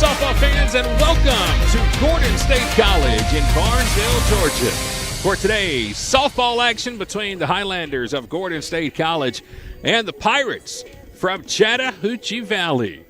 softball fans, and welcome to Gordon State College in Barnesville, Georgia. For today's softball action between the Highlanders of Gordon State College and the Pirates from Chattahoochee Valley.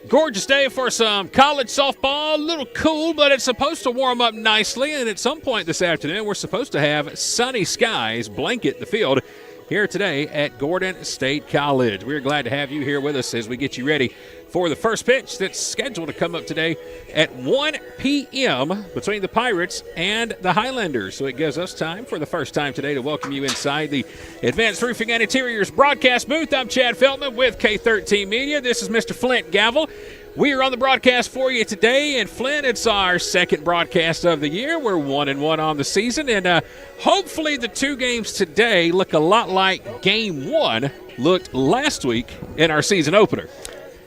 Gorgeous day for some college softball. A little cool, but it's supposed to warm up nicely. And at some point this afternoon, we're supposed to have sunny skies blanket the field here today at Gordon State College. We're glad to have you here with us as we get you ready for the first pitch that's scheduled to come up today at 1 p.m. between the Pirates and the Highlanders. So it gives us time for the first time today to welcome you inside the Advanced Roofing and Interiors broadcast booth. I'm Chad Feltman with K13 Media. This is Mr. Flint Gavel. We are on the broadcast for you today, and Flint, it's our second broadcast of the year. We're 1-1 on the season, and hopefully the two games today look a lot like Game 1 looked last week in our season opener.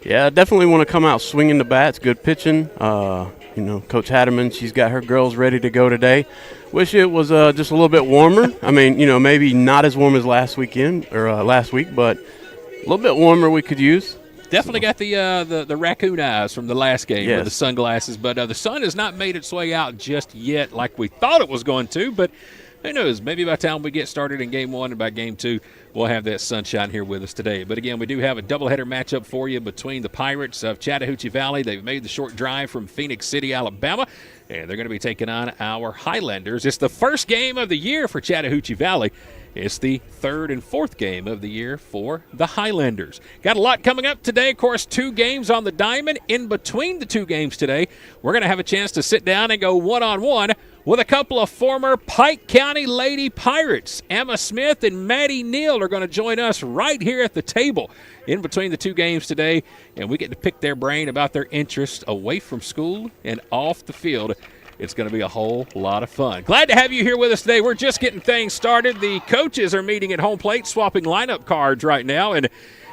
Yeah, definitely want to come out swinging the bats, good pitching. Coach Hatman, she's got her girls ready to go today. Wish it was just a little bit warmer. I mean, maybe not as warm as last week, but a little bit warmer we could use. Definitely got the raccoon eyes from the last game with the sunglasses, but the sun has not made its way out just yet like we thought it was going to, but who knows? Maybe by the time we get started in Game 1 and by Game 2, we'll have that sunshine here with us today. But again, we do have a doubleheader matchup for you between the Pirates of Chattahoochee Valley. They've made the short drive from Phoenix City, Alabama, and they're going to be taking on our Highlanders. It's the first game of the year for Chattahoochee Valley. It's the third and fourth game of the year for the Highlanders. Got a lot coming up today. Of course, 2 games on the diamond. In between the 2 games today, we're going to have a chance to sit down and go one-on-one with a couple of former Pike County Lady Pirates. Emma Smith and Maddie Neal are going to join us right here at the table in between the 2 games today, and we get to pick their brain about their interests away from school and off the field. It's going to be a whole lot of fun. Glad to have you here with us today. We're just getting things started. The coaches are meeting at home plate, swapping lineup cards right now, and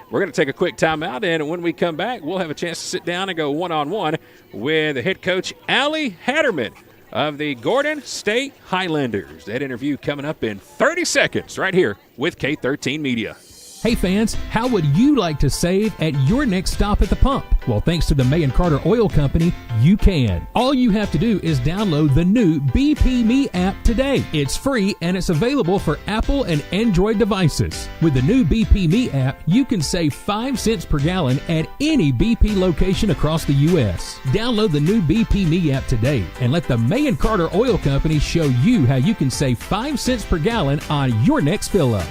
we're going to take a quick timeout, and when we come back, we'll have a chance to sit down and go one-on-one with the head coach, Allie Hatterman of the Gordon State Highlanders. That interview coming up in 30 seconds right here with K13 Media. Hey fans, how would you like to save at your next stop at the pump? Well, thanks to the May & Carter Oil Company, you can. All you have to do is download the new BP Me app today. It's free and it's available for Apple and Android devices. With the new BP Me app, you can save 5 cents per gallon at any BP location across the U.S. Download the new BP Me app today and let the May & Carter Oil Company show you how you can save 5 cents per gallon on your next fill-up.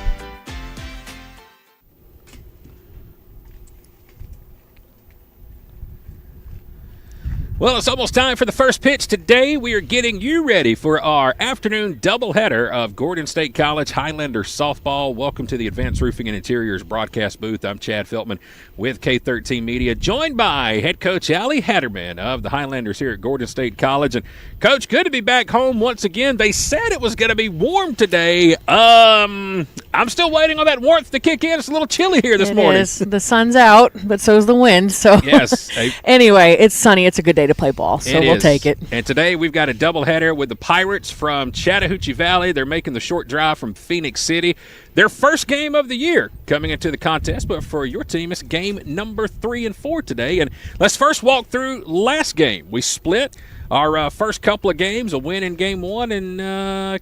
Well, it's almost time for the first pitch. Today, we are getting you ready for our afternoon doubleheader of Gordon State College Highlander softball. Welcome to the Advanced Roofing and Interiors broadcast booth. I'm Chad Feltman with K13 Media, joined by head coach Allie Hatterman of the Highlanders here at Gordon State College. And, Coach, good to be back home once again. They said it was going to be warm today. I'm still waiting on that warmth to kick in. It's a little chilly here this morning. It is. The sun's out, but so's the wind. So yes. Anyway, it's sunny. It's a good day to play ball, so we'll take it. And today we've got a doubleheader with the Pirates from Chattahoochee Valley. They're making the short drive from Phoenix City. Their first game of the year coming into the contest, but for your team, it's game number 3 and 4 today. And let's first walk through last game. We split our first couple of games, a win in Game 1, and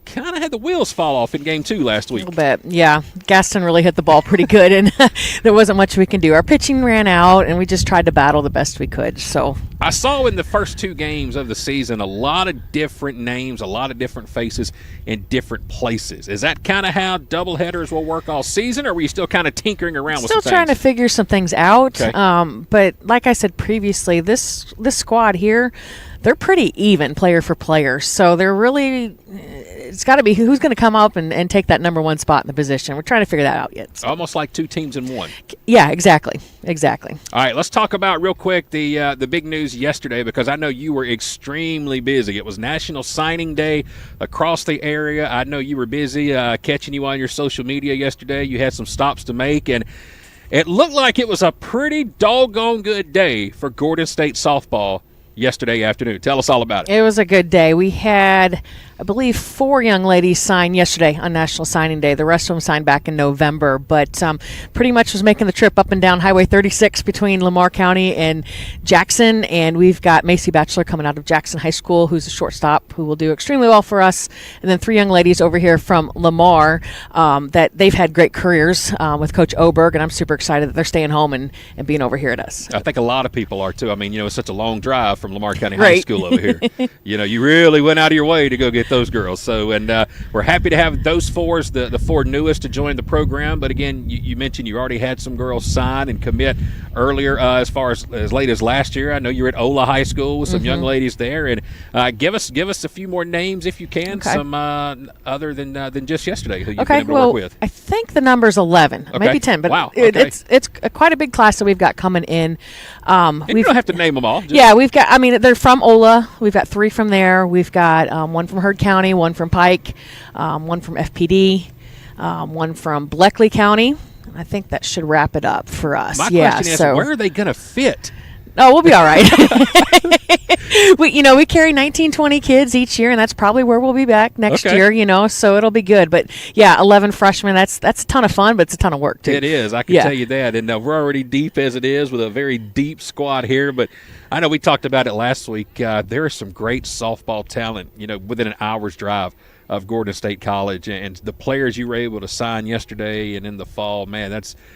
kind of had the wheels fall off in Game 2 last week. A little bit, yeah. Gaston really hit the ball pretty good, and there wasn't much we can do. Our pitching ran out, and we just tried to battle the best we could. So I saw in the first 2 games of the season a lot of different names, a lot of different faces in different places. Is that kind of how doubleheaders will work all season, or were you still kind of tinkering around with some things? Still trying to figure some things out. Okay. But like I said previously, this squad here, they're pretty even player for player. So they're really, it's got to be who's going to come up and take that number 1 spot in the position. We're trying to figure that out yet. So. Almost like 2 teams in 1. Yeah, exactly. All right, let's talk about real quick the big news yesterday, because I know you were extremely busy. It was National Signing Day across the area. I know you were busy catching you on your social media yesterday. You had some stops to make, and it looked like it was a pretty doggone good day for Gordon State softball yesterday afternoon. Tell us all about it. It was a good day. We had I believe 4 young ladies signed yesterday on National Signing Day. The rest of them signed back in November, but pretty much was making the trip up and down Highway 36 between Lamar County and Jackson. And we've got Macy Batchelor coming out of Jackson High School, who's a shortstop, who will do extremely well for us. And then 3 young ladies over here from Lamar that they've had great careers with Coach Oberg, and I'm super excited that they're staying home and being over here at us. I think a lot of people are too. I mean, it's such a long drive from Lamar County High School over here. You really went out of your way to go get those girls. So, and we're happy to have those 4, the 4 newest, to join the program. But again, you mentioned you already had some girls sign and commit earlier, as far as late as last year. I know you're at Ola High School with some young ladies there, and give us a few more names if you can. Okay. Some other than just yesterday who you've been able to work with. I think the number's 11, maybe 10, but wow. Okay. it's quite a big class that we've got coming in. And you don't have to name them all. We've got. I mean, they're from Ola. We've got 3 from there. We've got 1 from Heard County, 1 from Pike, 1 from FPD, 1 from Bleckley County. I think that should wrap it up for us. My question is, where are they going to fit? Oh, we'll be all right. We carry 19, 20 kids each year, and that's probably where we'll be back next year, so it'll be good. But, 11 freshmen, that's a ton of fun, but it's a ton of work, too. It is. I can tell you that. And we're already deep as it is with a very deep squad here. But I know we talked about it last week. There is some great softball talent, within an hour's drive of Gordon State College. And the players you were able to sign yesterday and in the fall, man, that's –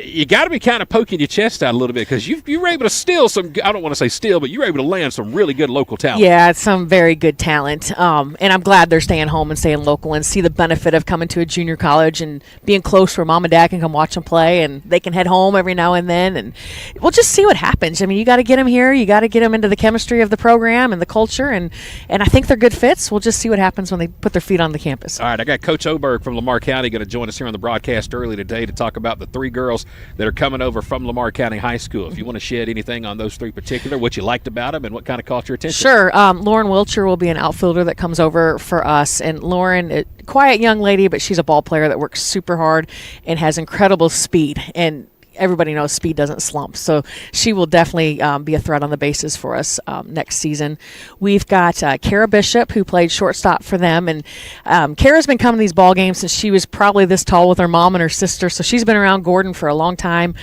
you got to be kind of poking your chest out a little bit, because you were able to steal some – I don't want to say steal, but you were able to land some really good local talent. Yeah, it's some very good talent. And I'm glad they're staying home and staying local and see the benefit of coming to a junior college and being close where mom and dad can come watch them play, and they can head home every now and then. And we'll just see what happens. I mean, you got to get them here. You got to get them into the chemistry of the program and the culture. And I think they're good fits. We'll just see what happens when they put their feet on the campus. All right, I got Coach Oberg from Lamar County going to join us here on the broadcast early today to talk about the 3 girls that are coming over from Lamar County High School. If you want to shed anything on those 3 particular, what you liked about them and what kind of caught your attention. Sure. Lauren Wilcher will be an outfielder that comes over for us. And Lauren, quiet young lady, but she's a ball player that works super hard and has incredible speed. And everybody knows speed doesn't slump. So she will definitely be a threat on the bases for us next season. We've got Kara Bishop, who played shortstop for them. And Kara's been coming to these ball games since she was probably this tall with her mom and her sister. So she's been around Gordon for a long time.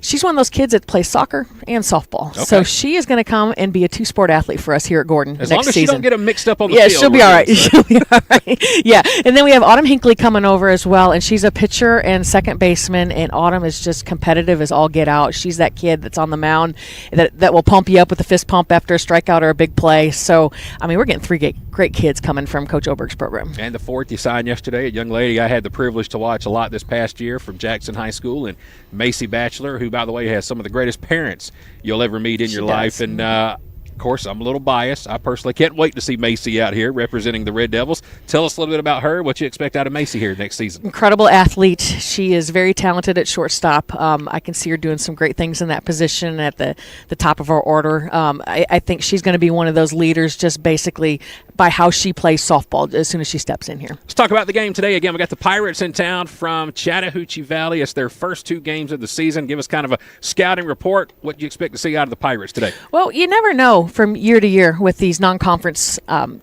She's one of those kids that plays soccer and softball. Okay. So she is going to come and be a 2-sport athlete for us here at Gordon next season. As long as she don't get them mixed up on the field. Yeah, she'll be all right. She'll be all right. Yeah. And then we have Autumn Hinckley coming over as well, and she's a pitcher and second baseman, and Autumn is just competitive as all get out. She's that kid that's on the mound that will pump you up with a fist pump after a strikeout or a big play. So, I mean, we're getting 3 great kids coming from Coach Oberg's program. And the 4th you signed yesterday, a young lady I had the privilege to watch a lot this past year from Jackson High School, and Macy Batchelor, who, by the way, has some of the greatest parents you'll ever meet in your life. And of course, I'm a little biased. I personally can't wait to see Macy out here representing the Red Devils. Tell us a little bit about her, what you expect out of Macy here next season. Incredible athlete. She is very talented at shortstop. I can see her doing some great things in that position at the top of our order. I think she's going to be one of those leaders just basically by how she plays softball as soon as she steps in here. Let's talk about the game today. Again, we got the Pirates in town from Chattahoochee Valley. It's their first 2 games of the season. Give us kind of a scouting report. What do you expect to see out of the Pirates today? Well, you never know from year to year with these non-conference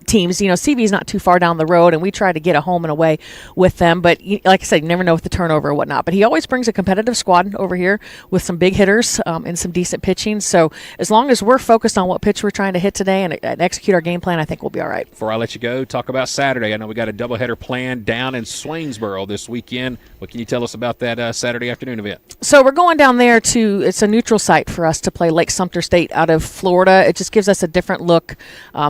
teams. CV's not too far down the road, and we try to get a home and away with them. But like I said, you never know with the turnover or whatnot. But he always brings a competitive squad over here with some big hitters and some decent pitching. So as long as we're focused on what pitch we're trying to hit today and execute our game plan, I think we'll be all right. Before I let you go, talk about Saturday. I know we got a doubleheader planned down in Swainsboro this weekend. What can you tell us about that Saturday afternoon event? So we're going down there it's a neutral site for us to play Lake Sumter State out of Florida. It just gives us a different look,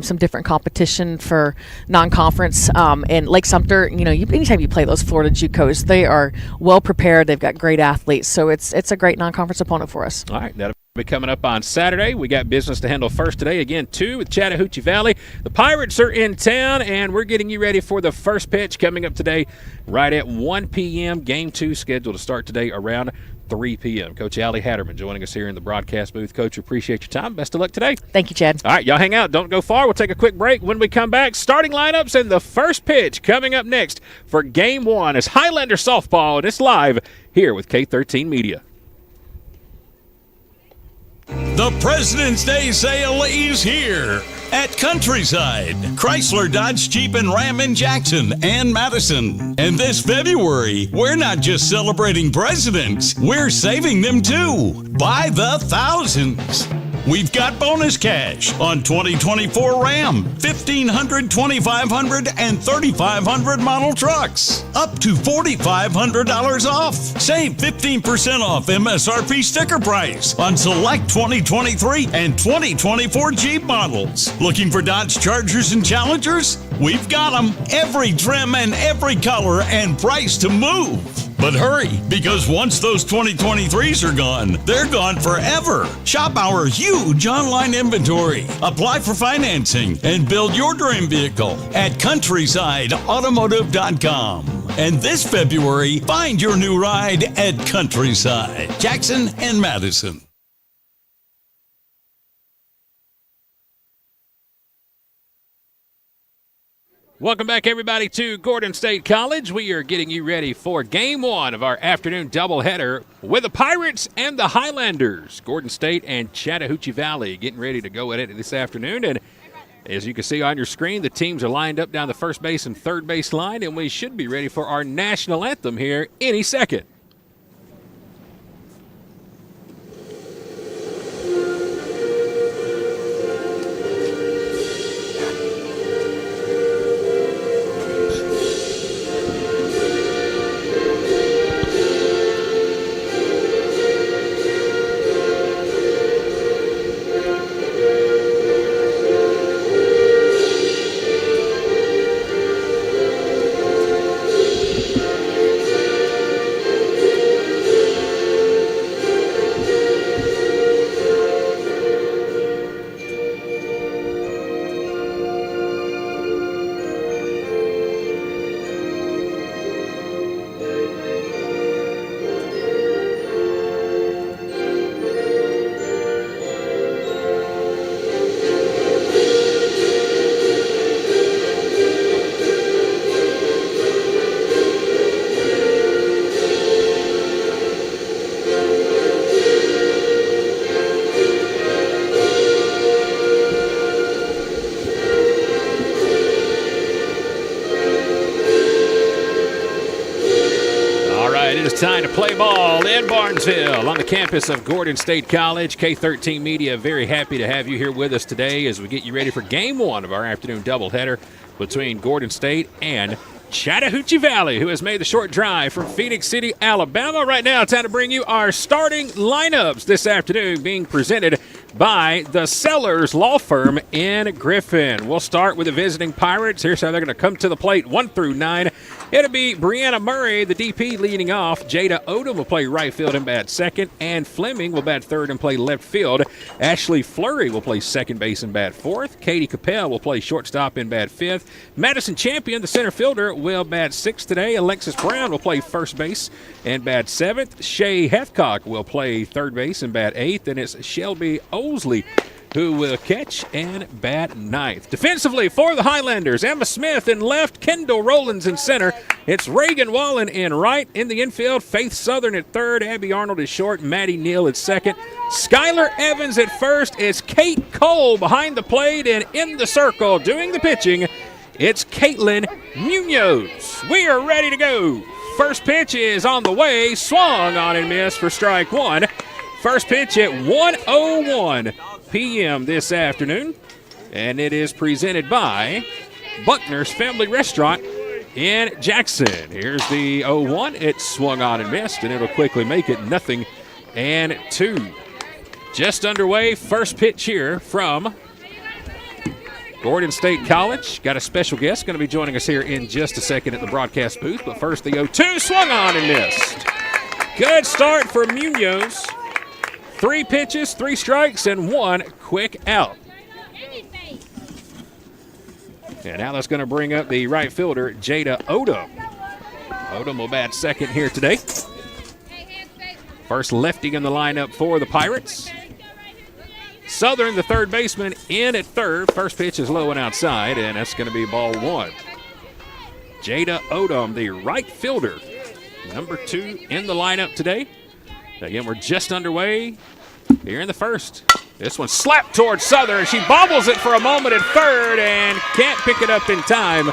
some different competition for non-conference. And Lake Sumter, anytime you play those Florida JUCOs, they are well prepared. They've got great athletes. So it's a great non-conference opponent for us. All right, that'll be coming up on Saturday. We got business to handle first today. Again, 2 with Chattahoochee Valley. The Pirates are in town, and we're getting you ready for the first pitch coming up today right at 1 p.m. Game 2 scheduled to start today around 3 p.m. Coach Allie Hatterman joining us here in the broadcast booth. Coach, appreciate your time. Best of luck today. Thank you, Chad. All right, y'all hang out. Don't go far. We'll take a quick break. When we come back, starting lineups and the first pitch coming up next for Game 1 is Highlander softball, and it's live here with K13 Media. The President's Day sale is here. at Countryside, Chrysler, Dodge, Jeep, and Ram in Jackson and Madison. And this February, we're not just celebrating presidents, we're saving them too, by the thousands. We've got bonus cash on 2024 Ram, 1500, 2500, and 3500 model trucks. Up to $4,500 off. Save 15% off MSRP sticker price on select 2023 and 2024 Jeep models. Looking for Dodge Chargers and Challengers? We've got them. Every trim and every color and price to move. But hurry, because once those 2023s are gone, they're gone forever. Shop our huge online inventory. Apply for financing and build your dream vehicle at CountrysideAutomotive.com. And this February, find your new ride at Countryside, Jackson and Madison. Welcome back, everybody, to Gordon State College. We are getting you ready for Game 1 of our afternoon doubleheader with the Pirates and the Highlanders. Gordon State and Chattahoochee Valley getting ready to go at it this afternoon. And as you can see on your screen, the teams are lined up down the first base and third base line, and we should be ready for our national anthem here any second. Time to play ball in Barnesville on the campus of Gordon State College. K13 Media, very happy to have you here with us today as we get you ready for Game 1 of our afternoon doubleheader between Gordon State and Chattahoochee Valley, who has made the short drive from Phoenix City, Alabama. Right now, time to bring you our starting lineups this afternoon, being presented by the Sellers Law Firm in Griffin. We'll start with the visiting Pirates. Here's how they're going to come to the plate, 1 through 9. It'll be Brianna Murray, the DP, leading off. Jada Odom will play right field and bat second. Ann Fleming will bat third and play left field. Ashley Fleury will play second base and bat fourth. Katie Capel will play shortstop and bat fifth. Madison Champion, the center fielder, will bat sixth today. Alexis Brown will play first base and bat seventh. Shay Hethcock will play third base and bat eighth. And it's Shelby Osley who will catch and bat ninth. Defensively for the Highlanders, Emma Smith in left, Kendall Rollins in center. It's Reagan Wallen in right. In the infield, Faith Southern at third, Abby Arnold is short, Maddie Neal at second. Skylar Evans at first. It's Kate Cole behind the plate, and in the circle doing the pitching, it's Caitlin Munoz. We are ready to go. First pitch is on the way, swung on and missed for strike one. First pitch at 1:01 p.m. this afternoon, and it is presented by Buckner's Family Restaurant in Jackson. Here's the 0-1. It swung on and missed, and it'll quickly make it 0-2. Just underway, first pitch here from Gordon State College. Got a special guest going to be joining us here in just a second at the broadcast booth, but first the 0-2 swung on and missed. Good start for Munoz. 3 pitches, 3 strikes, and 1 quick out. And now that's going to bring up the right fielder, Jada Odom. Odom will bat second here today. First lefty in the lineup for the Pirates. Southern, the third baseman, in at third. First pitch is low and outside, and that's going to be ball 1. Jada Odom, the right fielder, number 2 in the lineup today. Again, we're just underway here in the first. This one slapped towards Southern. She bobbles it for a moment at third and can't pick it up in time.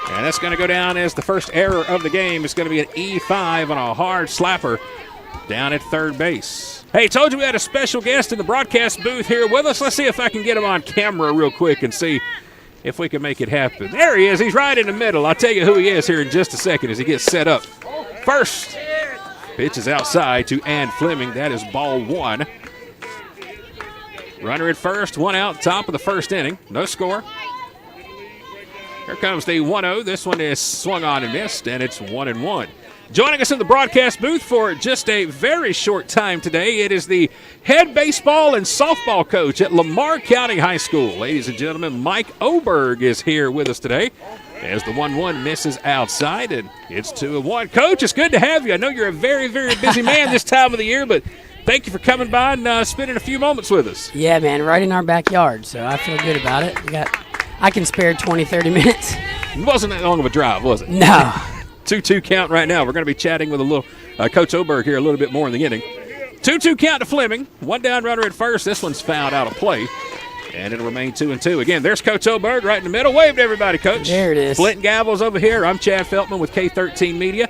And that's going to go down as the first error of the game. It's going to be an E5 on a hard slapper down at third base. Hey, told you we had a special guest in the broadcast booth here with us. Let's see if I can get him on camera real quick and see if we can make it happen. There he is. He's right in the middle. I'll tell you who he is here in just a second as he gets set up. First, pitch is outside to Ann Fleming. That is ball one. Runner at first, one out, top of the first inning. No score. Here comes the 1-0. This one is swung on and missed, and it's 1-1. Joining us in the broadcast booth for just a very short time today, it is the head baseball and softball coach at Lamar County High School. Ladies and gentlemen, Mike Oberg is here with us today as the 1-1 misses outside, and it's 2-1. Coach, it's good to have you. I know you're a very, very busy man this time of the year, but thank you for coming by and spending a few moments with us. Yeah, man, right in our backyard, so I feel good about it. I can spare 20, 30 minutes. It wasn't that long of a drive, was it? No. 2-2 count right now. We're going to be chatting with a little Coach Oberg here a little bit more in the inning. 2-2 count to Fleming. One down runner at first. This one's fouled out of play, and it'll remain 2-2. Again, there's Coach Oberg right in the middle. Wave to everybody, Coach. There it is. Flint Gavels over here. I'm Chad Feltman with K13 Media,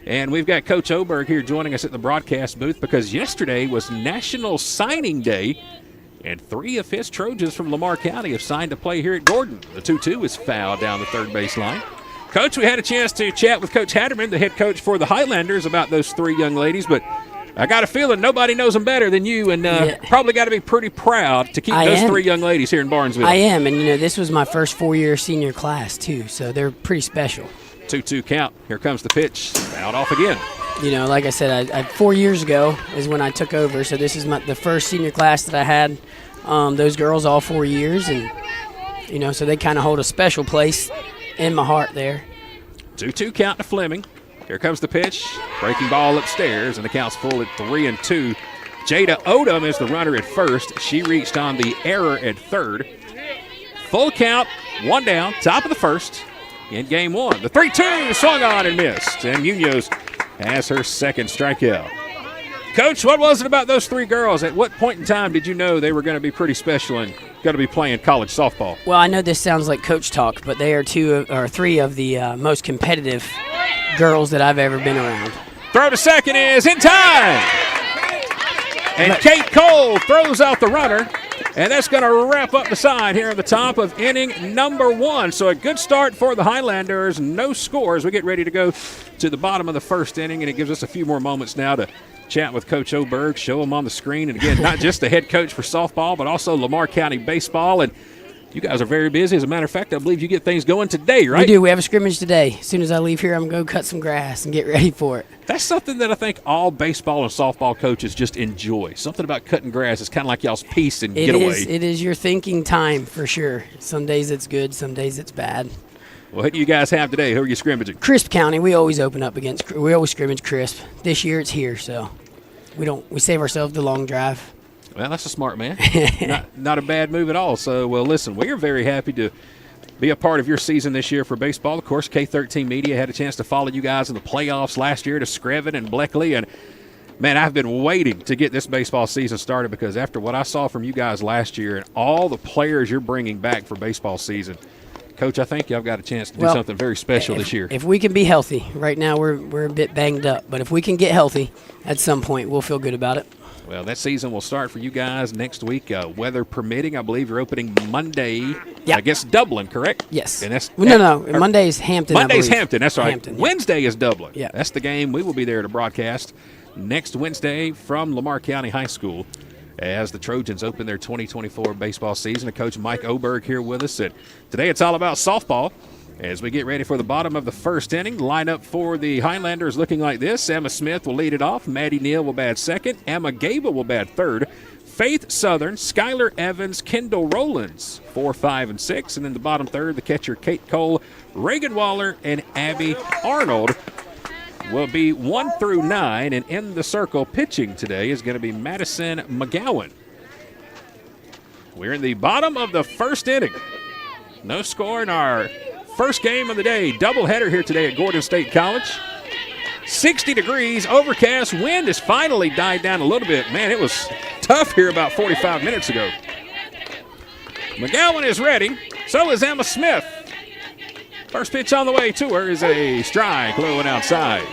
and we've got Coach Oberg here joining us at the broadcast booth because yesterday was National Signing Day, and 3 of his Trojans from Lamar County have signed to play here at Gordon. The 2-2 is fouled down the third base line. Coach, we had a chance to chat with Coach Hatterman, the head coach for the Highlanders, about those 3 young ladies, but I got a feeling nobody knows them better than you, and probably got to be pretty proud to keep those 3 young ladies here in Barnesville. I am, and this was my first 4-year senior class too, so they're pretty special. 2-2 count. Here comes the pitch. Out off again. Like I said, I 4 years ago is when I took over, so this is the first senior class that I had. Those girls all 4 years, and so they kind of hold a special place in my heart there. 2-2 count to Fleming. Here comes the pitch. Breaking ball upstairs, and the count's full at 3-2. Jada Odom is the runner at first. She reached on the error at third. Full count, 1 down, top of the first in game 1. The 3-2 swung on and missed, and Munoz has her second strikeout. Coach, what was it about those 3 girls? At what point in time did you know they were going to be pretty special and going to be playing college softball? Well, I know this sounds like coach talk, but they are 3 of the most competitive girls that I've ever been around. Throw to second is in time. And Kate Cole throws out the runner, and that's going to wrap up the side here at the top of inning number 1. So a good start for the Highlanders. No scores. We get ready to go to the bottom of the first inning, and it gives us a few more moments now to chat with Coach Oberg, show him on the screen. And again, not just the head coach for softball, but also Lamar County baseball. And you guys are very busy. As a matter of fact, I believe you get things going today, right? We do. We have a scrimmage today. As soon as I leave here, I'm going to go cut some grass and get ready for it. That's something that I think all baseball and softball coaches just enjoy. Something about cutting grass is kind of like y'all's peace and getaway. It is your thinking time for sure. Some days it's good, some days it's bad. Well, what do you guys have today? Who are you scrimmaging? Crisp County. We always scrimmage Crisp. This year it's here, so we save ourselves the long drive. Well, that's a smart man. not a bad move at all. So, well, listen, we are very happy to be a part of your season this year for baseball. Of course, K13 Media had a chance to follow you guys in the playoffs last year to Screven and Bleckley. And, man, I've been waiting to get this baseball season started because after what I saw from you guys last year and all the players you're bringing back for baseball season, Coach, I think y'all got a chance to do something very special this year. If we can be healthy, right now we're a bit banged up, but if we can get healthy at some point, we'll feel good about it. Well, that season will start for you guys next week, weather permitting. I believe you're opening Monday against Dublin, correct? Yes. And that's Monday's Hampton. Monday's Hampton, that's right. Hampton, yeah. Wednesday is Dublin. Yeah. That's the game. We will be there to broadcast next Wednesday from Lamar County High School as the Trojans open their 2024 baseball season. And Coach Mike Oberg here with us. And today it's all about softball. As we get ready for the bottom of the first inning, lineup for the Highlanders looking like this. Emma Smith will lead it off. Maddie Neal will bat second. Emma Gable will bat third. Faith Southern, Skylar Evans, Kendall Rowlands, 4, 5, and 6. And in the bottom third, the catcher Kate Cole, Reagan Waller, and Abby Arnold will be 1 through 9. And in the circle pitching today is going to be Madison McGowan. We're in the bottom of the first inning. No score in our first game of the day. Doubleheader here today at Gordon State College. 60 degrees, overcast. Wind has finally died down a little bit. Man, it was tough here about 45 minutes ago. McGowan is ready. So is Emma Smith. First pitch on the way to her is a strike, low and outside.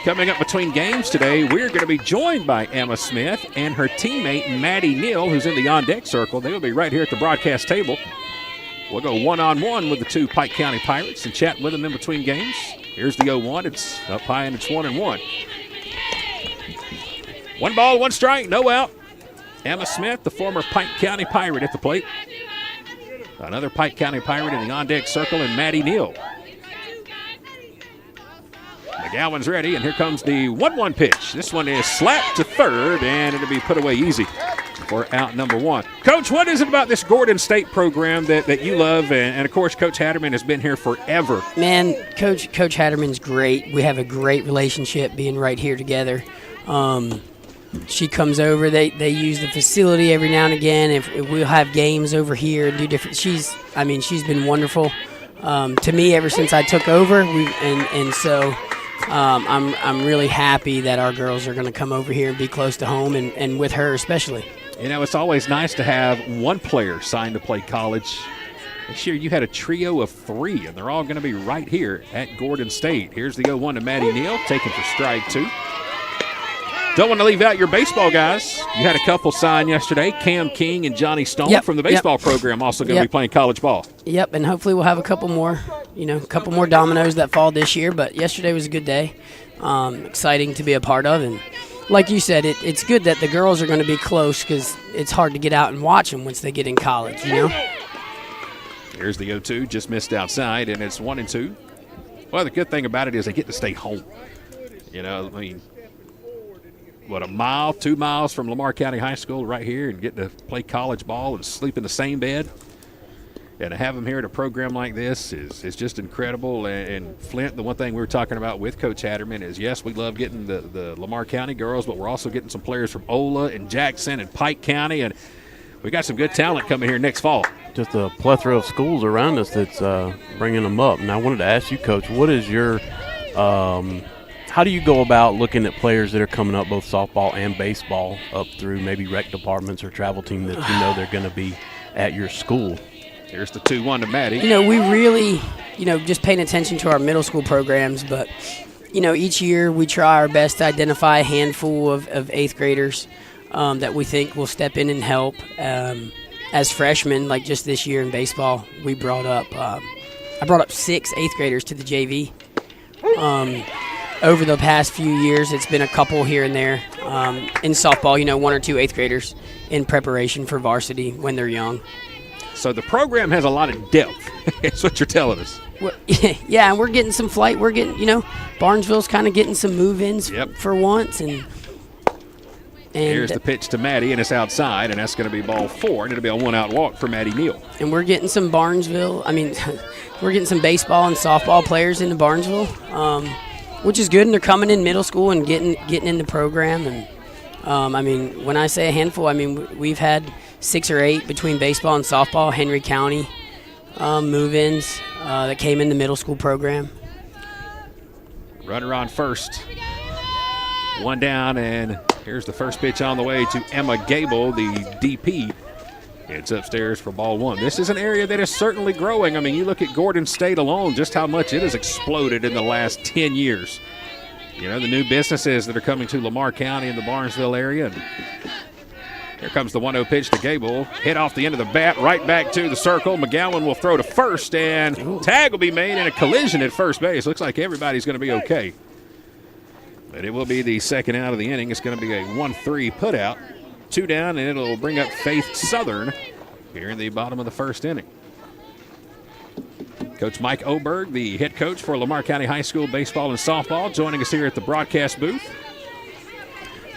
Coming up between games today, we're going to be joined by Emma Smith and her teammate Maddie Neal, who's in the on-deck circle. They'll be right here at the broadcast table. We'll go one-on-one with the two Pike County Pirates and chat with them in between games. Here's the 0-1. It's up high and it's 1-1. 1 ball, 1 strike, no out. Emma Smith, the former Pike County Pirate, at the plate. Another Pike County Pirate in the on-deck circle, and Maddie Neal. McGowan's ready, and here comes the 1-1 pitch. This one is slapped to third, and it'll be put away easy for out number 1. Coach, what is it about this Gordon State program that you love? And of course, Coach Hatterman has been here forever. Man, Coach Hatterman's great. We have a great relationship being right here together. She comes over. They use the facility every now and again. If we'll have games over here and do different. She's been wonderful to me ever since I took over. So I'm really happy that our girls are going to come over here and be close to home, and with her especially. You know, it's always nice to have one player signed to play college. This year you had a trio of 3, and they're all going to be right here at Gordon State. Here's the 0-1 to Maddie Neal, taken for strike 2. Don't want to leave out your baseball guys. You had a couple sign yesterday, Cam King and Johnny Stone from the baseball program, also going to be playing college ball. Yep, and hopefully we'll have a couple more dominoes that fall this year. But yesterday was a good day, exciting to be a part of. And like you said, it's good that the girls are going to be close because it's hard to get out and watch them once they get in college, you know? Here's the 0-2, just missed outside, and it's 1-2. Well, the good thing about it is they get to stay home. You know, I mean, 2 miles from Lamar County High School right here, and getting to play college ball and sleep in the same bed. And to have them here at a program like this is just incredible. And Flint, the one thing we were talking about with Coach Hatterman is, yes, we love getting the Lamar County girls, but we're also getting some players from Ola and Jackson and Pike County, and we got some good talent coming here next fall. Just a plethora of schools around us that's bringing them up. And I wanted to ask you, Coach, what is your how do you go about looking at players that are coming up, both softball and baseball, up through maybe rec departments or travel team that you know they're going to be at your school? Here's the 2-1 to Maddie. You know, we really, just paying attention to our middle school programs, but, each year we try our best to identify a handful of 8th graders that we think will step in and help. As freshmen, like just this year in baseball, I brought up 6 8th graders to the JV. Over the past few years, it's been a couple here and there. In softball, 1 or 2 8th graders in preparation for varsity when they're young. So the program has a lot of depth. That's what you're telling us. Well, yeah, and we're getting some flight. We're getting, Barnesville's kind of getting some move-ins for once. And here's the pitch to Maddie, and it's outside, and that's going to be ball 4, and it'll be a 1-out walk for Maddie Neal. And we're getting some we're getting some baseball and softball players into Barnesville, which is good, and they're coming in middle school and getting in the program. And when I say a handful, we've had 6 or 8 between baseball and softball, Henry County move-ins that came in the middle school program. Runner on first. 1 down, and here's the first pitch on the way to Emma Gable, the DP. It's upstairs for ball 1. This is an area that is certainly growing. You look at Gordon State alone, just how much it has exploded in the last 10 years. The new businesses that are coming to Lamar County and the Barnesville area. And here comes the 1-0 pitch to Gable. Hit off the end of the bat, right back to the circle. McGowan will throw to first, and tag will be made in a collision at first base. Looks like everybody's going to be okay. But it will be the second out of the inning. It's going to be a 1-3 putout. 2 down, and it'll bring up Faith Southern here in the bottom of the first inning. Coach Mike Oberg, the head coach for Lamar County High School baseball and softball, joining us here at the broadcast booth.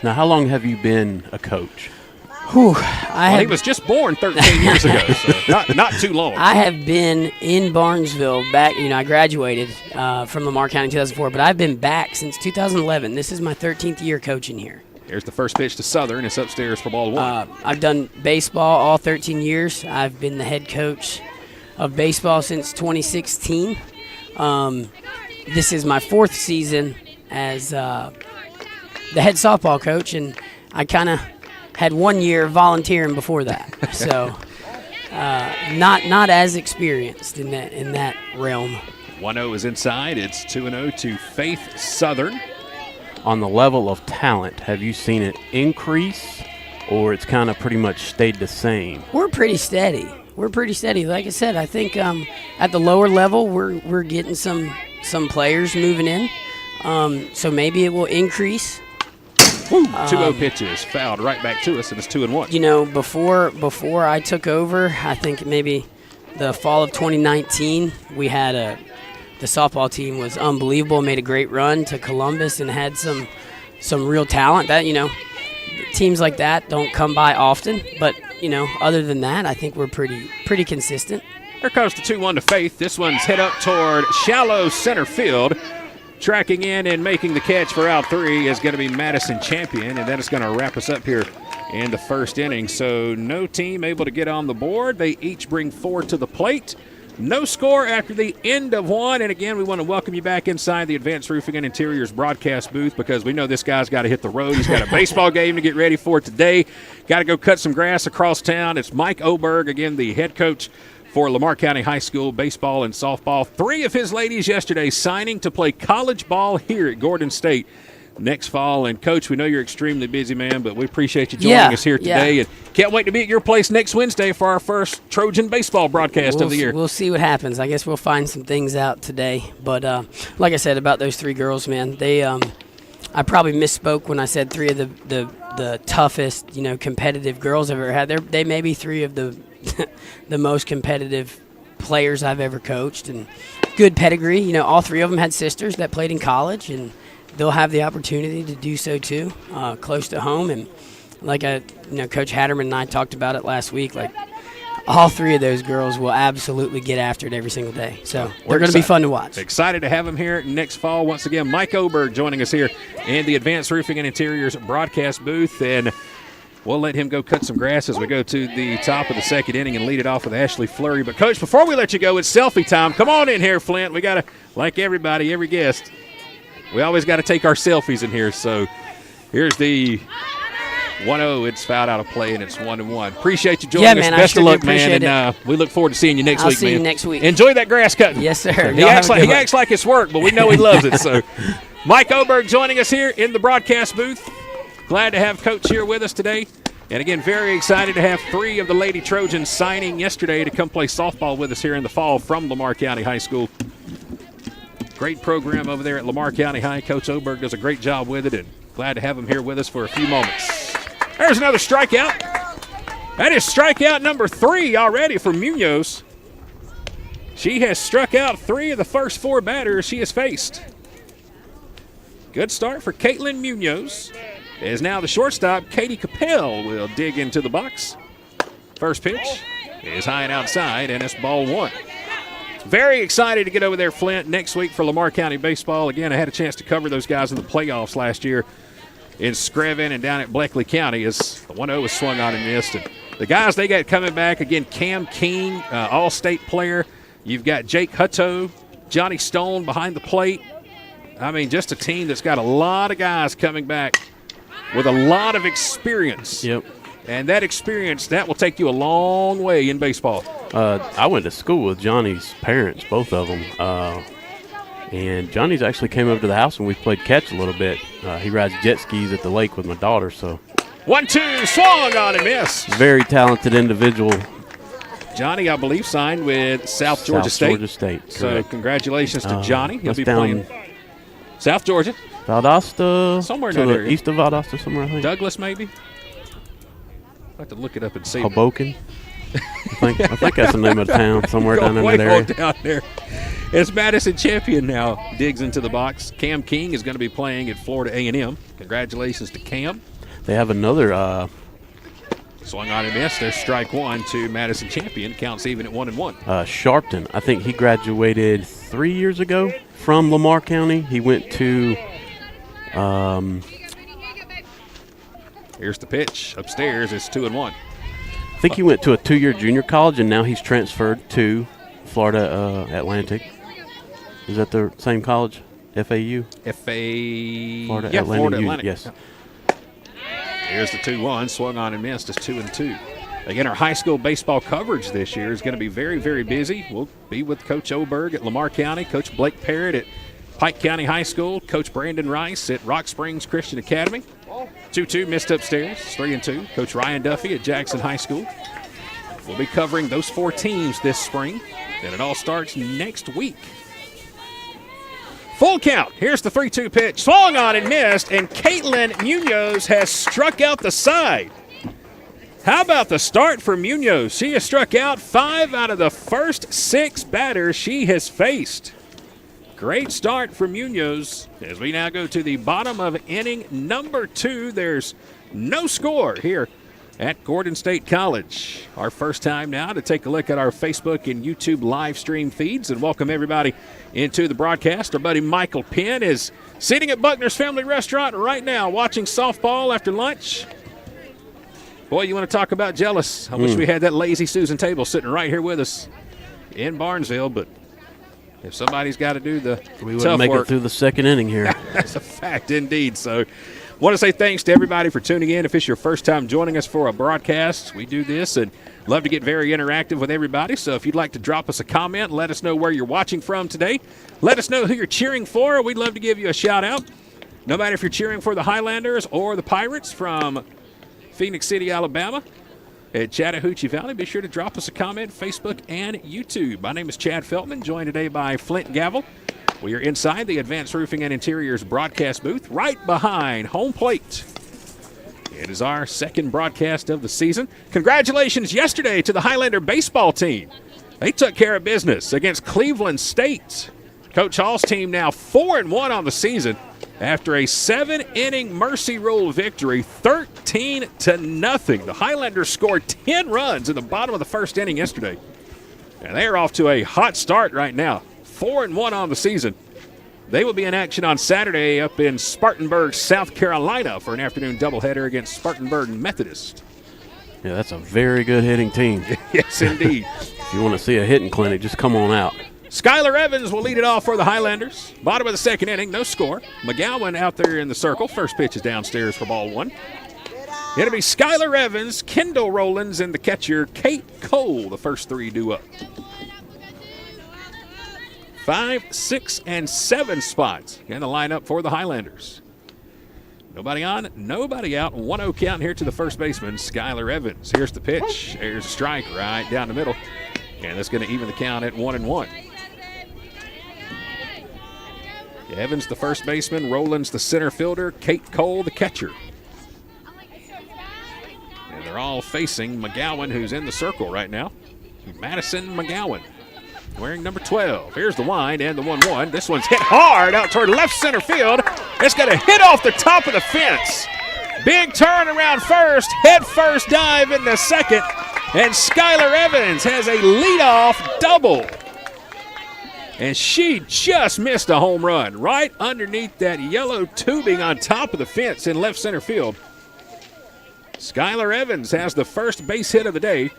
Now, how long have you been a coach? He was just born 13 years ago, so not too long. I have been in Barnesville back, I graduated from Lamar County in 2004, but I've been back since 2011. This is my 13th year coaching here. Here's the first pitch to Southern. It's upstairs for ball 1. I've done baseball all 13 years. I've been the head coach of baseball since 2016. This is my 4th season as the head softball coach, and I kind of had 1 year volunteering before that. So not as experienced in that realm. 1-0 is inside. It's 2-0 to Faith Southern. On the level of talent, have you seen it increase, or it's kind of pretty much stayed the same? We're pretty steady. Like I said, I think at the lower level we're getting some players moving in. So maybe it will increase. 2-0 pitches fouled right back to us, and it's 2-1. You know, before I took over, I think maybe the fall of 2019, we had the softball team was unbelievable. Made a great run to Columbus and had some real talent. That, you know, teams like that don't come by often. But, you know, other than that, I think we're pretty consistent. Here comes the 2-1 to Faith. This one's hit up toward shallow center field. Tracking in and making the catch for out 3 is going to be Madison Champion, and that is going to wrap us up here in the first inning. So no team able to get on the board. They each bring 4 to the plate. No score after the end of 1. And again, we want to welcome you back inside the Advanced Roofing and Interiors broadcast booth, because we know this guy's got to hit the road. He's got a baseball game to get ready for today. Got to go cut some grass across town. It's Mike Oberg, again, the head coach for Lamar County High School baseball and softball. 3 of his ladies yesterday signing to play college ball here at Gordon State next fall. And, Coach, we know you're extremely busy, man, but we appreciate you joining us here today. And can't wait to be at your place next Wednesday for our first Trojan baseball broadcast of the year. We'll see what happens. I guess we'll find some things out today. But like I said about those 3 girls, man, they I probably misspoke when I said 3 of the toughest, you know, competitive girls I've ever had. They may be 3 of the the most competitive players I've ever coached, and good pedigree. You know, all 3 of them had sisters that played in college, and they'll have the opportunity to do so too, close to home. And like Coach Hatterman and I talked about it last week, like all 3 of those girls will absolutely get after it every single day. So they're going to be fun to watch. Excited to have them here next fall. Once again, Mike Oberg joining us here in the Advanced Roofing and Interiors broadcast booth, and we'll let him go cut some grass as we go to the top of the second inning and lead it off with Ashley Fleury. But, Coach, before we let you go, it's selfie time. Come on in here, Flint. We got to, like everybody, every guest, we always got to take our selfies in here. So here's the 1-0. It's fouled out of play, and it's 1-1. Appreciate you joining us. Best of luck, man. And we look forward to seeing you next week, man. I'll see you next week. Enjoy that grass cutting. Yes, sir. He acts like it's work, but we know he loves it. So Mike Oberg joining us here in the broadcast booth. Glad to have Coach here with us today. And, again, very excited to have 3 of the Lady Trojans signing yesterday to come play softball with us here in the fall from Lamar County High School. Great program over there at Lamar County High. Coach Oberg does a great job with it, and glad to have him here with us for a few moments. There's another strikeout. That is strikeout number 3 already for Munoz. She has struck out 3 of the first 4 batters she has faced. Good start for Caitlin Munoz. As now the shortstop, Katie Capel, will dig into the box. First pitch is high and outside, and it's ball 1. Very excited to get over there, Flint, next week for Lamar County Baseball. Again, I had a chance to cover those guys in the playoffs last year in Screven and down at Bleckley County as the 1-0 was swung on and missed. And the guys they got coming back, again, Cam King, all-state player. You've got Jake Hutto, Johnny Stone behind the plate. I mean, just a team that's got a lot of guys coming back with a lot of experience. Yep. And that experience, that will take you a long way in baseball. I went to school with Johnny's parents, both of them. And Johnny's actually came over to the house and we played catch a little bit. He rides jet skis at the lake with my daughter. So 1-2, swung on and missed. Very talented individual. Johnny, I believe, signed with South Georgia State. So congratulations to Johnny. He'll be playing South Georgia. Valdosta. Somewhere to down the there. east of Valdosta, somewhere, I think. Douglas, maybe? I'll have to look it up and see. Hoboken. I think that's the name of the town, somewhere down in that area. Down there. It's Madison Champion now digs into the box. Cam King is going to be playing at Florida A&M. Congratulations to Cam. They have another swung on and missed. There's strike 1 to Madison Champion. Counts even at 1-1. Sharpton. I think he graduated 3 years ago from Lamar County. He went to here's the pitch. Upstairs, it's 2-1. I think he went to a 2-year junior college, and now he's transferred to Florida Atlantic. Is that the same college? FAU? Florida Atlantic. Atlantic. Yes. Here's the 2-1, swung on and missed. It's 2-2. Again, our high school baseball coverage this year is going to be very, very busy. We'll be with Coach Oberg at Lamar County, Coach Blake Parrott at Pike County High School, Coach Brandon Rice at Rock Springs Christian Academy. 2-2 missed upstairs, 3-2. Coach Ryan Duffy at Jackson High School. We'll be covering those 4 teams this spring, and it all starts next week. Full count. Here's the 3-2 pitch. Swung on and missed, and Caitlin Munoz has struck out the side. How about the start for Munoz? She has struck out 5 out of the first 6 batters she has faced. Great start for Munoz as we now go to the bottom of inning number 2. There's no score here at Gordon State College. Our first time now to take a look at our Facebook and YouTube live stream feeds and welcome everybody into the broadcast. Our buddy Michael Penn is sitting at Buckner's Family Restaurant right now watching softball after lunch. Boy, you want to talk about jealous. I wish we had that Lazy Susan table sitting right here with us in Barnesville, but if somebody's got to do the we wouldn't make it through the second inning here. That's a fact indeed. So want to say thanks to everybody for tuning in. If it's your first time joining us for a broadcast, we do this and love to get very interactive with everybody. So if you'd like to drop us a comment, let us know where you're watching from today. Let us know who you're cheering for. We'd love to give you a shout out. No matter if you're cheering for the Highlanders or the Pirates from Phoenix City, Alabama, at Chattahoochee Valley, be sure to drop us a comment, Facebook and YouTube. My name is Chad Feltman, joined today by Flint Gavel. We are inside the Advanced Roofing and Interiors broadcast booth, right behind home plate. It is our second broadcast of the season. Congratulations yesterday to the Highlander baseball team. They took care of business against Cleveland State. Coach Hall's team now 4-1 on the season after a 7-inning Mercy Rule victory, 13-0. The Highlanders scored 10 runs in the bottom of the first inning yesterday. And they are off to a hot start right now, 4-1 on the season. They will be in action on Saturday up in Spartanburg, South Carolina for an afternoon doubleheader against Spartanburg Methodist. Yeah, that's a very good hitting team. Yes, indeed. If you want to see a hitting clinic, just come on out. Skylar Evans will lead it off for the Highlanders. Bottom of the second inning, no score. McGowan out there in the circle. First pitch is downstairs for ball 1. It'll be Skylar Evans, Kendall Rowlands, and the catcher, Kate Cole. The first 3 due up. 5, 6, and 7 spots in the lineup for the Highlanders. Nobody on, nobody out. 1-0 count here to the first baseman, Skylar Evans. Here's the pitch. There's a strike right down the middle. And that's going to even the count at 1-1. Evans, the first baseman. Rowlands, the center fielder. Kate Cole, the catcher. And they're all facing McGowan, who's in the circle right now. Madison McGowan, wearing number 12. Here's the wind and the 1-1. This one's hit hard out toward left center field. It's going to hit off the top of the fence. Big turn around first. Head first dive into second. And Skylar Evans has a leadoff double. And she just missed a home run right underneath that yellow tubing on top of the fence in left center field. Skylar Evans has the first base hit of the day.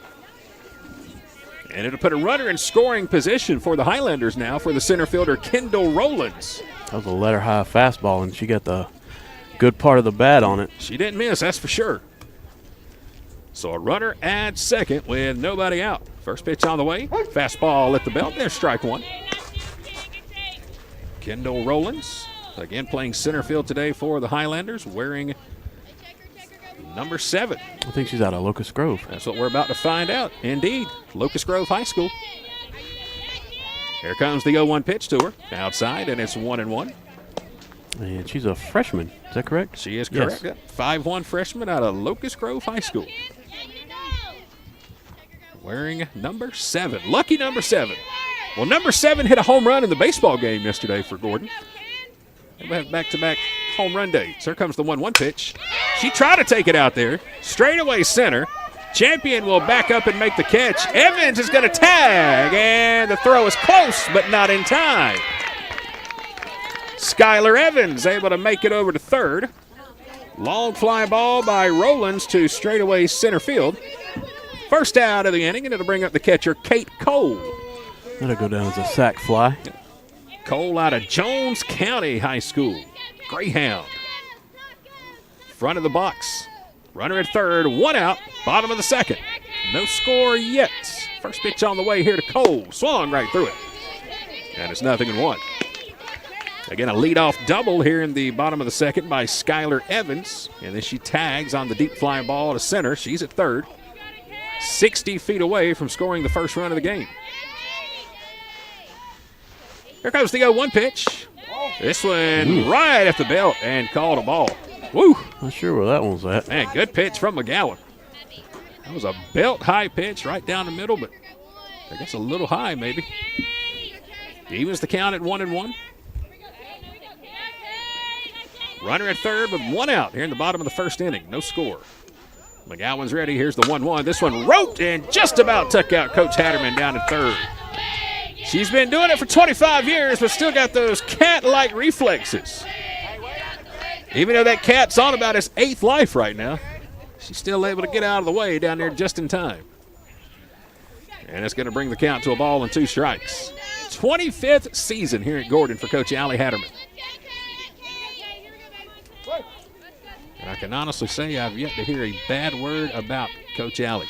And it'll put a runner in scoring position for the Highlanders now for the center fielder, Kendall Rowlands. That was a letter high fastball, and she got the good part of the bat on it. She didn't miss, that's for sure. So a runner at second with nobody out. First pitch on the way. Fastball at the belt. There's strike 1. Kendall Rowlands, again playing center field today for the Highlanders, wearing number 7. I think she's out of Locust Grove. That's what we're about to find out. Indeed, Locust Grove High School. Here comes the 0-1 pitch to her. Outside, and it's 1-1. And she's a freshman. Is that correct? She is correct. Yes. 5'1" freshman out of Locust Grove High School. Wearing number 7. Lucky number 7. Well, number 7 hit a home run in the baseball game yesterday for Gordon. And we have back-to-back home run dates. Here comes the 1-1 pitch. She tried to take it out there. Straightaway center. Champion will back up and make the catch. Evans is going to tag, and the throw is close, but not in time. Skylar Evans able to make it over to third. Long fly ball by Rowlands to straightaway center field. First out of the inning, and it'll bring up the catcher, Kate Cole. That'll go down as a sac fly. Cole out of Jones County High School. Greyhound. Front of the box. Runner at third, one out, bottom of the second. No score yet. First pitch on the way here to Cole. Swung right through it. And it's 0-1. Again, a leadoff double here in the bottom of the second by Skylar Evans. And then she tags on the deep fly ball to center. She's at third. 60 feet away from scoring the first run of the game. Here comes the 0-1 pitch. This one right at the belt and called a ball. Woo! Not sure where that one's at. Man, good pitch from McGowan. That was a belt-high pitch right down the middle, but I guess a little high maybe. Evens the count at 1-1. Runner at third with one out here in the bottom of the first inning. No score. McGowan's ready. Here's the 1-1. This one roped and just about took out Coach Hatterman down at third. She's been doing it for 25 years, but still got those cat-like reflexes. Even though that cat's on about his 8th life right now, she's still able to get out of the way down there just in time. And it's going to bring the count to a ball and 2 strikes. 25th season here at Gordon for Coach Allie Hatterman. And I can honestly say I've yet to hear a bad word about Coach Allie.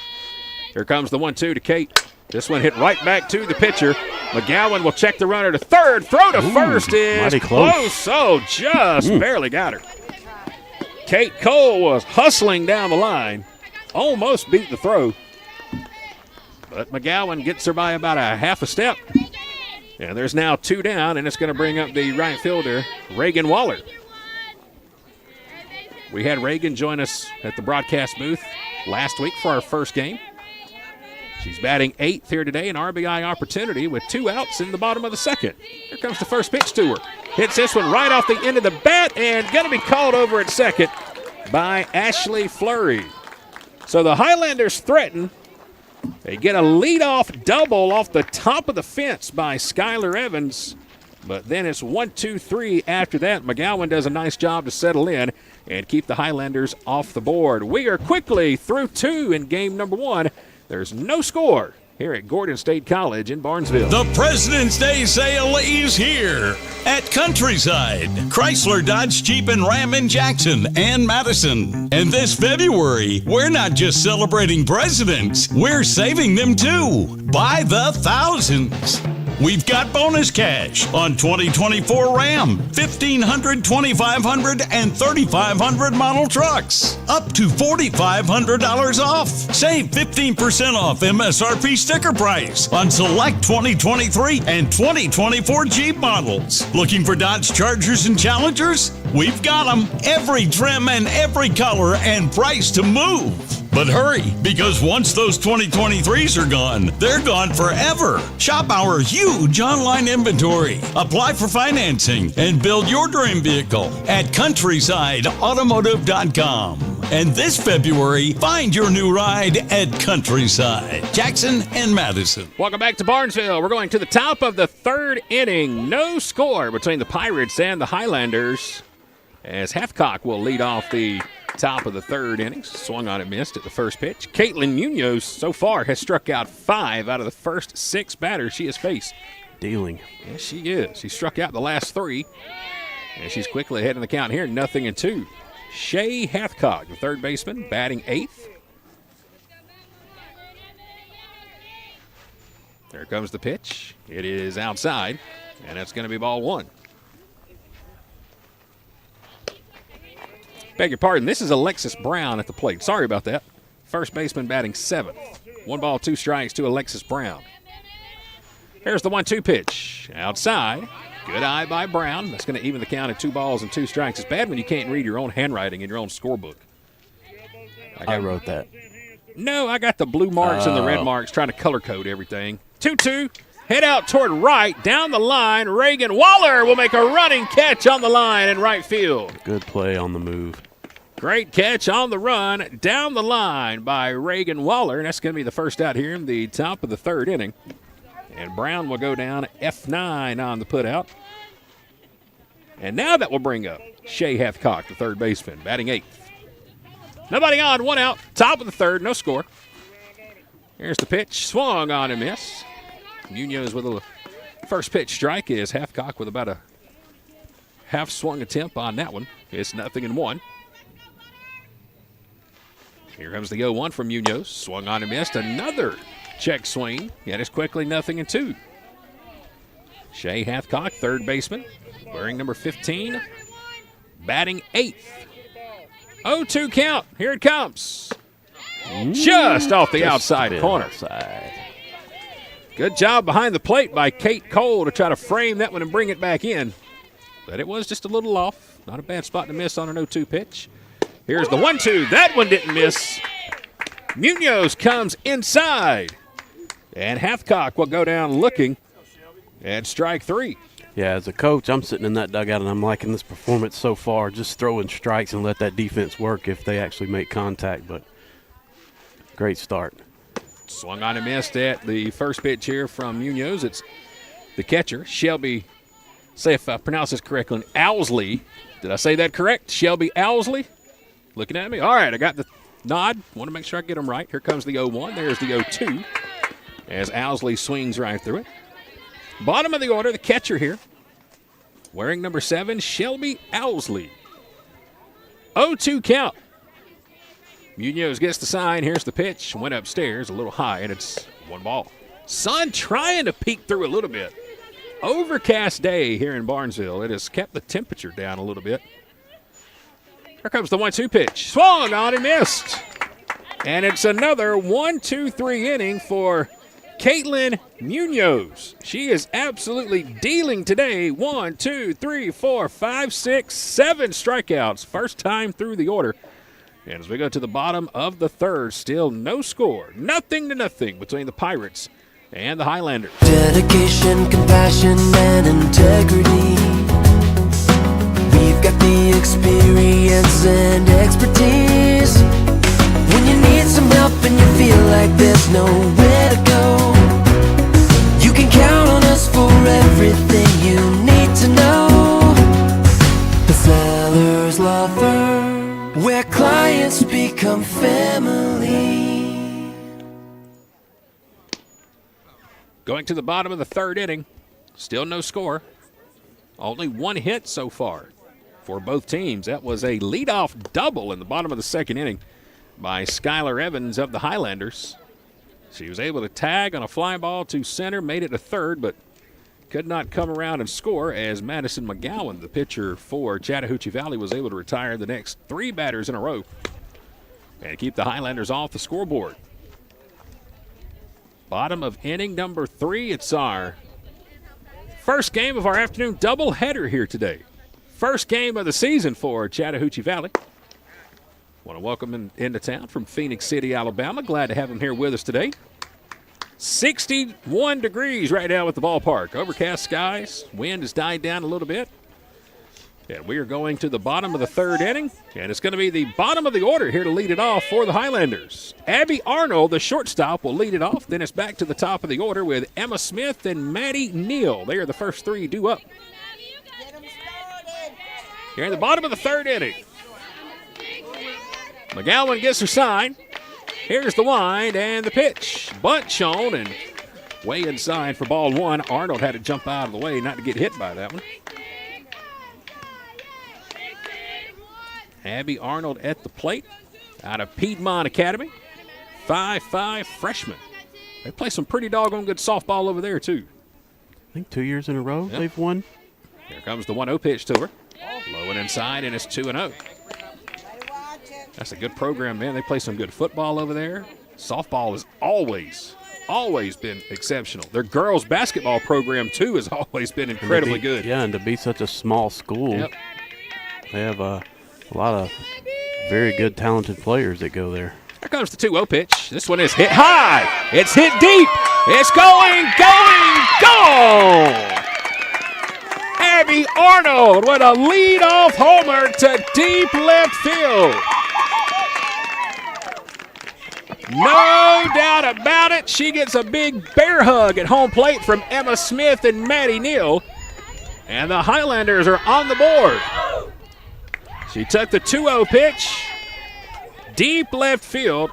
Here comes the 1-2 to Kate. This one hit right back to the pitcher. McGowan will check the runner to third. Throw to first is close. Oh, just barely got her. Kate Cole was hustling down the line. Almost beat the throw. But McGowan gets her by about a half a step. And there's now 2 down, and it's going to bring up the right fielder, Reagan Waller. We had Reagan join us at the broadcast booth last week for our first game. She's batting 8th here today, an RBI opportunity with 2 outs in the bottom of the second. Here comes the first pitch to her. Hits this one right off the end of the bat and going to be called over at second by Ashley Fleury. So the Highlanders threaten. They get a leadoff double off the top of the fence by Skylar Evans. But then it's 1-2-3 after that. McGowan does a nice job to settle in and keep the Highlanders off the board. We are quickly through 2 in game number 1. There's no score here at Gordon State College in Barnesville. The President's Day sale is here at Countryside, Chrysler, Dodge, Jeep, and Ram in Jackson and Madison. And this February, we're not just celebrating presidents, we're saving them too by the thousands. We've got bonus cash on 2024 Ram, 1500, 2500, and 3500 model trucks. Up to $4,500 off. Save 15% off MSRP sticker price on select 2023 and 2024 Jeep models. Looking for Dodge Chargers and Challengers? We've got them. Every trim and every color and price to move. But hurry, because once those 2023s are gone, they're gone forever. Shop our huge online inventory. Apply for financing and build your dream vehicle at CountrysideAutomotive.com. And this February, find your new ride at Countryside, Jackson and Madison. Welcome back to Barnesville. We're going to the top of the 3rd inning. No score between the Pirates and the Highlanders, as Hathcock will lead off the top of the 3rd inning. Swung on and missed at the first pitch. Caitlin Munoz so far has struck out 5 out of the first 6 batters she has faced. Dealing. Yes, she is. She struck out the last 3, and she's quickly ahead in the count here, 0-2. Shay Hathcock, the 3rd baseman, batting 8th. There comes the pitch. It is outside, and that's going to be ball 1. Beg your pardon, this is Alexis Brown at the plate. Sorry about that. First baseman batting 7th. 1 ball, 2 strikes to Alexis Brown. Here's the 1-2 pitch. Outside. Good eye by Brown. That's going to even the count at 2 balls and 2 strikes. It's bad when you can't read your own handwriting in your own scorebook. I wrote that. No, I got the blue marks and the red marks trying to color code everything. 2-2. Head out toward right. Down the line. Reagan Waller will make a running catch on the line in right field. Good play on the move. Great catch on the run down the line by Reagan Waller. And that's going to be the first out here in the top of the 3rd inning. And Brown will go down F9 on the putout. And now that will bring up Shay Hathcock, the 3rd baseman, batting 8th. Nobody on, 1 out, top of the 3rd, no score. Here's the pitch, swung on and miss. Munoz with a First pitch strike is Hathcock with about a half-swung attempt on that one. It's 0-1. Here comes the 0-1 from Munoz. Swung on and missed. Another check swing. And it's quickly 0-2. Shea Hathcock, third baseman, wearing number 15, batting 8th. 0-2 count. Here it comes. Just off the outside corner. Good job behind the plate by Kate Cole to try to frame that one and bring it back in. But it was just a little off. Not a bad spot to miss on an 0-2 pitch. Here's the 1-2. That one didn't miss. Munoz comes inside. And Hathcock will go down looking at strike 3. Yeah, as a coach, I'm sitting in that dugout and I'm liking this performance so far. Just throwing strikes and let that defense work if they actually make contact. But great start. Swung on and missed at the first pitch here from Munoz. It's the catcher, Shelby, say if I pronounce this correctly, Owsley. Did I say that correct? Shelby Owsley? Looking at me? All right, I got the nod. Want to make sure I get them right. Here comes the 0-1. There's the 0-2 as Owsley swings right through it. Bottom of the order, the catcher here, wearing number 7, Shelby Owsley. 0-2 count. Munoz gets the sign. Here's the pitch. Went upstairs a little high, and it's 1 ball. Sun trying to peek through a little bit. Overcast day here in Barnesville. It has kept the temperature down a little bit. Here comes the 1-2 pitch. Swung on and missed. And it's another 1-2-3 inning for Caitlin Munoz. She is absolutely dealing today. 1, 2, 3, 4, 5, 6, 7 strikeouts. First time through the order. And as we go to the bottom of the third, still no score. 0-0 between the Pirates and the Highlanders. Dedication, compassion, and integrity. We've got the experience and expertise. When you need some help and you feel like there's nowhere to go, you can count on us for everything you need to know. The Sellers Law Firm, where clients become family. Going to the bottom of the third inning, still no score. Only 1 hit so far for both teams. That was a leadoff double in the bottom of the second inning by Skylar Evans of the Highlanders. She was able to tag on a fly ball to center, made it to third, but could not come around and score as Madison McGowan, the pitcher for Chattahoochee Valley, was able to retire the next 3 batters in a row and keep the Highlanders off the scoreboard. Bottom of inning number 3. It's our first game of our afternoon doubleheader here today. First game of the season for Chattahoochee Valley. Want to welcome him into town from Phoenix City, Alabama. Glad to have him here with us today. 61 degrees right now at the ballpark. Overcast skies. Wind has died down a little bit. And we are going to the bottom of the third inning. And it's going to be the bottom of the order here to lead it off for the Highlanders. Abby Arnold, the shortstop, will lead it off. Then it's back to the top of the order with Emma Smith and Maddie Neal. They are the first 3 due up. Here in the bottom of the third inning. McGowan gets her sign. Here's the wind and the pitch. Bunt shown and way inside for ball 1. Arnold had to jump out of the way not to get hit by that one. Abby Arnold at the plate out of Piedmont Academy. 5'5" freshman. They play some pretty doggone good softball over there, too. I think 2 years in a row they've won. Here comes the 1-0 pitch to her. Low and inside, and it's 2-0. That's a good program, man. They play some good football over there. Softball has always been exceptional. Their girls' basketball program, too, has always been incredibly good. Yeah, and to be such a small school, they have a lot of very good, talented players that go there. Here comes the 2-0 pitch. This one is hit high. It's hit deep. It's going. Abby Arnold with a leadoff homer to deep left field. No doubt about it. She gets a big bear hug at home plate from Emma Smith and Maddie Neal. And the Highlanders are on the board. She took the 2-0 pitch, deep left field.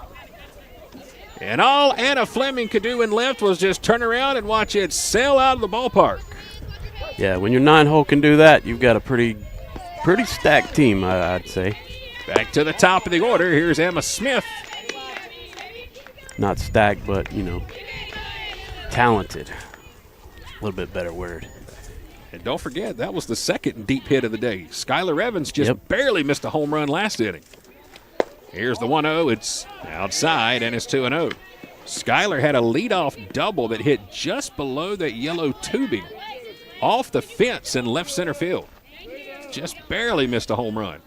And all Anna Fleming could do in left was just turn around and watch it sail out of the ballpark. Yeah, when your 9-hole can do that, you've got a pretty stacked team, I'd say. Back to the top of the order. Here's Emma Smith. Not stacked, but, you know, talented. A little bit better word. And don't forget, that was the second deep hit of the day. Skylar Evans just barely missed a home run last inning. Here's the 1-0. It's outside, and it's 2-0. Skylar had a leadoff double that hit just below that yellow tubing off the fence in left center field. Just barely missed a home run.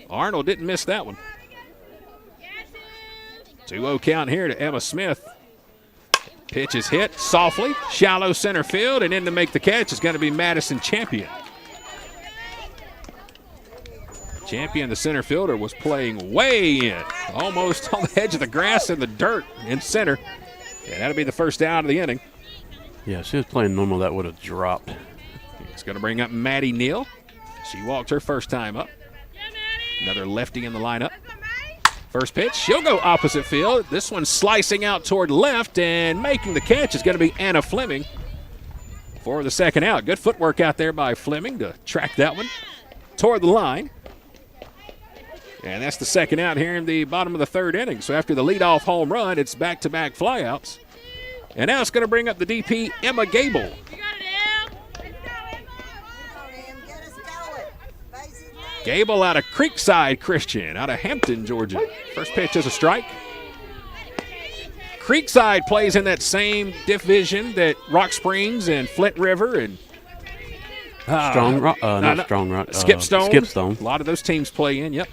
Arnold didn't miss that one. 2-0 count here to Emma Smith. Pitch is hit softly, shallow center field, and in to make the catch is going to be Madison Champion. Champion, the center fielder, was playing way in, almost on the edge of the grass in the dirt in center. And that'll be the first out of the inning. Yeah, if she was playing normal, that would have dropped. It's going to bring up Maddie Neal. She walked her first time up. Another lefty in the lineup. First pitch, she'll go opposite field. This one slicing out toward left, and making the catch is going to be Anna Fleming for the second out. Good footwork out there by Fleming to track that one toward the line. And that's the second out here in the bottom of the third inning. So after the leadoff home run, it's back-to-back flyouts. And now it's going to bring up the DP, Emma Gable. Gable out of Creekside Christian, out of Hampton, Georgia. First pitch is a strike. Creekside plays in that same division that Rock Springs and Flint River and Skipstone. A lot of those teams play in, yep.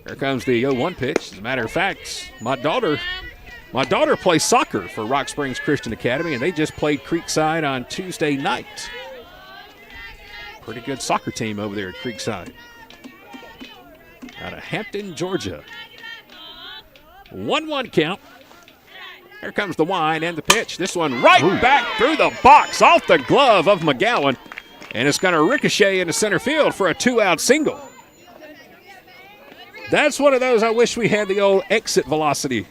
Here comes the 0-1 pitch. As a matter of fact, my daughter plays soccer for Rock Springs Christian Academy, and they just played Creekside on Tuesday night. Pretty good soccer team over there at Creekside. Out of Hampton, Georgia. 1-1 count. Here comes the wind and the pitch. This one right back through the box, off the glove of McGowan. And it's going to ricochet into center field for a 2-out single. That's one of those I wish we had the old exit velocity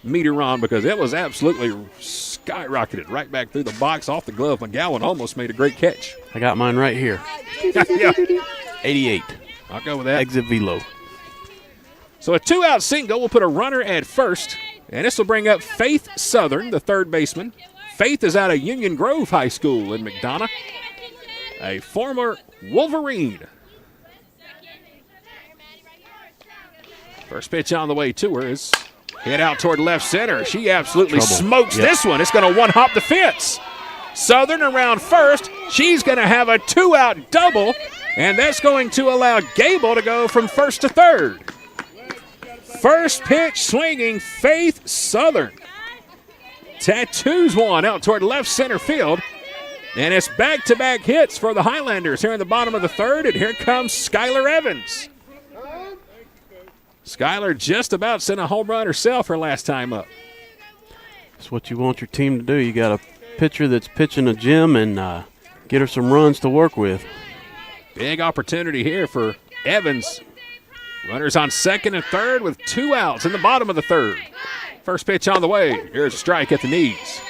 meter on, because it was absolutely skyrocketed right back through the box, off the glove. McGowan almost made a great catch. I got mine right here. Yeah. 88. I'll go with that. Exit velo. So a 2-out single will put a runner at first, and this will bring up Faith Southern, the third baseman. Faith is out of Union Grove High School in McDonough, a former Wolverine. First pitch on the way to her is hit out toward left center. She absolutely smokes this one. It's going to one-hop the fence. Southern around first. She's going to have a 2-out double, and that's going to allow Gable to go from first to third. First pitch swinging, Faith Southern tattoos one out toward left center field, and it's back-to-back hits for the Highlanders here in the bottom of the third, and here comes Skylar Evans. Skylar just about sent a home run herself her last time up. That's what you want your team to do. You got a pitcher that's pitching a gym, and get her some runs to work with. Big opportunity here for Evans. Runners on second and third with 2 outs in the bottom of the third. First pitch on the way. Here's a strike at the knees.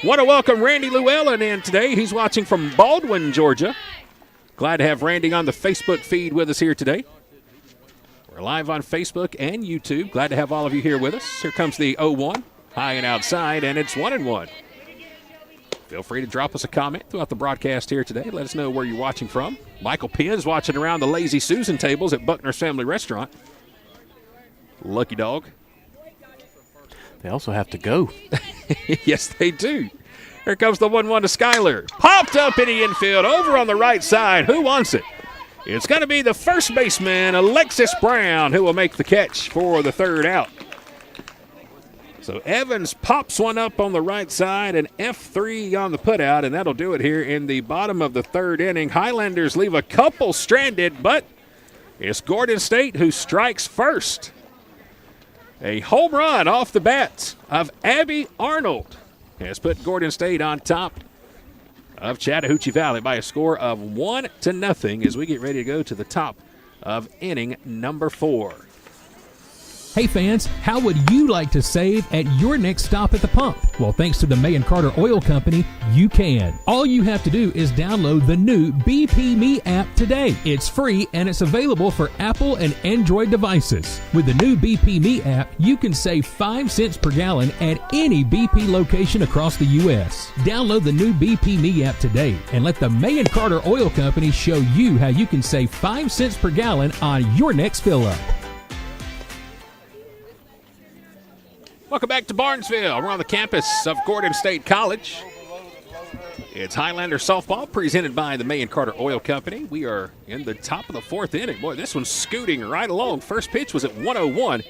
Want to welcome Randy Llewellyn in today. He's watching from Baldwin, Georgia. Glad to have Randy on the Facebook feed with us here today. We're live on Facebook and YouTube. Glad to have all of you here with us. Here comes the 0-1, high and outside, and it's 1-1. Feel free to drop us a comment throughout the broadcast here today. Let us know where you're watching from. Michael Penn's watching around the Lazy Susan tables at Buckner's Family Restaurant. Lucky dog. They also have to go. Yes, they do. Here comes the 1-1 to Skylar. Popped up in the infield, over on the right side. Who wants it? It's going to be the first baseman, Alexis Brown, who will make the catch for the third out. So Evans pops one up on the right side, and F3 on the putout, and that'll do it here in the bottom of the third inning. Highlanders leave a couple stranded, but it's Gordon State who strikes first. A home run off the bat of Abby Arnold has put Gordon State on top of Chattahoochee Valley by a score of 1-0 as we get ready to go to the top of inning number 4. Hey fans, how would you like to save at your next stop at the pump? Well, thanks to the May & Carter Oil Company, you can. All you have to do is download the new BP Me app today. It's free and it's available for Apple and Android devices. With the new BP Me app, you can save 5 cents per gallon at any BP location across the U.S. Download the new BP Me app today and let the May & Carter Oil Company show you how you can save 5 cents per gallon on your next fill-up. Welcome back to Barnesville. We're on the campus of Gordon State College. It's Highlander softball presented by the May & Carter Oil Company. We are in the top of the 4th inning. Boy, this one's scooting right along. First pitch was at 1:01.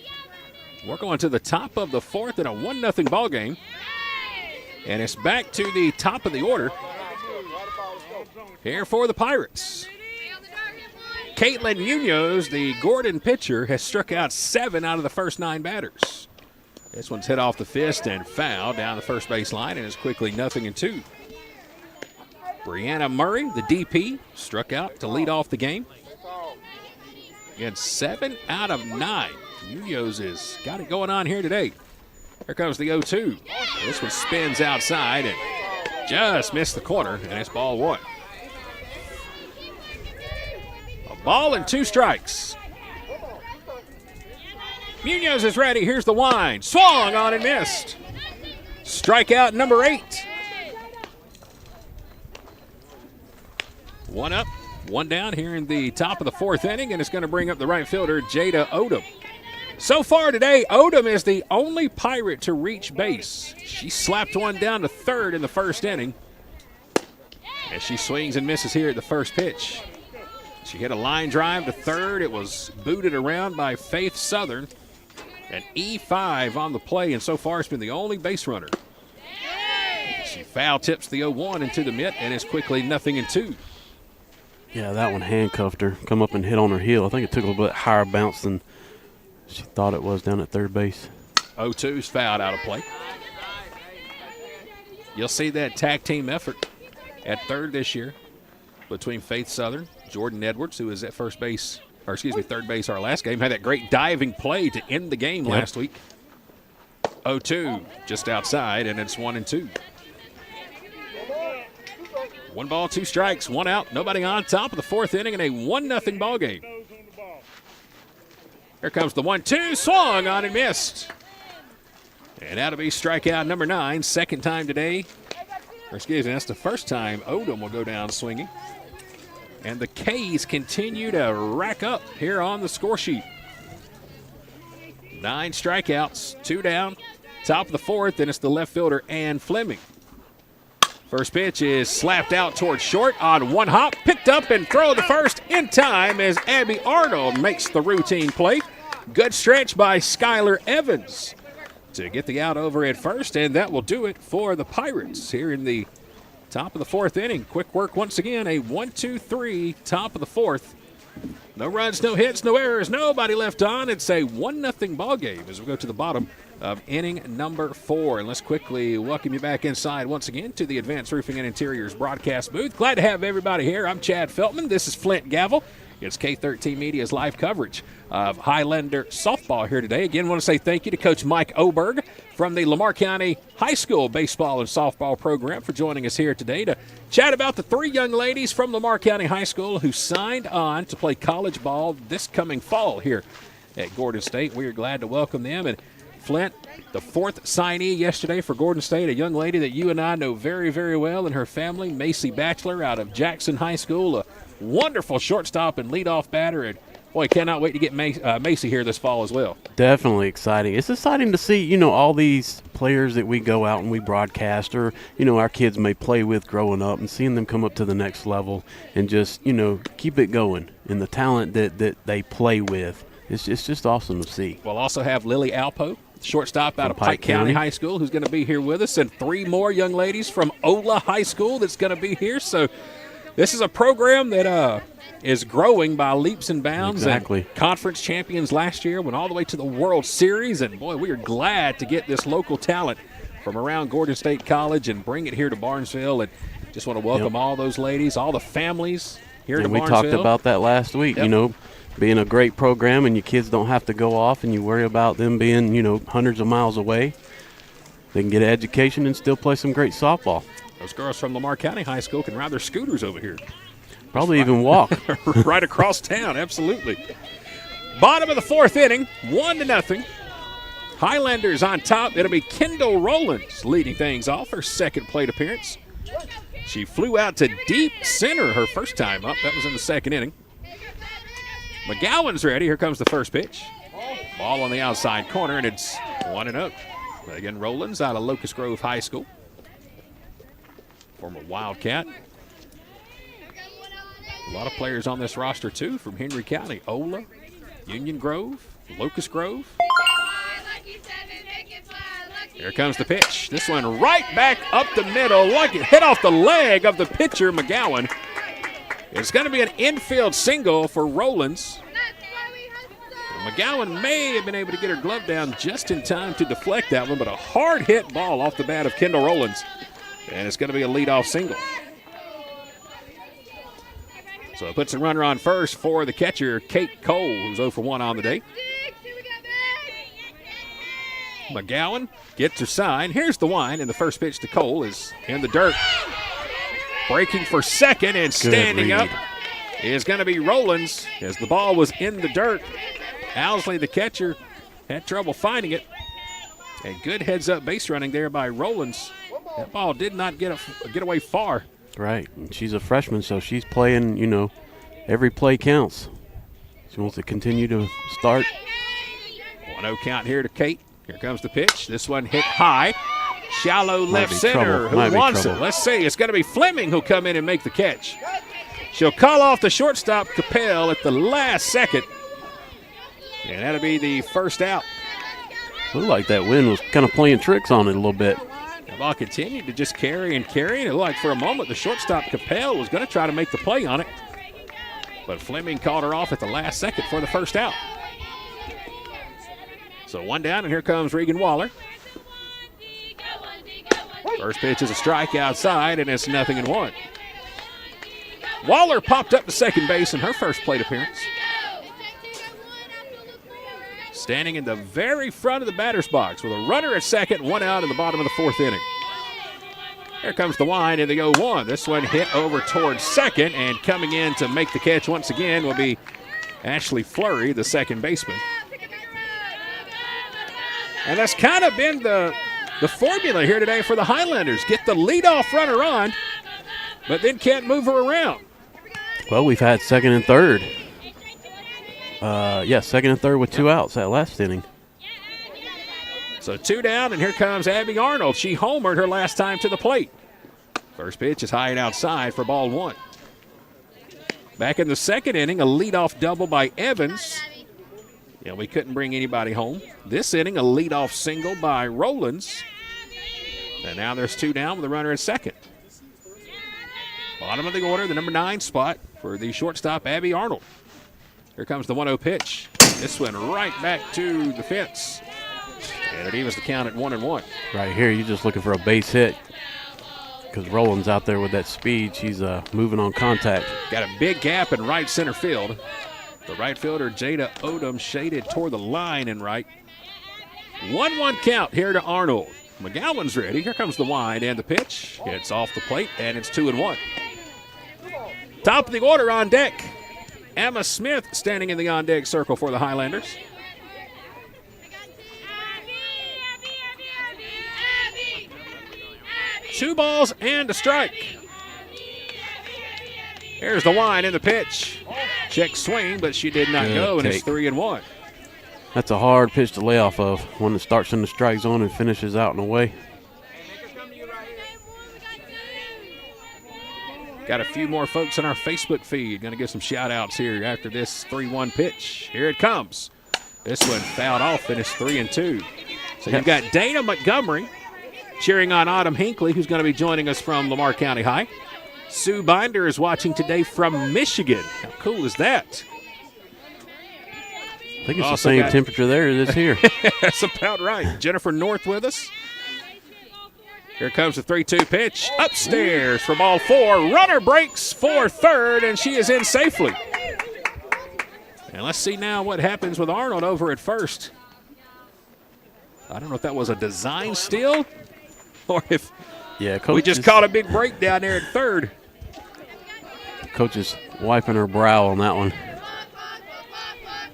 We're going to the top of the 4th in a 1-0 ball game. And it's back to the top of the order here for the Pirates. Caitlin Munoz, the Gordon pitcher, has struck out 7 out of the first 9 batters. This one's hit off the fist and foul down the first base line, and is quickly 0-2. Brianna Murray, the DP, struck out to lead off the game. Again, 7 out of 9. Munoz has got it going on here today. Here comes the 0-2. This one spins outside and just missed the corner, and it's ball 1. A ball and 2 strikes. Munoz is ready. Here's the wind. Swung on and missed. Strikeout number 8. 1 up, 1 down here in the top of the 4th inning, and it's going to bring up the right fielder, Jada Odom. So far today, Odom is the only Pirate to reach base. She slapped one down to third in the first inning as she swings and misses here at the first pitch. She hit a line drive to third. It was booted around by Faith Southern. An E5 on the play, and so far it's been the only base runner. She foul tips the 0-1 into the mitt, and it's quickly 0-2. Yeah, that one handcuffed her. Come up and hit on her heel. I think it took a little bit higher bounce than she thought it was down at third base. 0-2's fouled out of play. You'll see that tag team effort at third this year between Faith Southern, Jordan Edwards, who was at third base our last game, had that great diving play to end the game last week. 0-2 just outside, and it's 1-2. 1 ball, 2 strikes, 1 out, nobody on, top of the 4th inning in a 1-0 ball game. Here comes the 1-2, swung on and missed. And that'll be strikeout number 9, second time today. That's the first time Odom will go down swinging. And the K's continue to rack up here on the score sheet. 9 strikeouts, 2 down, top of the 4th, and it's the left fielder, Ann Fleming. First pitch is slapped out towards short on 1 hop, picked up and thrown to first in time as Abby Arnold makes the routine play. Good stretch by Skylar Evans to get the out over at first, and that will do it for the Pirates here in the top of the 4th inning. Quick work once again, a 1-2-3, top of the 4th. No runs, no hits, no errors, nobody left on. It's a 1-0 ball game as we go to the bottom of inning number 4. And let's quickly welcome you back inside once again to the Advanced Roofing and Interiors broadcast booth. Glad to have everybody here. I'm Chad Feltman. This is Flint Gavel. It's K13 Media's live coverage of Highlander softball here today. Again, I want to say thank you to Coach Mike Oberg from the Lamar County High School baseball and softball program for joining us here today to chat about the 3 young ladies from Lamar County High School who signed on to play college ball this coming fall here at Gordon State. We are glad to welcome them. And Flint, the 4th signee yesterday for Gordon State, a young lady that you and I know very, very well, and her family, Macy Batchelor out of Jackson High School, a wonderful shortstop and leadoff batter. And boy, cannot wait to get Macy here this fall as well. Definitely exciting. It's exciting to see, all these players that we go out and we broadcast or, our kids may play with growing up and seeing them come up to the next level and just, keep it going. And the talent that they play with, it's just awesome to see. We'll also have Lily Alpo, shortstop out of Pike County High School, who's going to be here with us, and 3 more young ladies from Ola High School that's going to be here. So this is a program that is growing by leaps and bounds. Exactly. And conference champions last year, went all the way to the World Series. And, boy, we are glad to get this local talent from around Gordon State College and bring it here to Barnesville. And just want to welcome all those ladies, all the families here to Barnesville. We talked about that last week. being a great program, and your kids don't have to go off and you worry about them being, hundreds of miles away. They can get an education and still play some great softball. Those girls from Lamar County High School can ride their scooters over here. Probably even walk. Right across town, absolutely. Bottom of the 4th inning, 1-0. Highlanders on top. It'll be Kendall Rowlands leading things off, her second plate appearance. She flew out to deep center her first time up. That was in the 2nd inning. McGowan's ready. Here comes the first pitch. Ball on the outside corner, and it's 1-0. Again, Rowlands out of Locust Grove High School. Former Wildcat. A lot of players on this roster, too, from Henry County. Ola, Union Grove, Locust Grove. Here comes the pitch. This one right back up the middle. Like it hit off the leg of the pitcher, McGowan. It's going to be an infield single for Rowlands. McGowan may have been able to get her glove down just in time to deflect that one, but a hard hit ball off the bat of Kendall Rowlands. And it's going to be a leadoff single. So it puts a runner on first for the catcher, Kate Cole, who's 0 for 1 on the day. McGowan gets her sign. Here's the wind, and the first pitch to Cole is in the dirt. Breaking for second and standing up is going to be Rowlands as the ball was in the dirt. Owsley, the catcher, had trouble finding it. A good heads-up base running there by Rowlands. That ball did not get away far. Right. And she's a freshman, so she's playing, every play counts. She wants to continue to start. 1-0 count here to Kate. Here comes the pitch. This one hit high. Shallow left center. Who wants it? Let's see. It's going to be Fleming who'll come in and make the catch. She'll call off the shortstop, Capel, at the last second. And that'll be the first out. Looked like that wind was kind of playing tricks on it a little bit. The ball continued to just carry and carry. And it looked like for a moment the shortstop, Capel, was going to try to make the play on it. But Fleming called her off at the last second for the first out. So 1 down, and here comes Regan Waller. First pitch is a strike outside, and it's 0-1. Waller popped up to second base in her first plate appearance. Standing in the very front of the batter's box with a runner at second, 1 out in the bottom of the 4th inning. Here comes the wind in the 0-1. This one hit over towards second, and coming in to make the catch once again will be Ashley Flurry, the second baseman. And that's kind of been the formula here today for the Highlanders. Get the leadoff runner on, but then can't move her around. Well, we've had second and third. Second and third with 2 outs that last inning. So 2 down, and here comes Abby Arnold. She homered her last time to the plate. First pitch is high and outside for ball 1. Back in the 2nd inning, a leadoff double by Evans. Yeah, we couldn't bring anybody home. This inning, a leadoff single by Rowlands. And now there's 2 down with a runner at second. Bottom of the order, the number 9 spot for the shortstop, Abby Arnold. Here comes the 1-0 pitch. This one right back to the fence. And it evens the count at 1-1. Right here, you're just looking for a base hit because Rowland's out there with that speed. She's moving on contact. Got a big gap in right center field. The right fielder, Jada Odom, shaded toward the line in right. 1-1 count here to Arnold. McGowan's ready. Here comes the wind and the pitch. It's off the plate, and it's 2-1. Top of the order on deck. Emma Smith standing in the on-deck circle for the Highlanders. Two balls and a strike. Here's the wind and the pitch. Check swing, but she did not go, and it's 3-1. That's a hard pitch to lay off of. One that starts in the strike zone and finishes out and away. Got a few more folks on our Facebook feed. Going to get some shout-outs here after this 3-1 pitch. Here it comes. This one fouled off, and it's 3-2. So you've got Dana Montgomery cheering on Autumn Hinckley, who's going to be joining us from Lamar County High. Sue Binder is watching today from Michigan. How cool is that? I think it's the same temperature there as here. That's about right. Jennifer North with us. Here comes the 3-2 pitch. Upstairs for ball 4. Runner breaks for third, and she is in safely. And let's see now what happens with Arnold over at first. I don't know if that was a design steal or if we just caught a big break down there at third. Coach is wiping her brow on that one.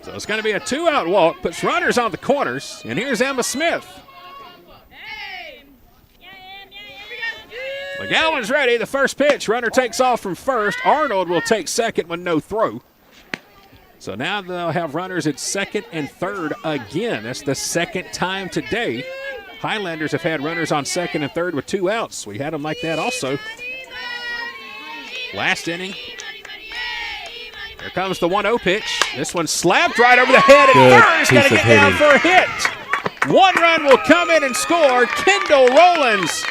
So it's going to be a 2-out walk, puts runners on the corners, and here's Emma Smith. McGowan's ready. The first pitch. Runner takes off from first. Arnold will take second with no throw. So now they'll have runners at second and third again. That's the second time today. Highlanders have had runners on second and third with 2 outs. We had them like that also. Last inning. Here comes the 1-0 pitch. This one slapped right over the head, and Burr's got to get down for a hit. 1 run will come in and score. Kendall Rollins,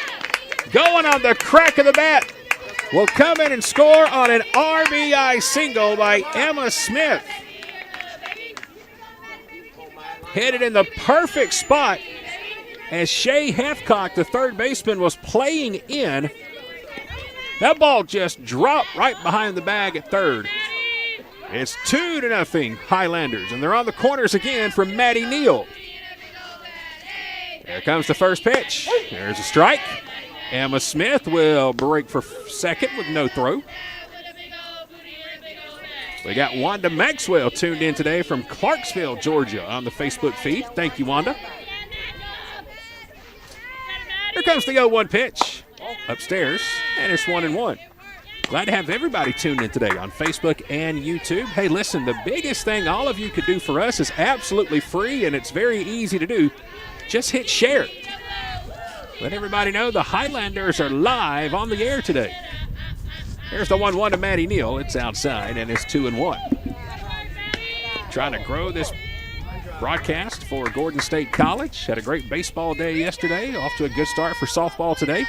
going on the crack of the bat, will come in and score on an RBI single by Emma Smith. Hit it in the perfect spot as Shay Hathcock, the third baseman, was playing in. That ball just dropped right behind the bag at third. It's 2-0 Highlanders, and they're on the corners again from Maddie Neal. Here comes the first pitch. There's a strike. Emma Smith will break for second with no throw. We got Wanda Maxwell tuned in today from Clarksville, Georgia on the Facebook feed. Thank you, Wanda. Here comes the 0-1 pitch upstairs, and it's 1-1. Glad to have everybody tuned in today on Facebook and YouTube. Hey, listen, the biggest thing all of you could do for us is absolutely free, and it's very easy to do. Just hit share. Let everybody know the Highlanders are live on the air today. Here's the 1-1 to Maddie Neal. It's outside, and it's 2-1. Trying to grow this broadcast for Gordon State College. Had a great baseball day yesterday. Off to a good start for softball today.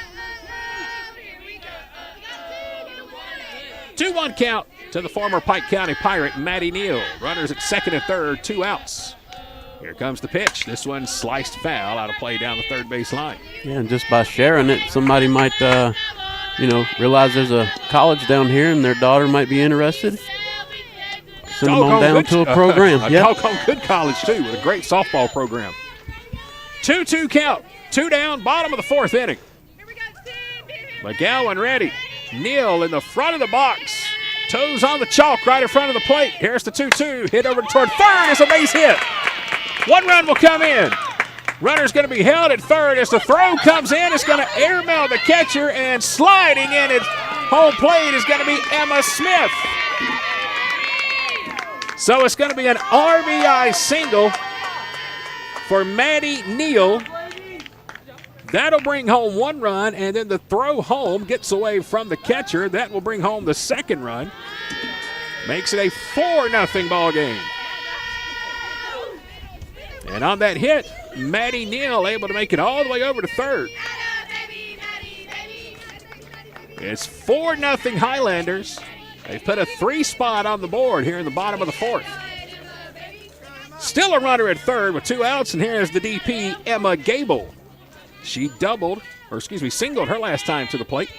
2-1 count to the former Pike County Pirate, Maddie Neal. Runners at second and third, 2 outs. Here comes the pitch. This one sliced foul out of play down the third base line. Yeah, and just by sharing it, somebody might, realize there's a college down here and their daughter might be interested. Send them on down to a program. A doggone good college, too, with a great softball program. 2-2 count. 2 down, bottom of the 4th inning. McGowan ready. Neal in the front of the box. Toes on the chalk right in front of the plate. Here's the 2-2. Hit over toward third. It's a base hit. 1 run will come in. Runner's going to be held at third as the throw comes in. It's going to airmail the catcher, and sliding in at home plate is going to be Emma Smith. So it's going to be an RBI single for Maddie Neal. That'll bring home 1 run, and then the throw home gets away from the catcher. That will bring home the 2nd run. Makes it a 4-0 ball game. And on that hit, Maddie Neal able to make it all the way over to third. It's 4-0 Highlanders. They've put a 3 spot on the board here in the bottom of the 4th. Still a runner at third with 2 outs, and here's the DP, Emma Gable. She singled her last time to the plate.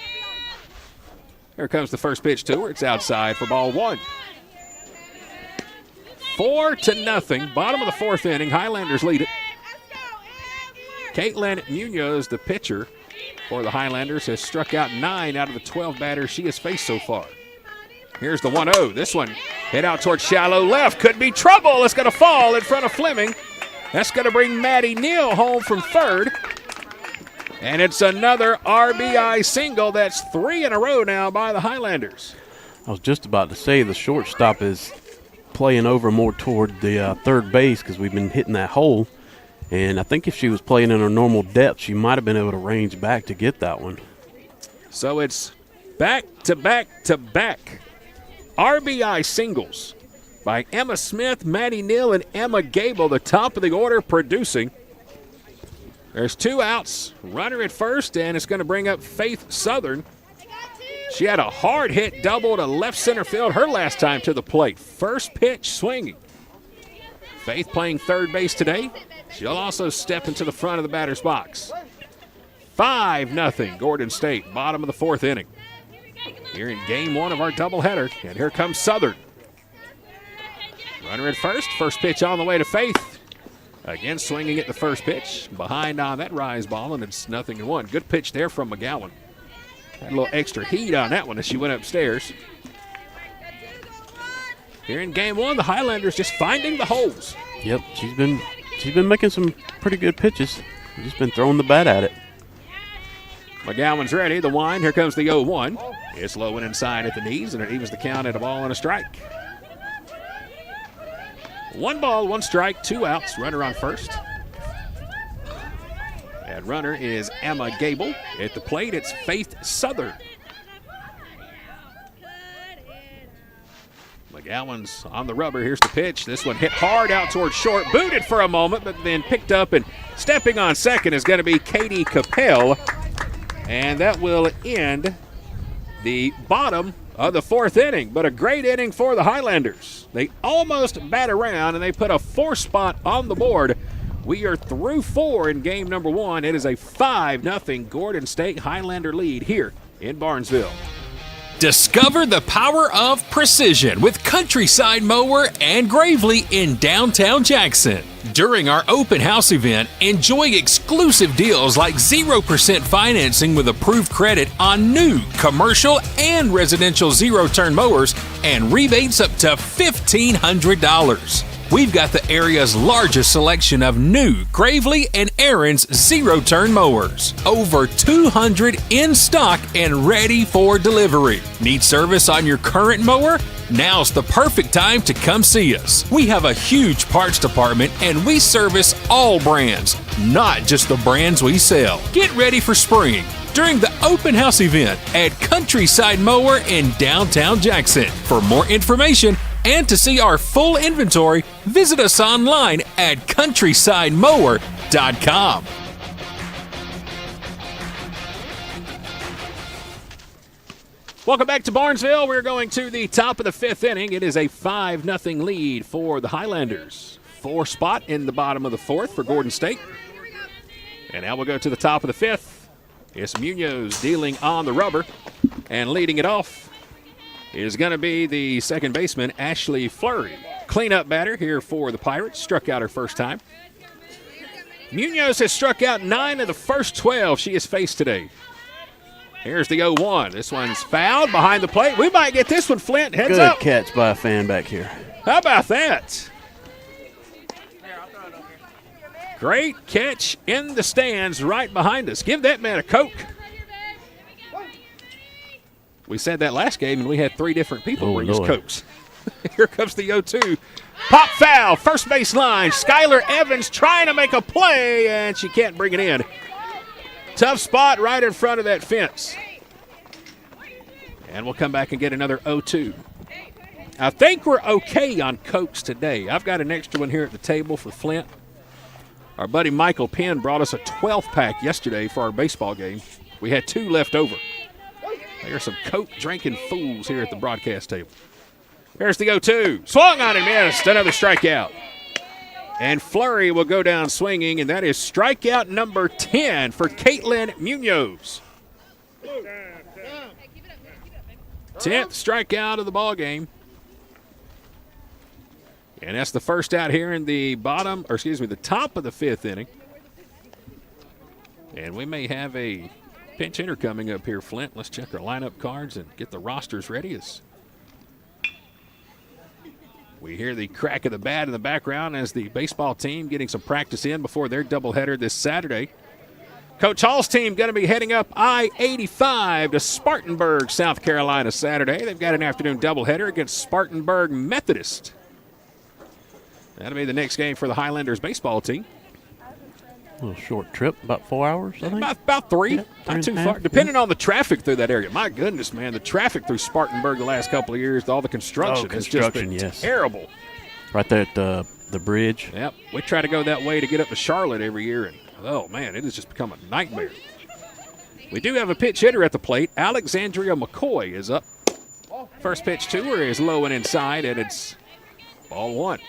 Here comes the first pitch to her. It's outside for ball 1. 4-0, bottom of the 4th inning. Highlanders lead it. Caitlin Munoz, the pitcher for the Highlanders, has struck out 9 out of the 12 batters she has faced so far. Here's the 1-0. This one hit out towards shallow left. Could be trouble. It's going to fall in front of Fleming. That's going to bring Maddie Neal home from third. And it's another RBI single. That's 3 in a row now by the Highlanders. I was just about to say the shortstop is playing over more toward the third base because we've been hitting that hole. And I think if she was playing in her normal depth, she might have been able to range back to get that one. So it's back-to-back-to-back RBI singles by Emma Smith, Maddie Neal, and Emma Gable, the top of the order producing. There's 2 outs, runner at first, and it's going to bring up Faith Southern. She had a hard hit double to left center field her last time to the plate. First pitch swinging. Faith playing third base today. She'll also step into the front of the batter's box. 5-0 Gordon State, bottom of the 4th inning. Here in game 1 of our doubleheader, and here comes Southern. Runner at first. First pitch on the way to Faith. Again, swinging at the first pitch. Behind on that rise ball, and it's 0-1. Good pitch there from McGowan. Had a little extra heat on that one as she went upstairs. Here in game one, the Highlanders just finding the holes. Yep, she's been making some pretty good pitches. Just been throwing the bat at it. McGowan's ready. The wind. Here comes the 0-1. It's low and inside at the knees, and it evens the count at a ball and a strike. 1 ball, 1 strike, 2 outs. Runner on first. And runner is Emma Gable. At the plate, it's Faith Southern. McGowan's on the rubber. Here's the pitch. This one hit hard out towards short. Booted for a moment, but then picked up, and stepping on second is going to be Katie Capel. And that will end the bottom of the 4th inning. But a great inning for the Highlanders. They almost bat around, and they put a 4 spot on the board. We are through 4 in game number 1. It is a 5-0 Gordon State Highlander lead here in Barnesville. Discover the power of precision with Countryside Mower and Gravely in downtown Jackson. During our open house event, enjoy exclusive deals like 0% financing with approved credit on new commercial and residential zero-turn mowers and rebates up to $1,500. We've got the area's largest selection of new Gravely and Aaron's zero-turn mowers. Over 200 in stock and ready for delivery. Need service on your current mower? Now's the perfect time to come see us. We have a huge parts department and we service all brands, not just the brands we sell. Get ready for spring during the open house event at Countryside Mower in downtown Jackson. For more information and to see our full inventory, visit us online at countrysidemower.com. Welcome back to Barnesville. We're going to the top of the 5th inning. It is a 5-0 lead for the Highlanders. 4 spot in the bottom of the 4th for Gordon State. And now we'll go to the top of the 5th. It's Munoz dealing on the rubber, and leading it off is going to be the second baseman, Ashley Fleury. Cleanup batter here for the Pirates. Struck out her first time. Munoz has struck out 9 of the first 12 she has faced today. Here's the 0-1. This one's fouled behind the plate. We might get this one, Flint. Heads up. Good catch by a fan back here. How about that? Great catch in the stands right behind us. Give that man a Coke. We said that last game, and we had 3 different people bring us Cokes. Here comes the 0-2. Pop foul, first base line. Skylar Evans trying to make a play, and she can't bring it in. Tough spot right in front of that fence. And we'll come back and get another 0-2. I think we're okay on Cokes today. I've got an extra one here at the table for Flint. Our buddy Michael Penn brought us a 12-pack yesterday for our baseball game. We had 2 left over. There's some Coke-drinking fools here at the broadcast table. Here's the 0-2. Swung on and missed. Another strikeout. And Fleury will go down swinging, and that is strikeout number 10 for Caitlin Munoz. 10th strikeout of the ball game. And that's the first out here in the the top of the 5th inning. And we may have a pinch hitter coming up here, Flint. Let's check our lineup cards and get the rosters ready. As we hear the crack of the bat in the background as the baseball team getting some practice in before their doubleheader this Saturday. Coach Hall's team going to be heading up I-85 to Spartanburg, South Carolina, Saturday. They've got an afternoon doubleheader against Spartanburg Methodist. That'll be the next game for the Highlanders baseball team. A little short trip, about 4 hours, I think. About 3. Yeah, Not too 3.5, far. Depending on the traffic through that area. My goodness, man, the traffic through Spartanburg the last couple of years, all the construction has just been terrible. Right there at the bridge. Yep. We try to go that way to get up to Charlotte every year, and, oh, man, it has just become a nightmare. We do have a pitch hitter at the plate. Alexandria McCoy is up. First pitch to her is low and inside, and it's ball 1.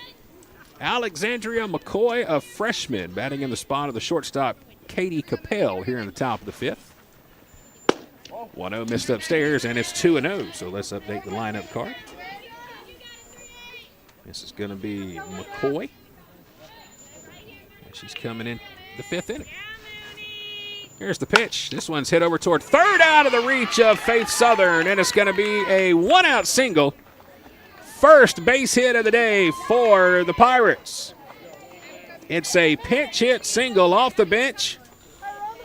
Alexandria McCoy, a freshman, batting in the spot of the shortstop, Katie Capel, here in the top of the 5th. 1-0 missed upstairs, and it's 2-0, so let's update the lineup card. This is going to be McCoy. And she's coming in the 5th inning. Here's the pitch. This one's hit over toward third, out of the reach of Faith Southern, and it's going to be a 1-out single. First base hit of the day for the Pirates. It's a pinch hit single off the bench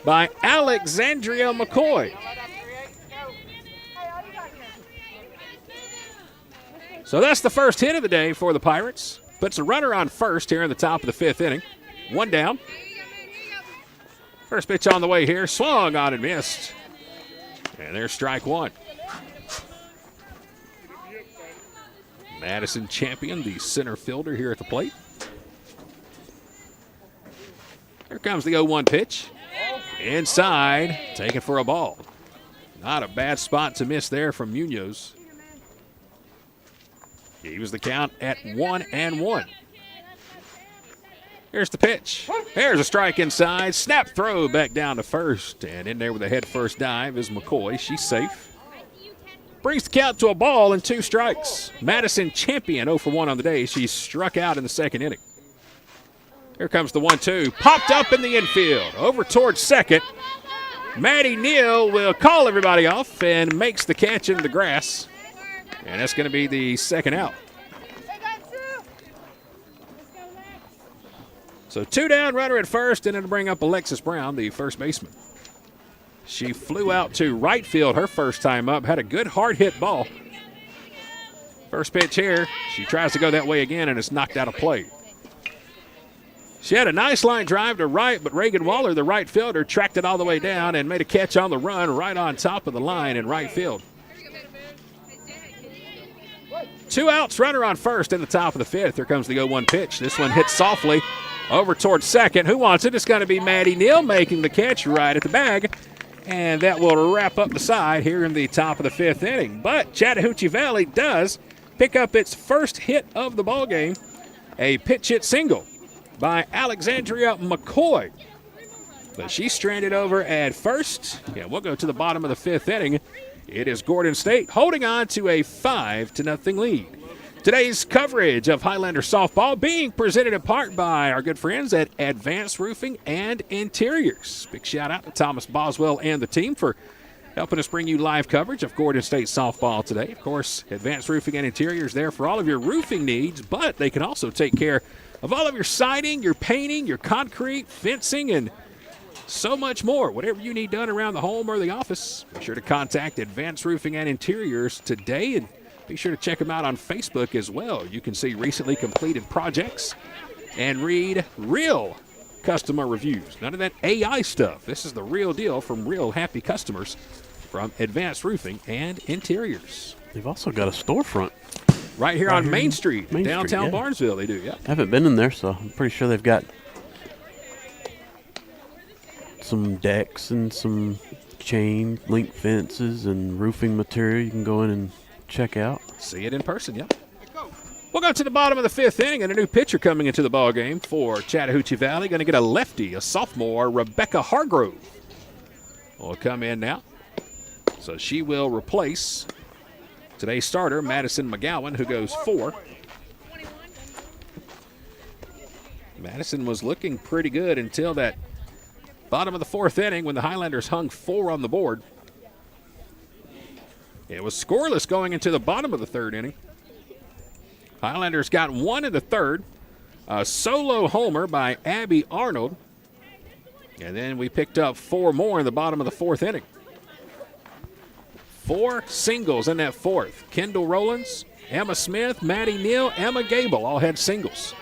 by Alexandria McCoy. So that's the first hit of the day for the Pirates. Puts a runner on first here in the top of the 5th inning. 1 down. First pitch on the way here. Swung on and missed. And there's strike 1. Madison Champion, the center fielder here at the plate. Here comes the 0-1 pitch. Inside, taken for a ball. Not a bad spot to miss there from Munoz. He was the count at 1-1. Here's the pitch. There's a strike inside. Snap throw back down to first. And in there with a head first dive is McCoy. She's safe. Brings the count to a ball and 2 strikes. Madison Champion 0 for 1 on the day. She struck out in the 2nd inning. Here comes the 1-2. Popped up in the infield. Over towards second. Maddie Neal will call everybody off and makes the catch in the grass. And that's going to be the 2nd out. So 2 down, runner at first, and it'll bring up Alexis Brown, the first baseman. She flew out to right field her first time up, had a good hard hit ball. First pitch here, she tries to go that way again, and it's knocked out of play. She had a nice line drive to right, but Reagan Waller, the right fielder, tracked it all the way down and made a catch on the run right on top of the line in right field. 2 outs, runner on first in the top of the 5th. Here comes the 0-1 pitch. This one hits softly over towards second. Who wants it? It's going to be Maddie Neal making the catch right at the bag. And that will wrap up the side here in the top of the 5th inning. But Chattahoochee Valley does pick up its first hit of the ballgame, a pitch hit single by Alexandria McCoy. But she's stranded over at first. Yeah, we'll go to the bottom of the 5th inning. It is Gordon State holding on to a 5-0 lead. Today's coverage of Highlander softball being presented in part by our good friends at Advanced Roofing and Interiors. Big shout out to Thomas Boswell and the team for helping us bring you live coverage of Gordon State softball today. Of course, Advanced Roofing and Interiors there for all of your roofing needs, but they can also take care of all of your siding, your painting, your concrete, fencing, and so much more. Whatever you need done around the home or the office, be sure to contact Advanced Roofing and Interiors today, and be sure to check them out on Facebook as well. You can see recently completed projects and read real customer reviews. None of that AI stuff. This is the real deal from real happy customers from Advanced Roofing and Interiors. They've also got a storefront. Right here on Main Street, downtown Barnesville, they do, yeah. I haven't been in there, so I'm pretty sure they've got some decks and some chain link fences and roofing material you can go in and check out. See it in person, yeah. We'll go to the bottom of the 5th inning, and a new pitcher coming into the ballgame for Chattahoochee Valley. Going to get a lefty, a sophomore, Rebecca Hargrove. Will come in now. So she will replace today's starter, Madison McGowan, who goes 4. Madison was looking pretty good until that bottom of the 4th inning when the Highlanders hung 4 on the board. It was scoreless going into the bottom of the 3rd inning. Highlanders got 1 in the 3rd. A solo homer by Abby Arnold. And then we picked up 4 more in the bottom of the 4th inning. 4 singles in that 4th. Kendall Rowlands, Emma Smith, Maddie Neal, Emma Gable all had singles.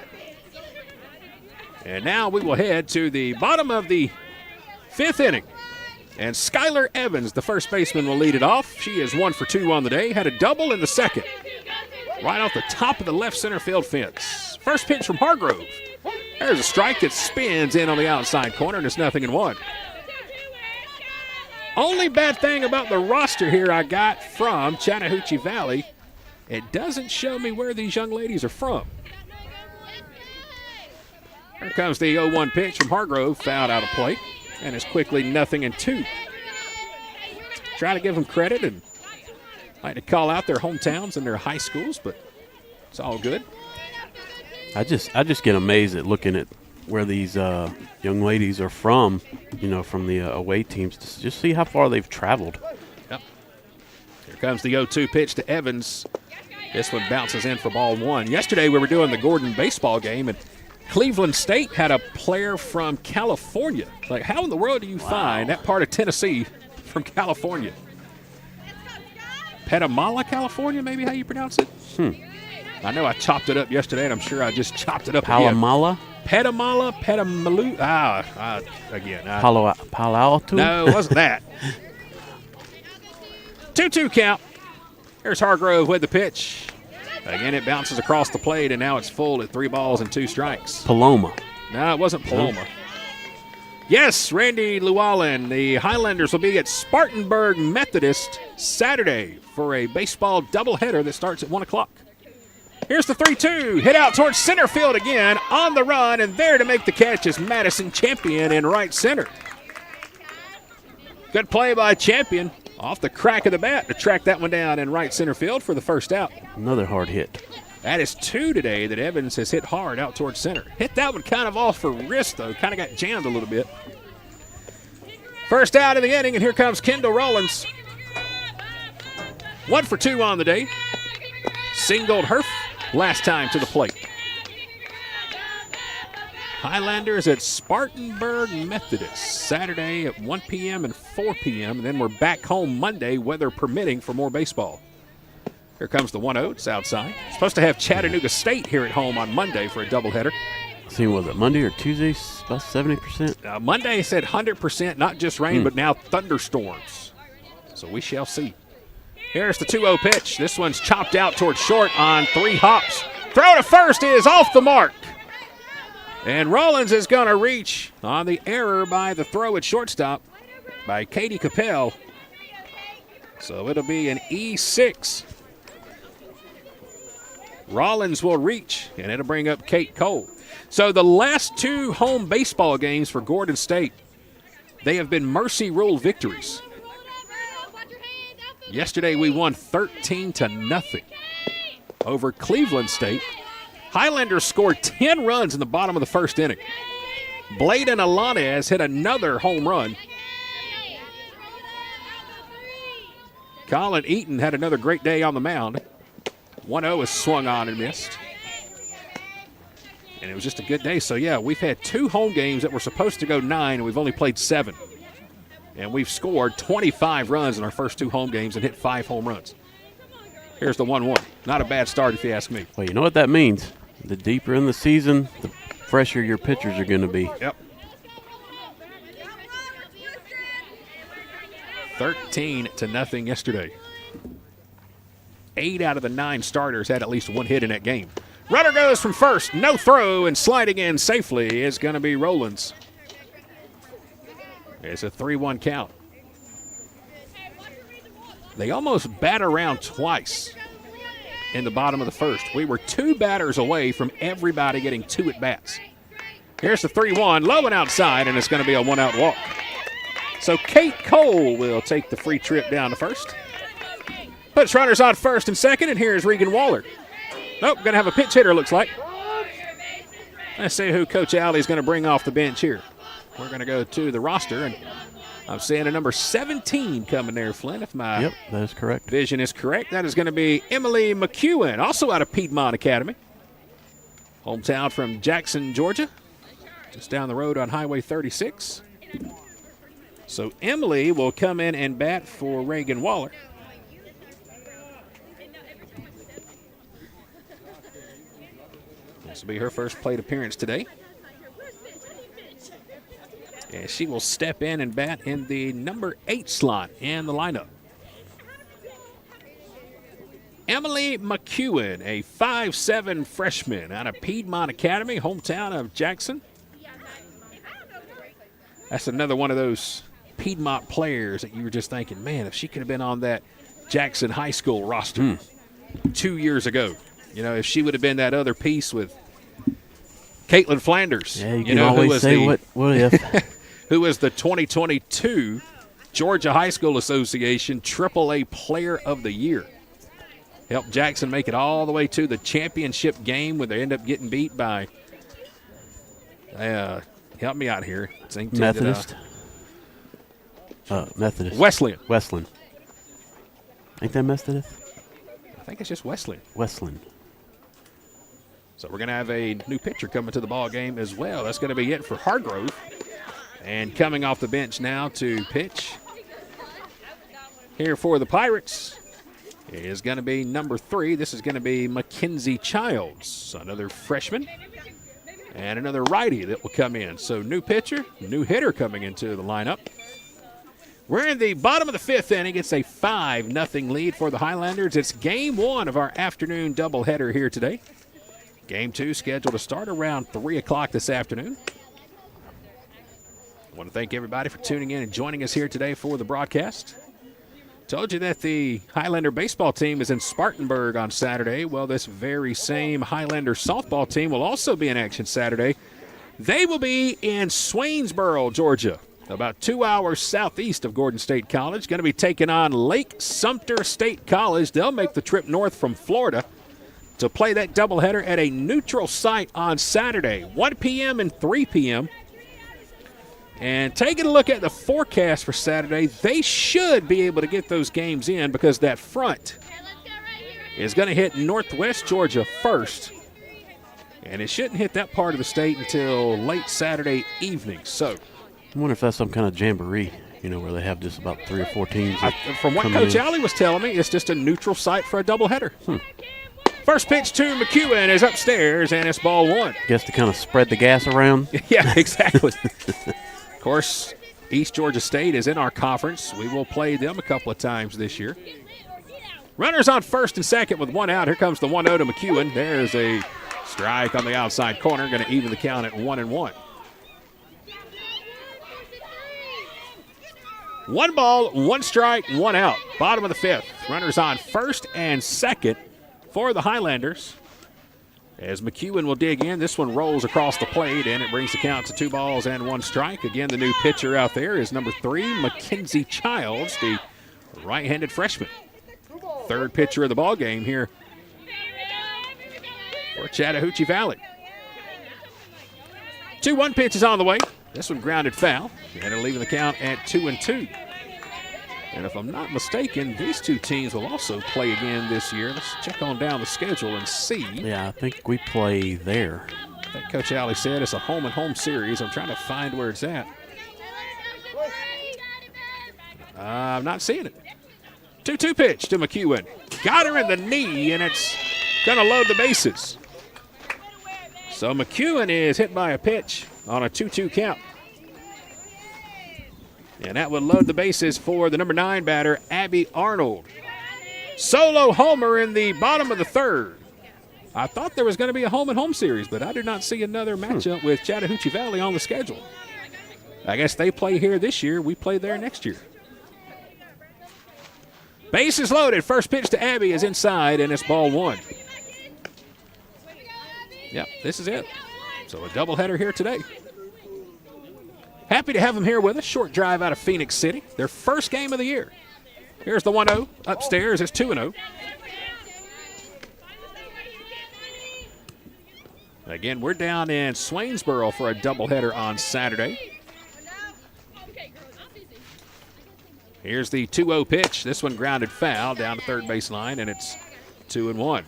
And now we will head to the bottom of the 5th inning. And Skylar Evans, the first baseman, will lead it off. She is 1 for 2 on the day. Had a double in the 2nd. Right off the top of the left center field fence. First pitch from Hargrove. There's a strike that spins in on the outside corner, and it's 0-1. Only bad thing about the roster here I got from Chattahoochee Valley, it doesn't show me where these young ladies are from. Here comes the 0-1 pitch from Hargrove, fouled out of play. And it's quickly 0-2. Try to give them credit and like to call out their hometowns and their high schools, but it's all good. I just get amazed at looking at where these young ladies are from, from the away teams, to just see how far they've traveled. Yep. Here comes the 0-2 pitch to Evans. This one bounces in for ball one. Yesterday we were doing the Gordon baseball game, and Cleveland State had a player from California. Like, how in the world do you find that part of Tennessee from California? Petamala, California, maybe how you pronounce it? I know I chopped it up yesterday, and I'm sure I just chopped it up Palamala? again. Petamala, Petamalu. Again. Palo Alto? No, it wasn't that. 2-2 count. Here's Hargrove with the pitch. Again, it bounces across the plate, and now it's full at 3 balls and 2 strikes. Paloma. No, it wasn't Paloma. Yes, Randy Llewellyn. The Highlanders will be at Spartanburg Methodist Saturday for a baseball doubleheader that starts at 1 o'clock. Here's the 3-2. Hit out towards center field again, on the run, and there to make the catch is Madison Champion in right center. Good play by Champion off the crack of the bat to track that one down in right center field for the first out. Another hard hit. That is 2 today that Evans has hit hard out towards center. Hit that one kind of off for wrist, though. Kind of got jammed a little bit. First out of the inning, and here comes Kendall Rollins. 1 for 2 on the day. Singled Herf last time to the plate. Highlanders at Spartanburg Methodist Saturday at 1 p.m. and 4 p.m. And then we're back home Monday, weather permitting, for more baseball. Here comes the 1-0. It's outside. Supposed to have Chattanooga State here at home on Monday for a doubleheader. See, was it Monday or Tuesday? About 70%? Monday said 100%, not just rain, but now thunderstorms. So we shall see. Here's the 2-0 pitch. This one's chopped out towards short on 3 hops. Throw to first is off the mark. And Rollins is going to reach on the error by the throw at shortstop by Katie Capel. So it'll be an E6. Rollins will reach, and it'll bring up Kate Cole. So the last 2 home baseball games for Gordon State, they have been mercy rule victories. Yesterday we won 13-0 over Cleveland State. Highlanders scored 10 runs in the bottom of the first inning. Bladen Alanes hit another home run. Colin Eaton had another great day on the mound. 1-0 is swung on and missed. And it was just a good day. So, yeah, we've had 2 home games that were supposed to go 9, and we've only played 7. And we've scored 25 runs in our first 2 home games and hit 5 home runs. Here's the 1-1. Not a bad start if you ask me. Well, you know what that means. The deeper in the season, the fresher your pitchers are going to be. Yep. 13-0 yesterday. 8 out of the 9 starters had at least 1 hit in that game. Runner goes from first, no throw, and sliding in safely is going to be Rollins. It's a 3-1 count. They almost bat around twice in the bottom of the first. We were 2 batters away from everybody getting 2 at-bats. Here's the 3-1, low and outside, and it's going to be a 1-out walk. So Kate Cole will take the free trip down to first. Puts runners on first and second, and here's Regan Waller. Nope, going to have a pinch hitter, looks like. Let's see who Coach Alley's going to bring off the bench here. We're going to go to the roster, and I'm seeing a number 17 coming there, Flynn, if my Yep, that is correct. Vision is correct. That is going to be Emily McEwen, also out of Piedmont Academy. Hometown from Jackson, Georgia, just down the road on Highway 36. So Emily will come in and bat for Reagan Waller. This will be her first plate appearance today. And she will step in and bat in the number 8 slot in the lineup. Emily McEwen, a 5'7" freshman out of Piedmont Academy, hometown of Jackson. That's another one of those Piedmont players that you were just thinking, man, if she could have been on that Jackson High School roster 2 years ago. You know, if she would have been that other piece with Caitlin Flanders. Yeah, you can always say what if. Who is the 2022 Georgia High School Association AAA Player of the Year. helped Jackson make it all the way to the championship game where they end up getting beat by, help me out here. Methodist. Methodist. Wesleyan. Wesleyan. Ain't that Methodist? I think it's just Wesleyan. Wesleyan. So we're going to have a new pitcher coming to the ball game as well. That's going to be it for Hargrove. And coming off the bench now to pitch here for the Pirates is going to be number 3. This is going to be Mackenzie Childs, another freshman, and another righty that will come in. So new pitcher, new hitter coming into the lineup. We're in the bottom of the 5th inning. It's a 5-0 lead for the Highlanders. It's game 1 of our afternoon doubleheader here today. Game 2 scheduled to start around 3 o'clock this afternoon. I want to thank everybody for tuning in and joining us here today for the broadcast. Told you that the Highlander baseball team is in Spartanburg on Saturday. Well, this very same Highlander softball team will also be in action Saturday. They will be in Swainsboro, Georgia, about 2 hours southeast of Gordon State College. Going to be taking on Lake Sumter State College. They'll make the trip north from Florida to play that doubleheader at a neutral site on Saturday, 1 p.m. and 3 p.m. And taking a look at the forecast for Saturday, they should be able to get those games in because that front is going to hit northwest Georgia first. And it shouldn't hit that part of the state until late Saturday evening. So I wonder if that's some kind of jamboree, where they have just about 3 or 4 teams. From what Coach Alley was telling me, it's just a neutral site for a doubleheader. First pitch to McEwen is upstairs, and it's ball 1. Guess to kind of spread the gas around. Yeah, exactly. Of course, East Georgia State is in our conference. We will play them a couple of times this year. Runners on first and second with 1 out. Here comes the 1-0 to McEwen. There's a strike on the outside corner, going to even the count at 1-1. 1 ball, 1 strike, 1 out. Bottom of the 5th. Runners on first and second for the Highlanders. As McEwen will dig in, this one rolls across the plate, and it brings the count to 2 balls and 1 strike. Again, the new pitcher out there is number 3, Mackenzie Childs, the right-handed freshman. 3rd pitcher of the ball game here for Chattahoochee Valley. 2-1 pitch is on the way. This one grounded foul, and it'll leave the count at 2-2. And if I'm not mistaken, these 2 teams will also play again this year. Let's check on down the schedule and see. Yeah, I think we play there. I think Coach Alley said it's a home-and-home series. I'm trying to find where it's at. I'm not seeing it. 2-2 pitch to McEwen. Got her in the knee, and it's going to load the bases. So McEwen is hit by a pitch on a 2-2 count. And that would load the bases for the number 9 batter, Abby Arnold. Solo homer in the bottom of the 3rd. I thought there was going to be a home-and-home series, but I did not see another matchup with Chattahoochee Valley on the schedule. I guess they play here this year. We play there next year. Bases loaded. First pitch to Abby is inside, and it's ball 1. Yep, this is it. So a doubleheader here today. Happy to have them here with us. Short drive out of Phoenix City. Their first game of the year. Here's the 1-0. Upstairs, it's 2-0. Again, we're down in Swainsboro for a doubleheader on Saturday. Here's the 2-0 pitch. This one grounded foul down the 3rd baseline, and it's 2-1.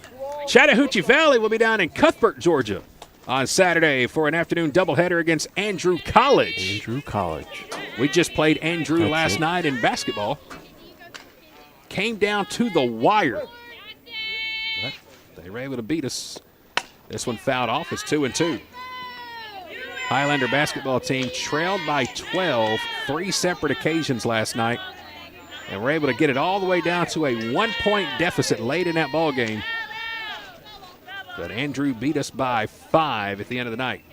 Chattahoochee Valley will be down in Cuthbert, Georgia, on Saturday for an afternoon doubleheader against Andrew College. Andrew College. We just played Andrew last night in basketball. Came down to the wire. But they were able to beat us. This one fouled off. It's 2-2. Highlander basketball team trailed by 12 3 separate occasions last night. And were able to get it all the way down to a 1-point deficit late in that ball game. But Andrew beat us by 5 at the end of the night.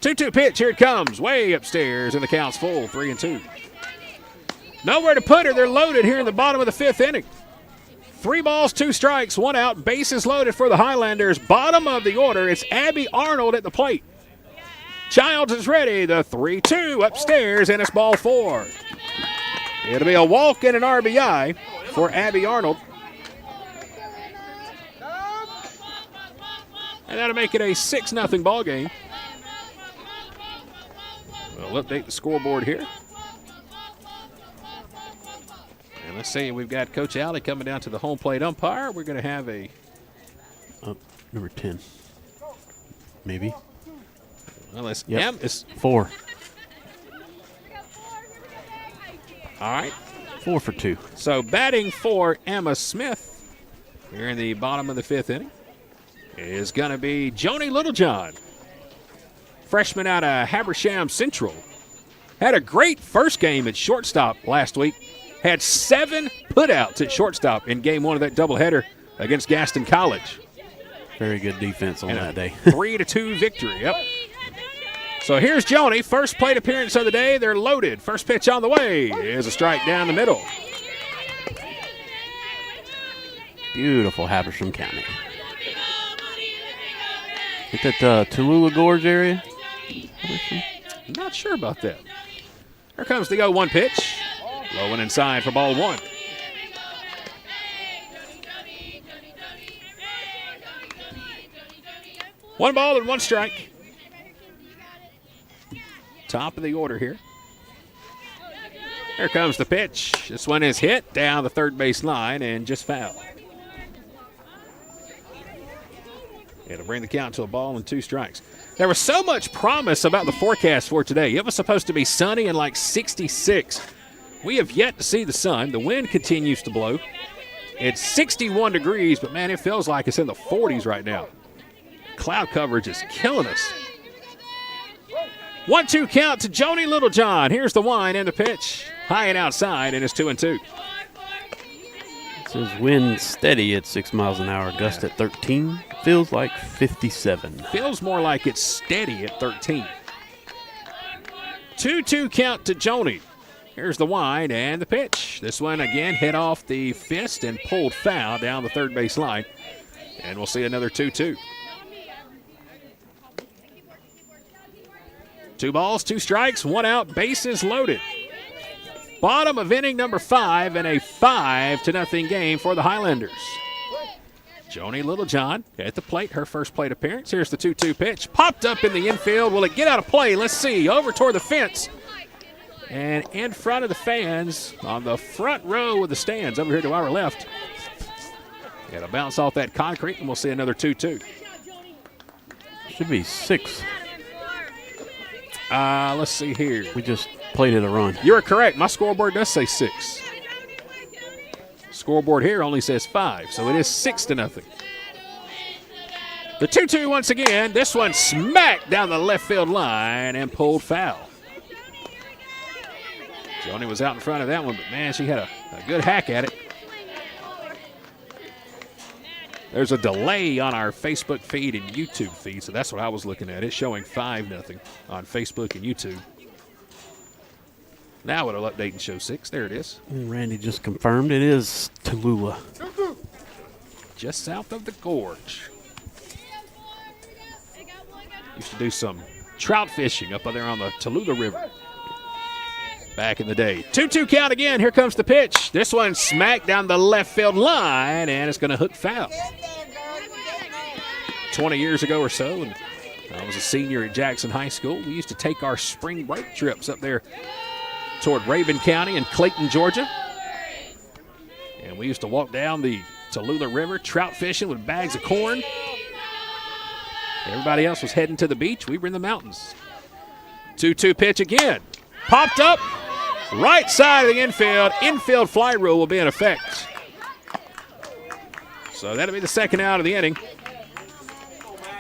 2-2 pitch. Here it comes. Way upstairs, and the count's full. 3-2. Nowhere to put her. They're loaded here in the bottom of the 5th inning. 3 balls, 2 strikes, 1 out. Bases loaded for the Highlanders. Bottom of the order. It's Abby Arnold at the plate. Childs is ready. The 3-2 upstairs, and it's ball 4. It'll be a walk and an RBI for Abby Arnold. And that'll make it a 6-0 ball game. We'll update the scoreboard here. And let's see, we've got Coach Alley coming down to the home plate umpire. We're going to have a number 10, maybe. Well, it's yep. It's 4. All right. 4 for 2. So batting for Emma Smith here in the bottom of the 5th inning is going to be Joni Littlejohn, freshman out of Habersham Central. Had a great first game at shortstop last week. Had 7 putouts at shortstop in game 1 of that doubleheader against Gaston College. Very good defense on that day. 3-2 victory, yep. So here's Joni, first plate appearance of the day. They're loaded. First pitch on the way is a strike down the middle. Beautiful Habersham County. Is that Tallulah Gorge area? I'm not sure about that. Here comes the 0-1 pitch. Low and inside for ball 1. One ball and 1 strike. Top of the order here. Here comes the pitch. This one is hit down the third base line and just foul. It'll bring the count to a ball and 2 strikes. There was so much promise about the forecast for today. It was supposed to be sunny and like 66. We have yet to see the sun. The wind continues to blow. It's 61 degrees, but man, it feels like it's in the 40s right now. Cloud coverage is killing us. 1-2 count to Joni Littlejohn. Here's the wind and the pitch. High and outside, and it's 2-2. It says wind steady at 6 miles an hour, gust at 13. Feels like 57. Feels more like it's steady at 13. 2-2 count to Joni. Here's the wind and the pitch. This one again hit off the fist and pulled foul down the third base line. And we'll see another 2-2. 2 balls, 2 strikes, 1 out, bases loaded. Bottom of inning number 5 and a 5-0 game for the Highlanders. Joni Littlejohn at the plate, her first plate appearance. Here's the 2-2 pitch. Popped up in the infield. Will it get out of play? Let's see. Over toward the fence. And in front of the fans on the front row of the stands over here to our left. It'll bounce off that concrete, and we'll see another 2-2. Should be 6. Let's see here. We just plated a run. You're correct. My scoreboard does say 6. Scoreboard here only says 5, so it is 6-0. The 2-2 once again. This one smacked down the left field line and pulled foul. Joni was out in front of that one, but man, she had a good hack at it. There's a delay on our Facebook feed and YouTube feed, so that's what I was looking at. It's showing 5-0 on Facebook and YouTube. Now it'll update and show 6. There it is. And Randy just confirmed it is Tallulah. Just south of the gorge. Used to do some trout fishing up there on the Tallulah River back in the day. 2-2 count again. Here comes the pitch. This one smacked down the left field line, and it's going to hook foul. 20 years ago or so, and I was a senior at Jackson High School. We used to take our spring break trips up there toward Rabun County and Clayton, Georgia. And we used to walk down the Tallulah River trout fishing with bags of corn. Everybody else was heading to the beach. We were in the mountains. 2-2 pitch again. Popped up. Right side of the infield. Infield fly rule will be in effect. So that'll be the second out of the inning.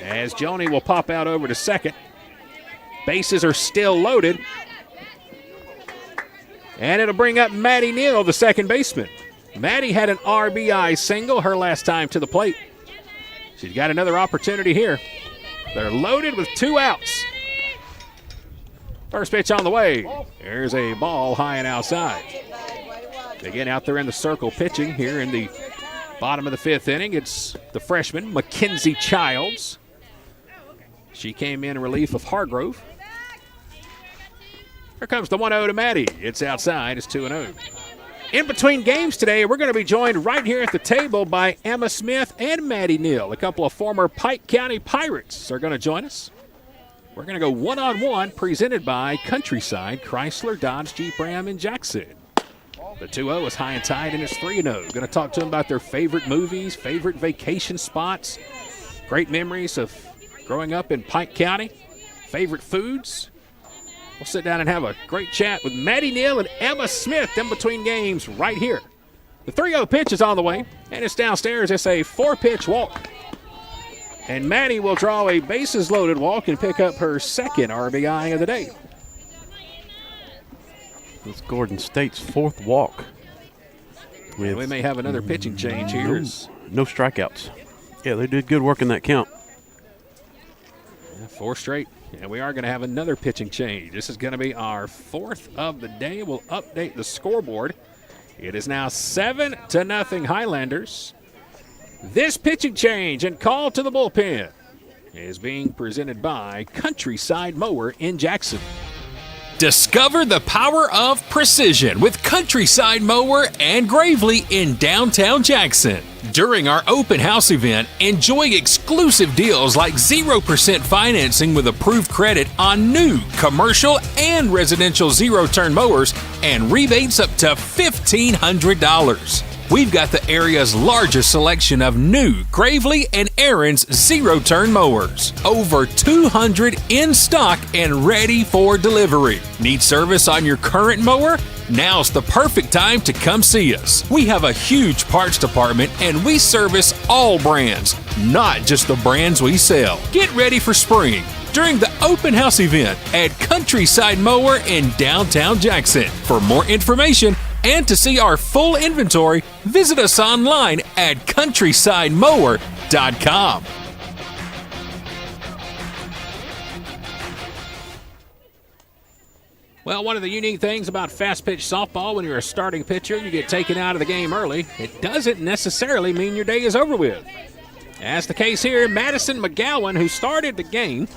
As Joni will pop out over to second. Bases are still loaded. And it'll bring up Maddie Neal, the second baseman. Maddie had an RBI single her last time to the plate. She's got another opportunity here. They're loaded with 2 outs. First pitch on the way. There's a ball high and outside. Again, out there in the circle pitching here in the bottom of the 5th inning. It's the freshman, Mackenzie Childs. She came in relief of Hargrove. Here comes the 1-0 to Maddie. It's outside. It's 2-0. In between games today, we're going to be joined right here at the table by Emma Smith and Maddie Neal. A couple of former Pike County Pirates are going to join us. We're going to go one-on-one, presented by Countryside Chrysler, Dodge, Jeep, Ram, and Jackson. The 2-0 is high and tied, and it's 3-0. Going to talk to them about their favorite movies, favorite vacation spots, great memories of growing up in Pike County, favorite foods. We'll sit down and have a great chat with Maddie Neal and Emma Smith in between games right here. The 3-0 pitch is on the way, and it's downstairs. It's a 4-pitch walk. And Maddie will draw a bases-loaded walk and pick up her second RBI of the day. It's Gordon State's 4th walk. And we may have another pitching change here. No strikeouts. Yeah, they did good work in that count. 4 straight. And we are going to have another pitching change. This is going to be our 4th of the day. We'll update the scoreboard. It is now 7-0 Highlanders. This pitching change and call to the bullpen is being presented by Countryside Mower in Jackson. Discover the power of precision with Countryside Mower and Gravely in downtown Jackson. During our open house event, enjoy exclusive deals like 0% financing with approved credit on new commercial and residential zero-turn mowers and rebates up to $1,500. We've got the area's largest selection of new Gravely and Aaron's zero-turn mowers. Over 200 in stock and ready for delivery. Need service on your current mower? Now's the perfect time to come see us. We have a huge parts department and we service all brands, not just the brands we sell. Get ready for spring during the open house event at Countryside Mower in downtown Jackson. For more information and to see our full inventory, visit us online at countrysidemower.com. Well, one of the unique things about fast-pitch softball, when you're a starting pitcher, you get taken out of the game early. It doesn't necessarily mean your day is over with. As the case here, Madison McGowan, who started the game,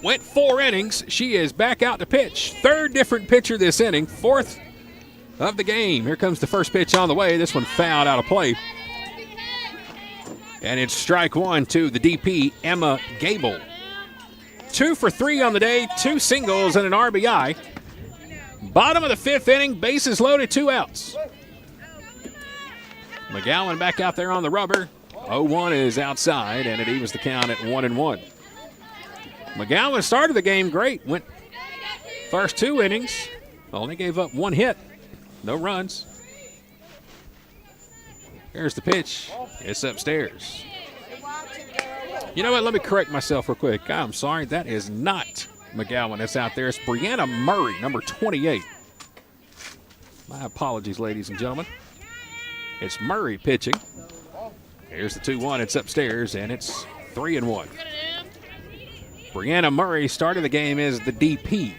went 4 innings. She is back out to pitch. 3rd different pitcher this inning, 4th of the game. Here comes the first pitch on the way. This one fouled out of play. And it's strike 1 to the DP, Emma Gable. 2 for 3 on the day, 2 singles and an RBI. Bottom of the 5th inning, bases loaded, 2 outs. McGowan back out there on the rubber. 0-1 is outside, and it evens the count at 1-1. McGowan started the game great. Went first 2 innings. Only gave up 1 hit. No runs. Here's the pitch. It's upstairs. You know what? Let me correct myself real quick. I'm sorry. That is not McGowan that's out there. It's Brianna Murray, number 28. My apologies, ladies and gentlemen. It's Murray pitching. Here's the 2-1. It's upstairs, and it's 3-1. Brianna Murray started the game as the DP.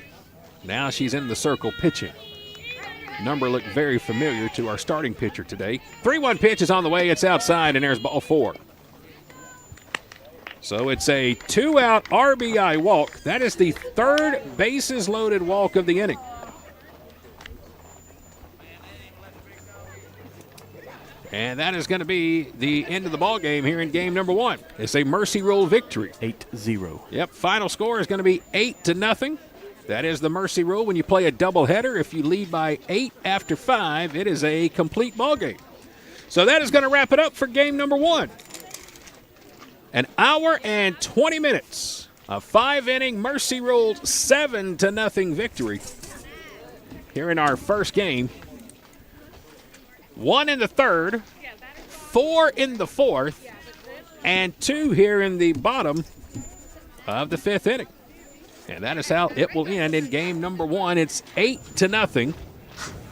Now she's in the circle pitching. Number looked very familiar to our starting pitcher today. 3-1 pitch is on the way. It's outside, and there's ball 4. So it's a 2-out RBI walk. That is the 3rd bases-loaded walk of the inning. And that is going to be the end of the ball game here in game number 1. It's a Mercy Rule victory. 8-0. Yep, final score is going to be 8-0. That is the Mercy Rule. When you play a doubleheader, if you lead by 8 after 5, it is a complete ball game. So that is going to wrap it up for game number 1. An hour and 20 minutes. A 5-inning Mercy Rule 7-0 victory here in our first game. 1 in the 3rd, 4 in the 4th, and 2 here in the bottom of the 5th inning. And that is how it will end in game number 1. It's 8-0.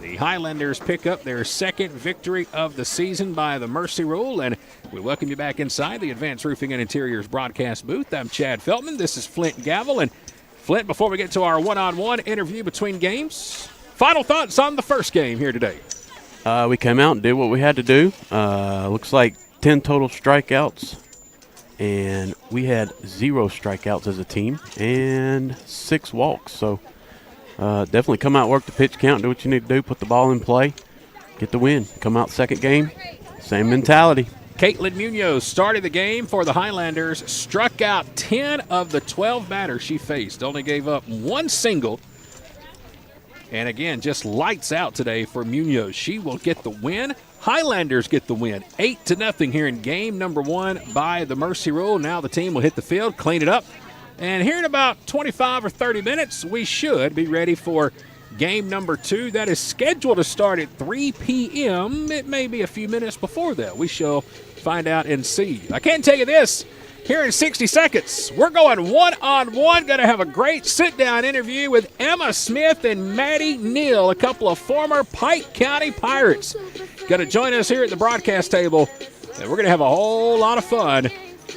The Highlanders pick up their 2nd victory of the season by the Mercy Rule, and we welcome you back inside the Advanced Roofing and Interiors broadcast booth. I'm Chad Feltman. This is Flint Gavel. And Flint, before we get to our one-on-one interview between games, final thoughts on the first game here today. We came out and did what we had to do. Looks like 10 total strikeouts, and we had 0 strikeouts as a team and 6 walks. So definitely come out, work the pitch count, do what you need to do, put the ball in play, get the win. Come out second game, same mentality. Caitlin Munoz started the game for the Highlanders, struck out 10 of the 12 batters she faced, only gave up one single. And again, just lights out today for Munoz. She will get the win. Highlanders get the win, 8-0 here in game number 1 by the Mercy Rule. Now the team will hit the field, clean it up. And here in about 25 or 30 minutes, we should be ready for game number 2. That is scheduled to start at 3 p.m. It may be a few minutes before that. We shall find out and see. I can tell you this. Here in 60 seconds, we're going one-on-one. Going to have a great sit-down interview with Emma Smith and Maddie Neal, a couple of former Pike County Pirates. Going to join us here at the broadcast table, and we're going to have a whole lot of fun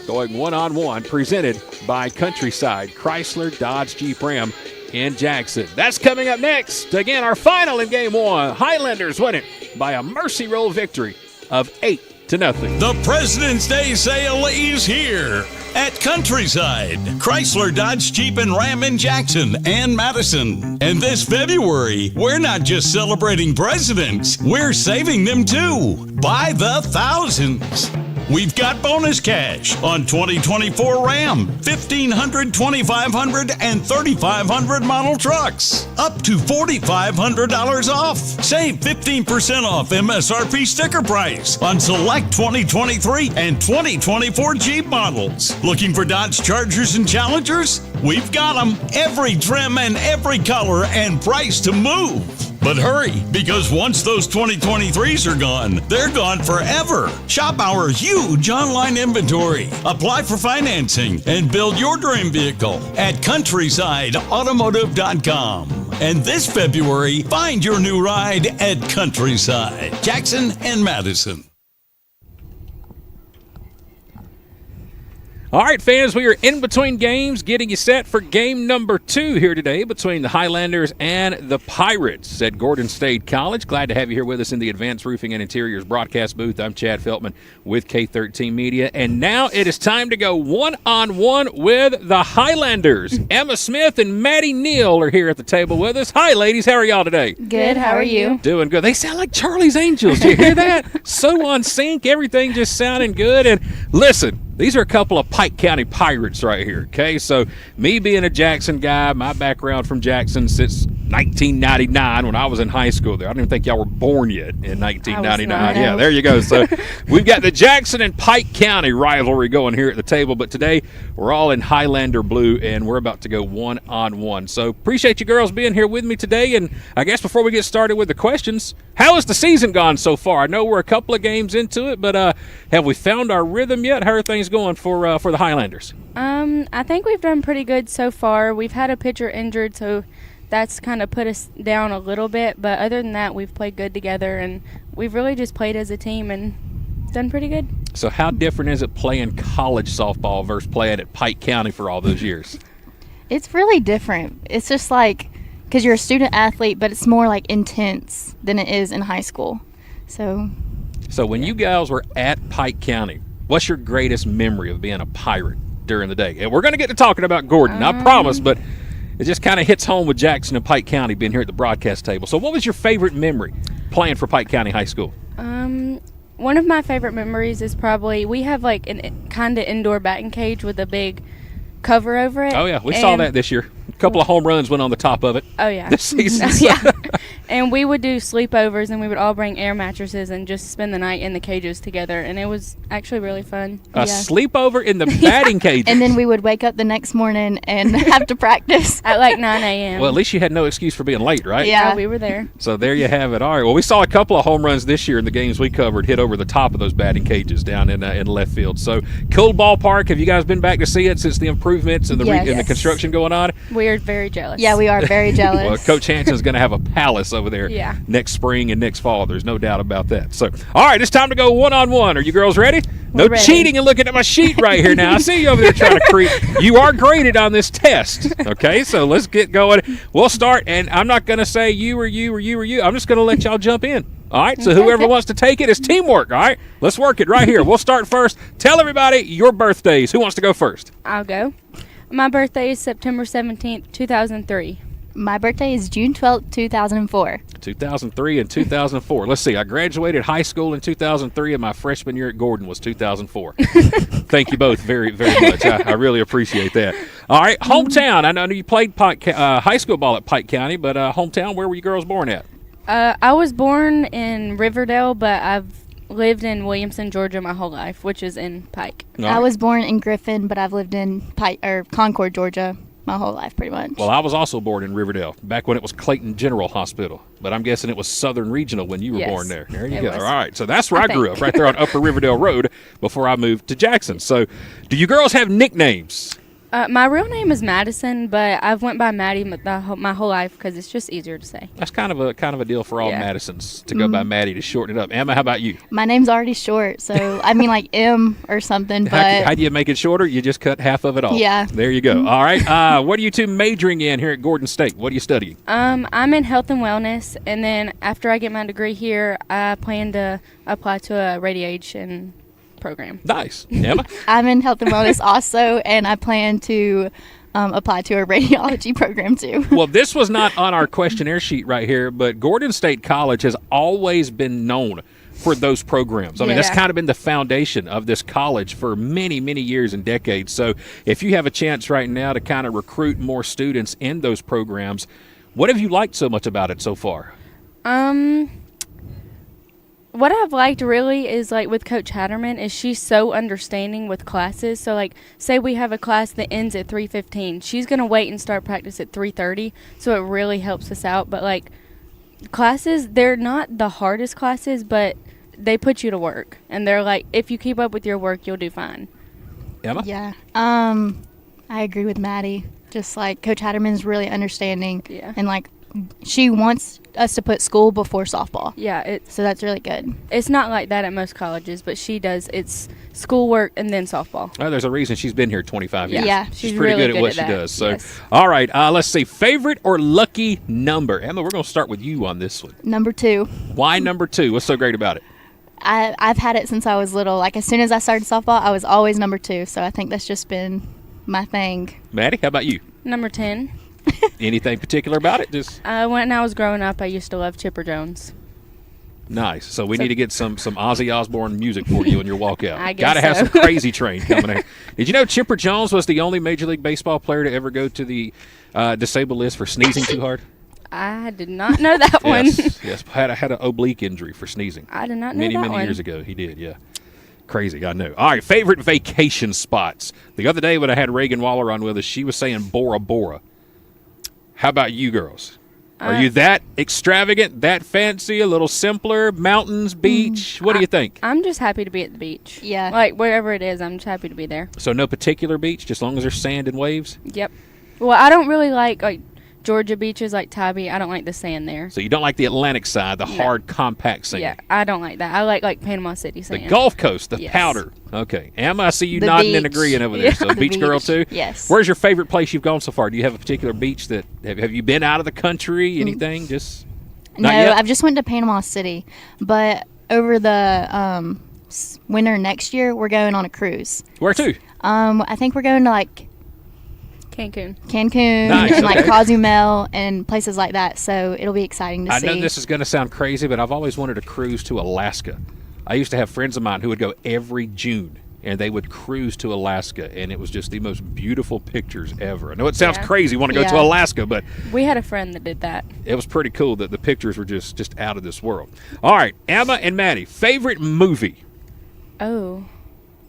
going one-on-one, presented by Countryside Chrysler Dodge Jeep Ram in Jackson. That's coming up next. Again, our final in Game 1. Highlanders win it by a Mercy Roll victory of 8-0. The President's Day sale is here at Countryside, Chrysler Dodge Jeep and Ram in Jackson and Madison. And this February, we're not just celebrating presidents, we're saving them too, by the thousands. We've got bonus cash on 2024 Ram, 1500, 2500, and 3500 model trucks. Up to $4,500 off. Save 15% off MSRP sticker price on select 2023 and 2024 Jeep models. Looking for Dodge Chargers and Challengers? We've got them. Every trim and every color and price to move. But hurry, because once those 2023s are gone, they're gone forever. Shop our huge online inventory. Apply for financing and build your dream vehicle at CountrysideAutomotive.com. And this February, find your new ride at Countryside, Jackson and Madison. All right, fans, we are in between games, getting you set for game number 2 here today between the Highlanders and the Pirates at Gordon State College. Glad to have you here with us in the Advanced Roofing and Interiors broadcast booth. I'm Chad Feltman with K13 Media. And now it is time to go one-on-one with the Highlanders. Emma Smith and Maddie Neal are here at the table with us. Hi, ladies. How are y'all today? Good. How are you? Doing good. They sound like Charlie's Angels. Do you hear that? So on sync. Everything just sounding good. And listen, these are a couple of Pike County Pirates right here, okay? So me being a Jackson guy, my background from Jackson since 1999 when I was in high school there. I don't even think y'all were born yet in 1999. Yeah, there you go. So we've got the Jackson and Pike County rivalry going here at the table, but today we're all in Highlander blue, and we're about to go one-on-one. So appreciate you girls being here with me today, and I guess before we get started with the questions, how has the season gone so far? I know we're a couple of games into it, but have we found our rhythm yet? How are things going for the Highlanders? I think we've done pretty good so far. We've had a pitcher injured, so that's kind of put us down a little bit. But other than that, we've played good together, and we've really just played as a team and done pretty good. So how different is it playing college softball versus playing at Pike County for all those years? It's really different. It's just like, because you're a student athlete, but it's more like intense than it is in high school. So when you guys were at Pike County, what's your greatest memory of being a Pirate during the day? And we're going to get to talking about Gordon, I promise, but it just kind of hits home with Jackson and Pike County being here at the broadcast table. So what was your favorite memory playing for Pike County High School? One of my favorite memories is probably, we have like a kind of indoor batting cage with a big cover over it. Oh, yeah. We saw that this year. A couple of home runs went on the top of it. Oh, yeah. This season. Yeah. And we would do sleepovers, and we would all bring air mattresses and just spend the night in the cages together, and it was actually really fun. A sleepover in the batting cage. And then we would wake up the next morning and have to practice. At like 9 a.m. Well, at least you had no excuse for being late, right? Yeah, we were there. So there you have it. All right. Well, we saw a couple of home runs this year in the games we covered hit over the top of those batting cages down in left field. So cool ballpark. Have you guys been back to see it since the improvements and the and the construction going on? We are very jealous. Yeah, we are very jealous. Well, Coach Hanson's going to have a palace over there next spring and next fall. There's no doubt about that. So, all right, it's time to go one-on-one. Are you girls ready? We're ready. Cheating and looking at my sheet right here now. I see you over there trying to creep. You are graded on this test, okay? So let's get going. We'll start, and I'm not going to say you or you or you or you. I'm just going to let y'all jump in. All right, so whoever wants to take it is teamwork, all right? Let's work it right here. We'll start first. Tell everybody your birthdays. Who wants to go first? I'll go. My birthday is September 17th, 2003. My birthday is June 12th, 2004. 2003 and 2004. Let's see. I graduated high school in 2003, and my freshman year at Gordon was 2004. Thank you both very, very much. I really appreciate that. All right, hometown. I know you played high school ball at Pike County, but hometown, where were you girls born at? I was born in Riverdale, but I've lived in Williamson, Georgia my whole life, which is in Pike. Right. I was born in Griffin, but I've lived in Concord, Georgia my whole life pretty much. Well, I was also born in Riverdale, back when it was Clayton General Hospital. But I'm guessing it was Southern Regional when you were born there. There you go. Was. All right, so that's where I grew up, right there on Upper Riverdale Road before I moved to Jackson. So do you girls have nicknames? My real name is Madison, but I've went by Maddie my whole life because it's just easier to say. That's kind of a deal for all Madisons to go by Maddie to shorten it up. Emma, how about you? My name's already short, so I mean like M or something. But How do you make it shorter? You just cut half of it off. Yeah. There you go. All right. What are you two majoring in here at Gordon State? What are you studying? I'm in health and wellness, and then after I get my degree here, I plan to apply to a radiation program. Nice. Emma? I'm in health and wellness also, and I plan to apply to a radiology program too. Well, this was not on our questionnaire sheet right here, but Gordon State College has always been known for those programs. I mean, that's kind of been the foundation of this college for many, many years and decades. So if you have a chance right now to kind of recruit more students in those programs, what have you liked so much about it so far? What I've liked really is, like, with Coach Hatterman is she's so understanding with classes. So, like, say we have a class that ends at 3:15. She's going to wait and start practice at 3:30, so it really helps us out. But, like, classes, they're not the hardest classes, but they put you to work. And they're like, if you keep up with your work, you'll do fine. Emma? Yeah. I agree with Maddie. Just, like, Coach Hatterman's really understanding. Yeah. And, like, she wants us to put school before softball. Yeah. So that's really good. It's not like that at most colleges, but she does. It's schoolwork and then softball. Well, there's a reason she's been here 25 years. Yeah. She's pretty really good at what she that. does. So, Yes. all right, let's see. Favorite or lucky number? Emma, we're going to start with you on this one. Number 2. Why number 2? What's so great about it? I've had it since I was little. Like, as soon as I started softball, I was always number 2. So I think that's just been my thing. Maddie, how about you? Number 10. Anything particular about it? Just When I was growing up, I used to love Chipper Jones. nice. So we need to get some Ozzy Osbourne music for you in your walkout. I guess Got to have so. some Crazy Train coming in. Did you know Chipper Jones was the only Major League Baseball player to ever go to the disabled list for sneezing too hard? I did not know that one. Yes. Had an oblique injury for sneezing. I did not know many that one. years ago. He did, yeah. Crazy, I know. All right, favorite vacation spots. The other day when I had Reagan Waller on with us, she was saying Bora Bora. How about you girls? Are you that extravagant, that fancy, a little simpler, mountains, beach? What do you think? I'm just happy to be at the beach. Yeah. Like, wherever it is, I'm just happy to be there. So no particular beach, just as long as there's sand and waves? Yep. Well, I don't really like Georgia beaches like Tybee. I don't like the sand there. So you don't like the Atlantic side, the hard, compact sand? Yeah, I don't like that. I like Panama City sand. The Gulf Coast, the Yes. powder. Okay. Emma, I see you The nodding and beach. agreeing over there. Yeah, So the beach girl too? Yes. Where's your favorite place you've gone so far? Do you have a particular beach that have you been out of the country? Anything? Just No, not yet? I've just went to Panama City. But over the winter next year, we're going on a cruise. Where to? I think we're going to, like, Cancun. Cancun Nice, and like okay. Cozumel and places like that. So it'll be exciting to I see. know this is going to sound crazy, but I've always wanted to cruise to Alaska. I used to have friends of mine who would go every June, and they would cruise to Alaska, and it was just the most beautiful pictures ever. I know it sounds Yeah. crazy, want to go to Yeah. Alaska, but We had a friend that did that. it was pretty cool that the pictures were just out of this world. All right, Emma and Maddie, favorite movie? Oh.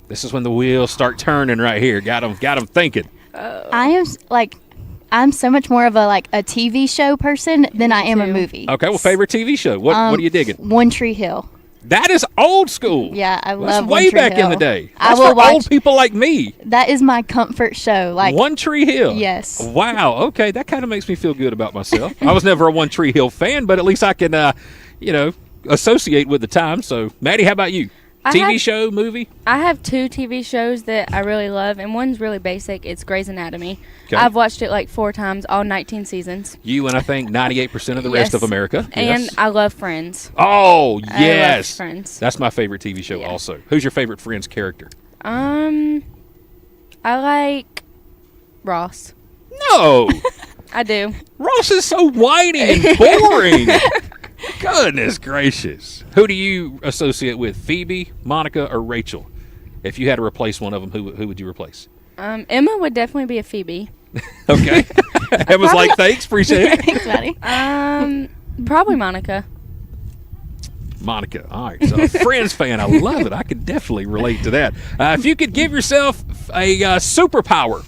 This is when the wheels start turning right here. Got them thinking. I'm so much more of a TV show person than I am a too. movie. Okay, well, favorite TV show. What are you digging? One Tree Hill. That is old school. Yeah, I That's love way One Tree back in Hill. the day. I That's will for watch. old people like me. That is my comfort show. Like, One Tree Hill. Yes. Wow. Okay, that kind of makes me feel good about myself. I was never a One Tree Hill fan, but at least I can, associate with the time. So, Maddie, how about you? TV show, movie? I have 2 TV shows that I really love, and one's really basic. It's Grey's Anatomy. Okay. I've watched it like 4 times, all 19 seasons. You and I think 98% of the rest Yes. of America. And Yes. I love Friends. Oh, I love yes. Friends. That's my favorite TV show Yeah. also. Who's your favorite Friends character? I like Ross. No. I do. Ross is so whiny and boring. Goodness gracious. Who do you associate with, Phoebe, Monica, or Rachel? If you had to replace one of them, who would you replace? Emma would definitely be a Phoebe. Okay. Emma's like, thanks, appreciate it. Thanks, Maddie. Probably Monica. Monica. All right. So a Friends fan. I love it. I could definitely relate to that. If you could give yourself a superpower,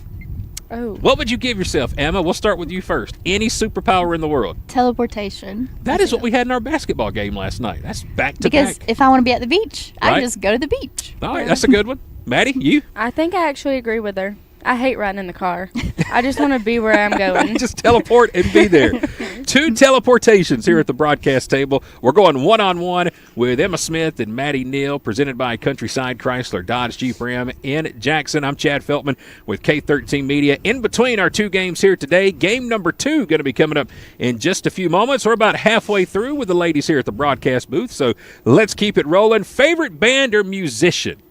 what would you give yourself, Emma? We'll start with you first. Any superpower in the world. Teleportation. That is what we had in our basketball game last night. That's back to Because back. if I want to be at the beach, I Right. just go to the beach. All right. That's a good one. Maddie, you? I think I actually agree with her. I hate riding in the car. I just want to be where I'm going. Just teleport and be there. 2 teleportations here at the broadcast table. We're going one-on-one with Emma Smith and Maddie Neal, presented by Countryside Chrysler Dodge Jeep Ram in Jackson. I'm Chad Feltman with K13 Media. In between our 2 games here today, game number 2 going to be coming up in just a few moments. We're about halfway through with the ladies here at the broadcast booth, so let's keep it rolling. Favorite band or musician?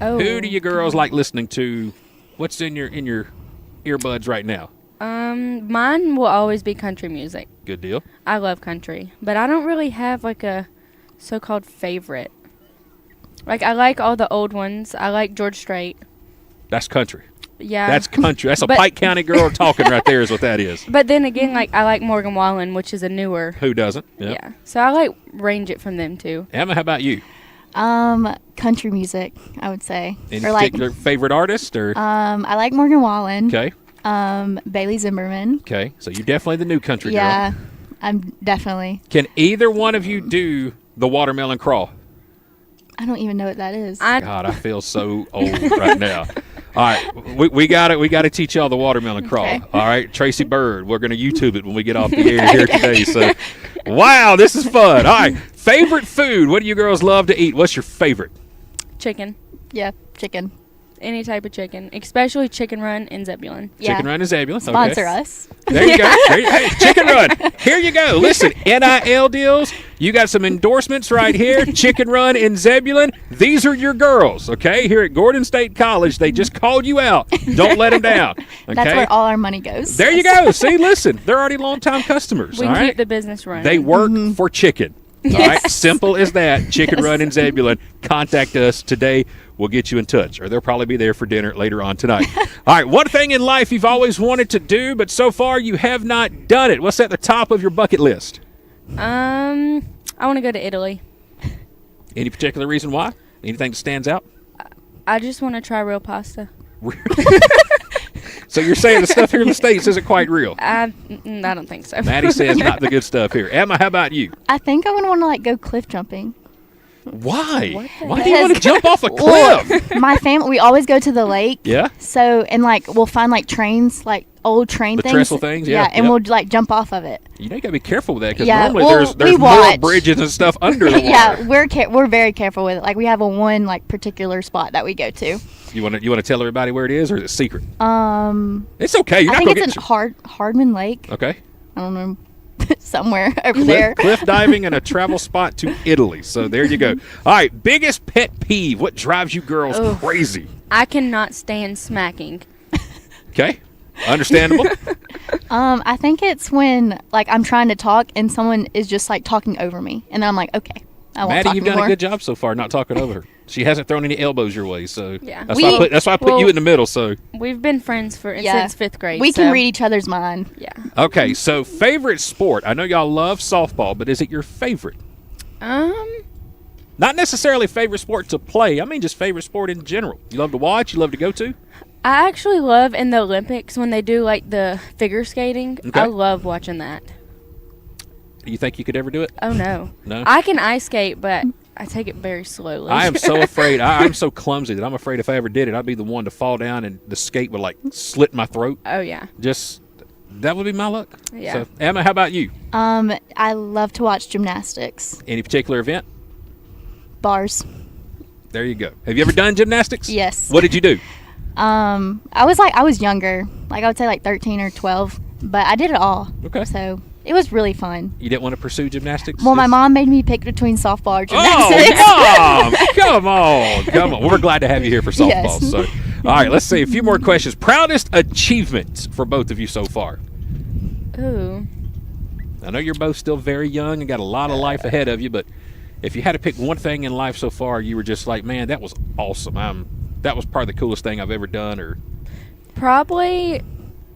Oh. Who do you girls like listening to? What's in your earbuds right now? Mine will always be country music. Good deal. I love country, but I don't really have like a so-called favorite. Like I like all the old ones. I like George Strait. That's country. Yeah. That's country. That's a Pike County girl talking right there is what that is. But then again, like I like Morgan Wallen, which is a newer. Who doesn't? Yep. Yeah. So I like range it from them too. Emma, how about you? Country music, I would say. Any or like, particular favorite artist? Or I like Morgan Wallen. Okay. Bailey Zimmerman. Okay. So you're definitely the new country Yeah, girl. I'm definitely. Can either one of you do the watermelon crawl? I don't even know what that is. God, I feel so old right now. All right, we got it. We got to teach y'all the watermelon crawl. Okay. All right, Tracy Bird. We're going to YouTube it when we get off the air here today. So, wow, this is fun. All right, favorite food. What do you girls love to eat? What's your favorite? Chicken. Yeah, chicken. Any type of chicken, especially Chicken Run in Zebulon. Yeah. Chicken Run and Zebulon. Sponsor Okay. us. There you go. Hey, Chicken Run. Here you go. Listen, NIL deals. You got some endorsements right here. Chicken Run in Zebulon. These are your girls, okay? Here at Gordon State College, they just called you out. Don't let them down. Okay? That's where all our money goes. There you go. See, listen, they're already longtime customers. We all keep right? the business running. They work for chicken. All right, Yes. simple as that. Chicken Run in Zebulon. Contact us today. We'll get you in touch, or they'll probably be there for dinner later on tonight. All right, one thing in life you've always wanted to do, but so far you have not done it. What's at the top of your bucket list? I want to go to Italy. Any particular reason why? Anything that stands out? I just want to try real pasta. So you're saying the stuff here in the States isn't quite real? I don't think so. Maddie says not the good stuff here. Emma, how about you? I think I would want to like go cliff jumping. Why? Why do you want to jump off a Well, cliff? my family, we always go to the lake. Yeah? So, and like we'll find like trains, like old train The things. trestle things, yeah, and yep. we'll like jump off of it. You know, you got to be careful with that because Yeah, normally well, there's we more watch. bridges and stuff under the water. Yeah, we're very careful with it. Like we have a one like particular spot that we go to. You want to tell everybody where it is, or is it secret? Um, It's okay. You're I not think going it's to in Hardman Lake. Okay. I don't know, somewhere over there. Cliff diving and a travel spot to Italy. So there you go. All right. Biggest pet peeve. What drives you girls crazy? I cannot stand smacking. Okay. Understandable. I think it's when like I'm trying to talk and someone is just like talking over me, and then I'm like, okay, I won't Maddie, talk you've anymore. done a good job so far not talking over her. She hasn't thrown any elbows your way, so Yeah. that's why I put you in the middle. So We've been friends since 5th grade. We so, can read each other's mind. Yeah. okay. So favorite sport. I know y'all love softball, but is it your favorite? Not necessarily favorite sport to play. I mean, just favorite sport in general. You love to watch. You love to go to. I actually love in the Olympics when they do like the figure skating. Okay. I love watching that. Do you think you could ever do it? Oh no. No? I can ice skate, but I take it very slowly. I am so afraid. I'm so clumsy that I'm afraid if I ever did it, I'd be the one to fall down and the skate would like slit my throat. Oh yeah. Just that would be my luck. Yeah. So, Emma, how about you? I love to watch gymnastics. Any particular event? Bars. There you go. Have you ever done gymnastics? Yes. What did you do? I was younger. Like I would say like 13 or 12, but I did it all. Okay. So it was really fun. You didn't want to pursue gymnastics? Well, my mom made me pick between softball or Oh, gymnastics. Mom! Come on. Well, we're glad to have you here for softball. Yes. So, all right, let's see. A few more questions. Proudest achievement for both of you so far? Ooh. I know you're both still very young and got a lot of life ahead of you, but if you had to pick one thing in life so far, you were just like, man, that was awesome. That was probably the coolest thing I've ever done. Or Probably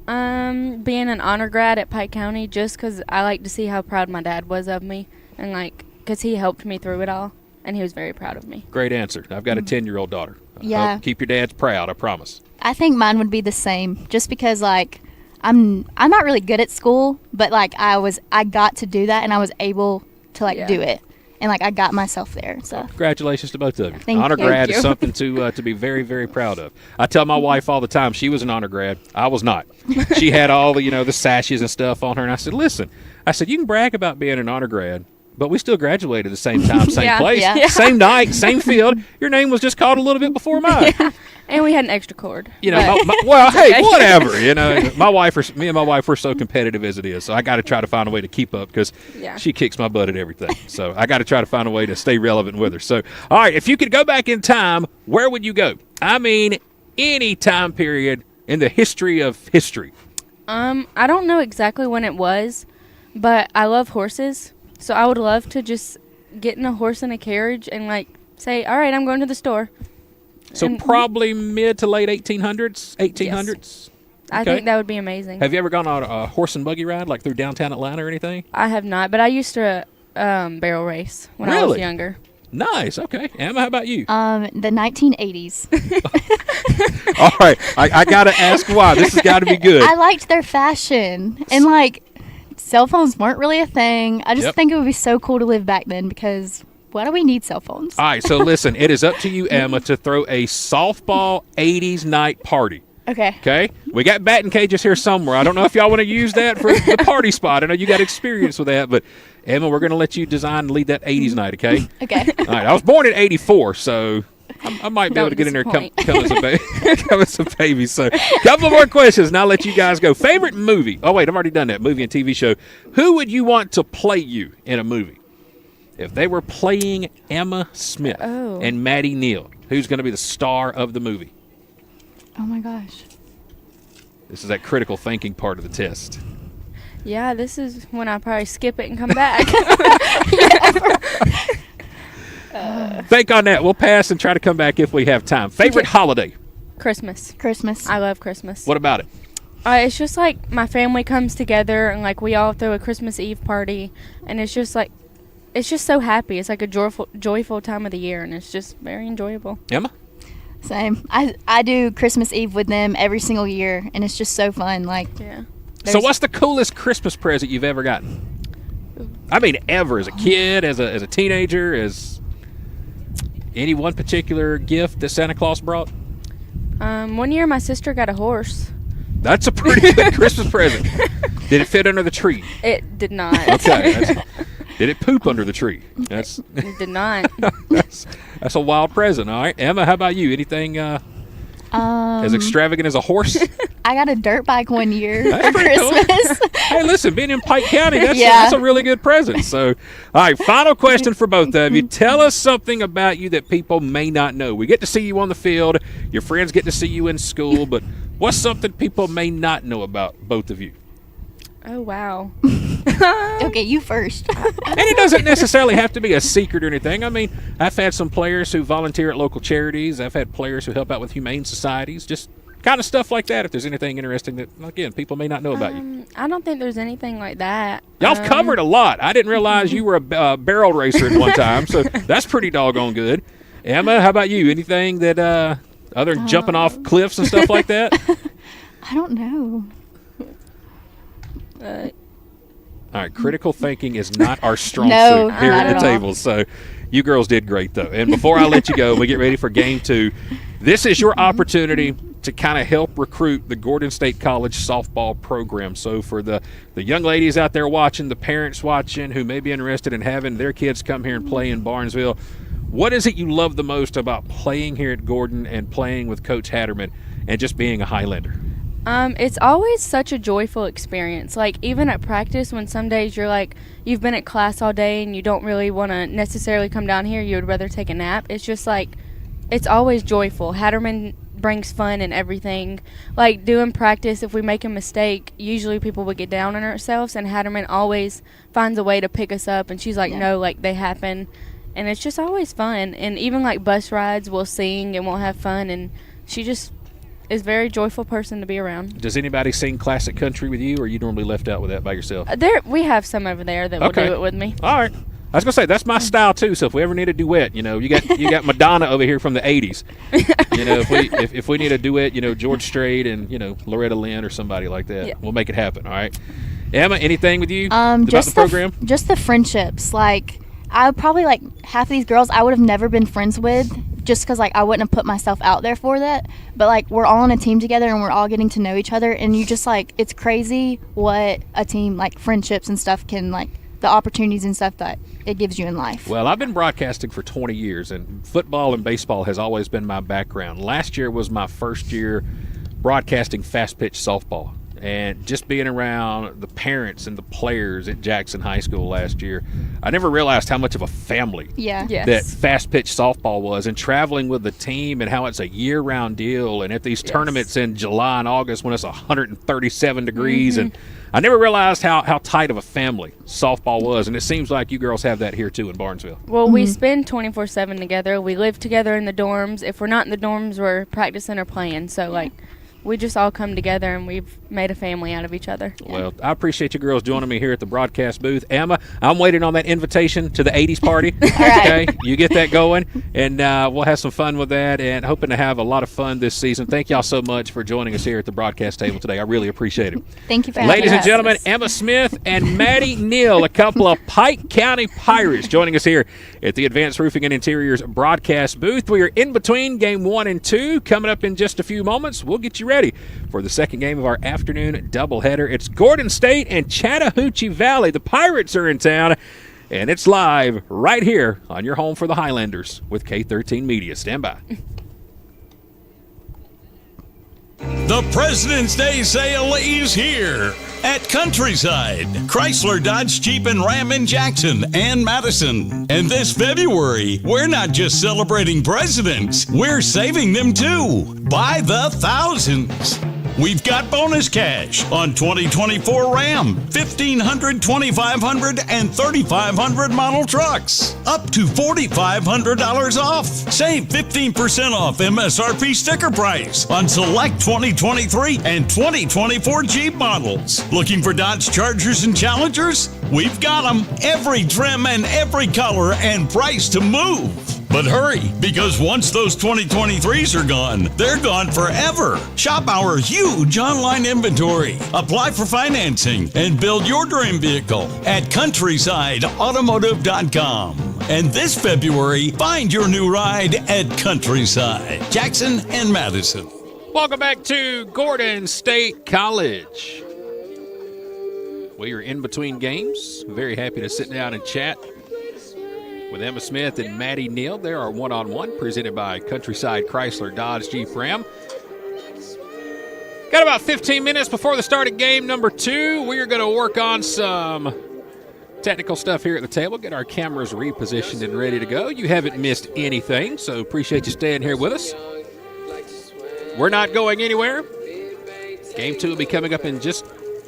being an honor grad at Pike County, just because I like to see how proud my dad was of me, and because he helped me through it all, and he was very proud of me. Great answer. I've got a 10-year-old daughter. Yeah. Keep your dads proud, I promise. I think mine would be the same, just because I'm not really good at school, but I got to do that, and I was able to do it, and I got myself there. So congratulations to both of you. Thank honor you. grad Thank is you. something to be very, very proud of. I tell my wife all the time, she was an honor grad. I was not. She had all the sashes and stuff on her, and I said, listen, you can brag about being an honor grad, but we still graduated at the same time, same place, same night, same field. Your name was just called a little bit before mine. Yeah. And we had an extra cord. Well, hey, whatever. Me and my wife, we're so competitive as it is. So I got to try to find a way to keep up because she kicks my butt at everything. So I got to try to find a way to stay relevant with her. So, all right, if you could go back in time, where would you go? I mean, any time period in the history of history. I don't know exactly when it was, but I love horses. So I would love to just get in a horse and a carriage and say, all right, I'm going to the store. So probably mid to late 1800s? Yes. I think that would be amazing. Have you ever gone on a horse and buggy ride, through downtown Atlanta or anything? I have not, but I used to barrel race when I was younger. Nice. Okay. Emma, how about you? The 1980s. All right. I got to ask why. This has got to be good. I liked their fashion, and cell phones weren't really a thing. I just think it would be so cool to live back then because why do we need cell phones? All right, so listen, it is up to you, Emma, to throw a softball 80s night party. Okay? We got batting cages here somewhere. I don't know if y'all want to use that for the party spot. I know you got experience with that, but Emma, we're going to let you design and lead that 80s night, okay? Okay. All right, I was born in 84, so I might be able to get in there and come as a baby. So a couple more questions, and I'll let you guys go. Favorite movie? Oh, wait, I've already done that. Movie and TV show. Who would you want to play you in a movie? If they were playing Emma Smith and Maddie Neal, who's going to be the star of the movie? Oh, my gosh. This is that critical thinking part of the test. Yeah, this is when I probably skip it and come back. Think on that. We'll pass and try to come back if we have time. Favorite holiday? Christmas. I love Christmas. What about it? It's just my family comes together and we all throw a Christmas Eve party, and it's just it's just so happy. It's a joyful time of the year, and it's just very enjoyable. Emma? Same. I do Christmas Eve with them every single year, and it's just so fun. So what's the coolest Christmas present you've ever gotten? I mean, ever. As a kid, as a teenager, as any one particular gift that Santa Claus brought? One year my sister got a horse. That's a pretty good Christmas present. Did it fit under the tree? It did not. Okay. Did it poop under the tree? It did not. That's a wild present. All right, Emma, how about you? Anything as extravagant as a horse? I got a dirt bike one year That's for pretty cool. Christmas. Hey, listen, being in Pike County, that's a really good present. So, all right, final question for both of you. Tell us something about you that people may not know. We get to see you on the field. Your friends get to see you in school. But what's something people may not know about both of you? Oh, wow. Okay, you first. And it doesn't necessarily have to be a secret or anything. I mean, I've had some players who volunteer at local charities. I've had players who help out with humane societies. Just kind of stuff like that. If there's anything interesting that, again, people may not know about you. I don't think there's anything like that. Y'all have covered a lot. I didn't realize you were a barrel racer at one time, so that's pretty doggone good. Emma, how about you? Anything that other than jumping off cliffs and stuff like that? I don't know. All right, critical thinking is not our strong No, suit here not at the at table. So you girls did great, though. And before I let you go, we get ready for game 2. This is your opportunity to kind of help recruit the Gordon State College softball program. So for the young ladies out there watching, the parents watching who may be interested in having their kids come here and play in Barnesville, what is it you love the most about playing here at Gordon and playing with Coach Hatterman and just being a Highlander? It's always such a joyful experience. Even at practice, when some days you're you've been at class all day and you don't really want to necessarily come down here, you would rather take a nap. It's just it's always joyful. Hatterman brings fun and everything. Like doing practice, if we make a mistake, usually people would get down on ourselves, and Hatterman always finds a way to pick us up, and she's like, no, like they happen. And it's just always fun. And even like bus rides, we'll sing and we'll have fun, and she just is a very joyful person to be around. Does anybody sing classic country with you, or are you normally left out with that by yourself? We have some over there that will do it with me. All right. I was gonna say that's my style too. So if we ever need a duet, you got Madonna over here from the '80s. If we need a duet, George Strait and Loretta Lynn or somebody like that, we'll make it happen. All right. Emma, anything with you about the program? Just the friendships. Like I would probably half of these girls I would have never been friends with, just because I wouldn't have put myself out there for that. But we're all on a team together and we're all getting to know each other, and you just it's crazy what a team friendships and stuff can the opportunities and stuff that it gives you in life. Well, I've been broadcasting for 20 years, and football and baseball has always been my background. Last year was my first year broadcasting fast-pitch softball, and just being around the parents and the players at Jackson High School last year, I never realized how much of a family that fast-pitch softball was, and traveling with the team and how it's a year-round deal, and at these tournaments in July and August when it's 137 degrees, and I never realized how tight of a family softball was, and it seems like you girls have that here too in Barnesville. Well, we spend 24/7 together. We live together in the dorms. If we're not in the dorms, we're practicing or playing. So, we just all come together, and we've made a family out of each other. Well, I appreciate you girls joining me here at the broadcast booth. Emma, I'm waiting on that invitation to the 80s party. Okay, you get that going, and we'll have some fun with that, and hoping to have a lot of fun this season. Thank y'all so much for joining us here at the broadcast table today. I really appreciate it. Thank you for having us. Ladies and gentlemen, Emma Smith and Maddie Neal, a couple of Pike County Pirates, joining us here at the Advanced Roofing and Interiors broadcast booth. We are in between game 1 and 2. Coming up in just a few moments, we'll get you ready for the second game of our afternoon doubleheader. It's Gordon State and Chattahoochee Valley. The Pirates are in town, and it's live right here on your home for the Highlanders with K13 Media. Stand by. The President's Day sale is here at Countryside, Chrysler, Dodge, Jeep, and Ram in Jackson and Madison. And this February, we're not just celebrating presidents, we're saving them too by the thousands. We've got bonus cash on 2024 Ram, 1500, 2500, and 3500 model trucks. Up to $4,500 off. Save 15% off MSRP sticker price on select 2023 and 2024 Jeep models. Looking for Dodge Chargers and Challengers? We've got them. Every trim and every color and price to move. But hurry, because once those 2023s are gone, they're gone forever. Shop our huge online inventory. Apply for financing and build your dream vehicle at CountrysideAutomotive.com. And this February, find your new ride at Countryside, Jackson and Madison. Welcome back to Gordon State College. We are in between games. Very happy to sit down and chat with Emma Smith and Maddie Neal. They are one-on-one, presented by Countryside Chrysler Dodge Jeep Ram. Got about 15 minutes before the start of game number 2. We are going to work on some technical stuff here at the table, get our cameras repositioned and ready to go. You haven't missed anything, so appreciate you staying here with us. We're not going anywhere. Game 2 will be coming up in just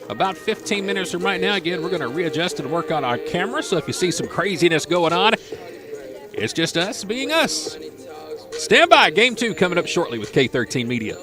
about 15 minutes from right now. Again, we're going to readjust and work on our camera, so if you see some craziness going on, it's just us being us. Stand by. Game 2 coming up shortly with K13 Media.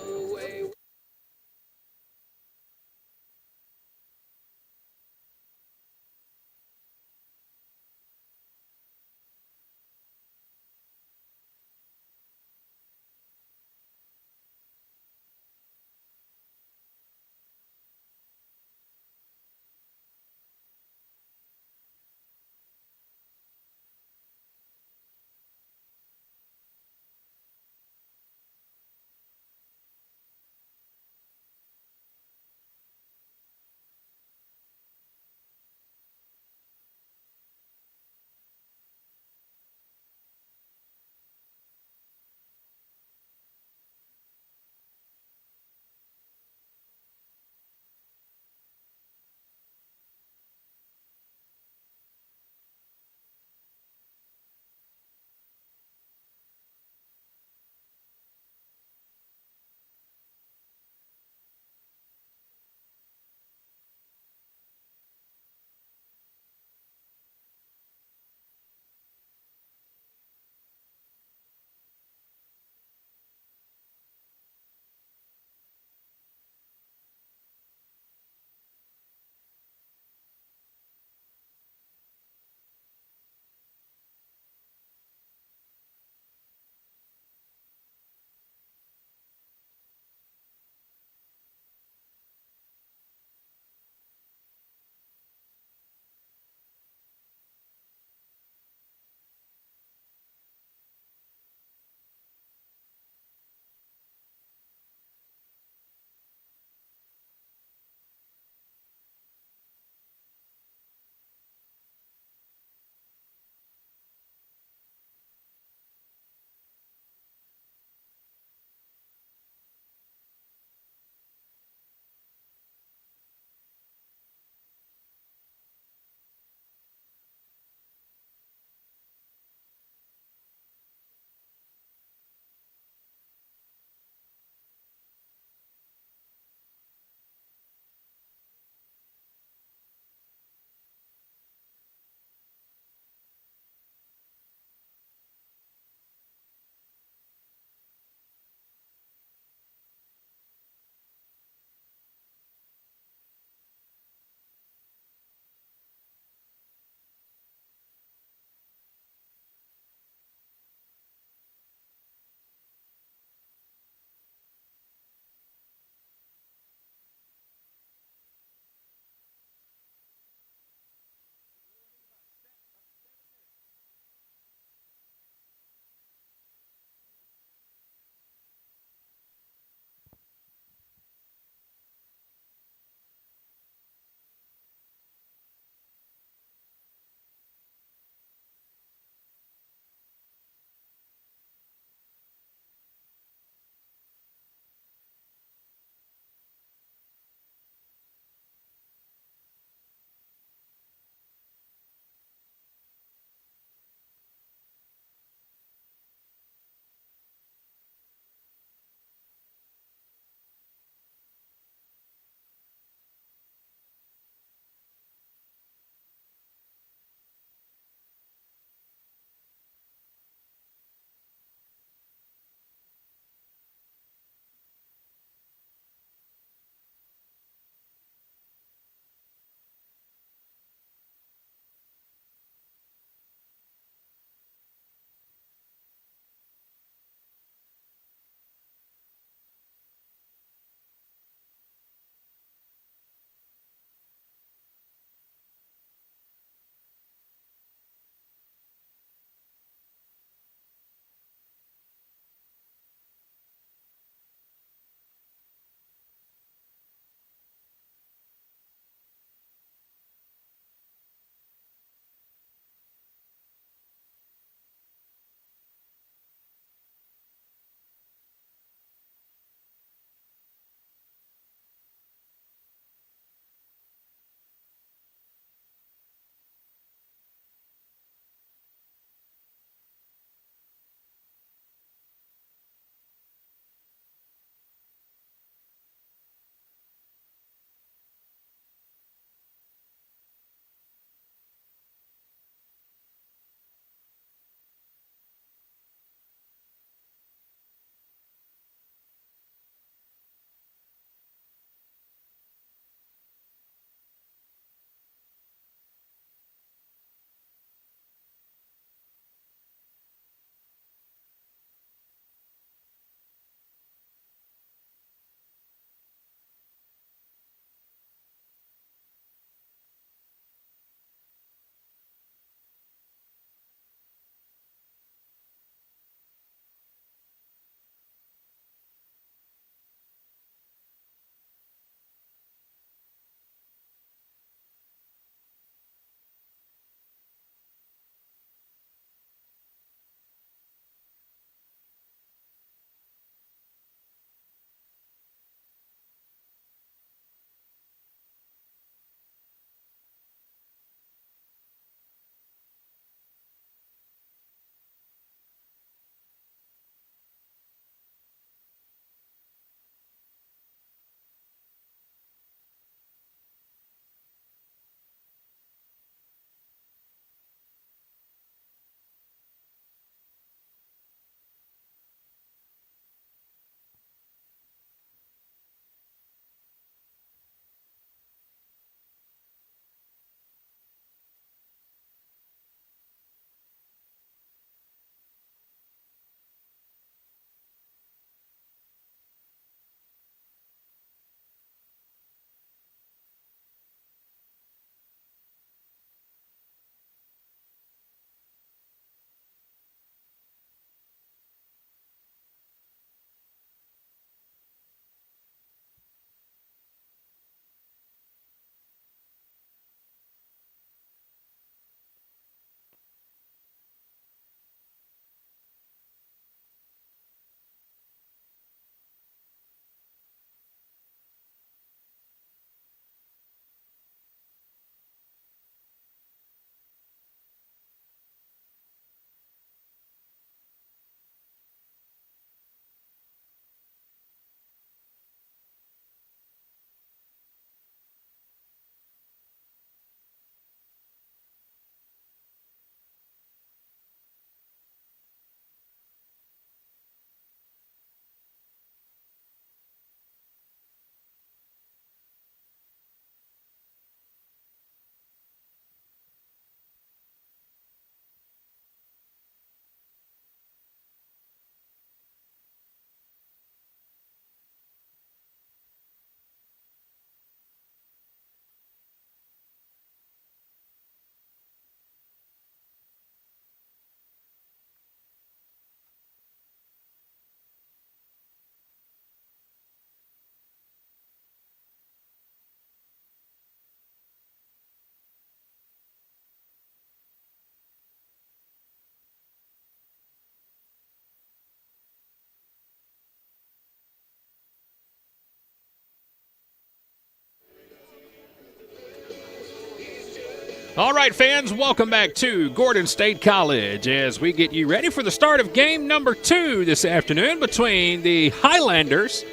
All right, fans, welcome back to Gordon State College as we get you ready for the start of game number 2 this afternoon between the Highlanders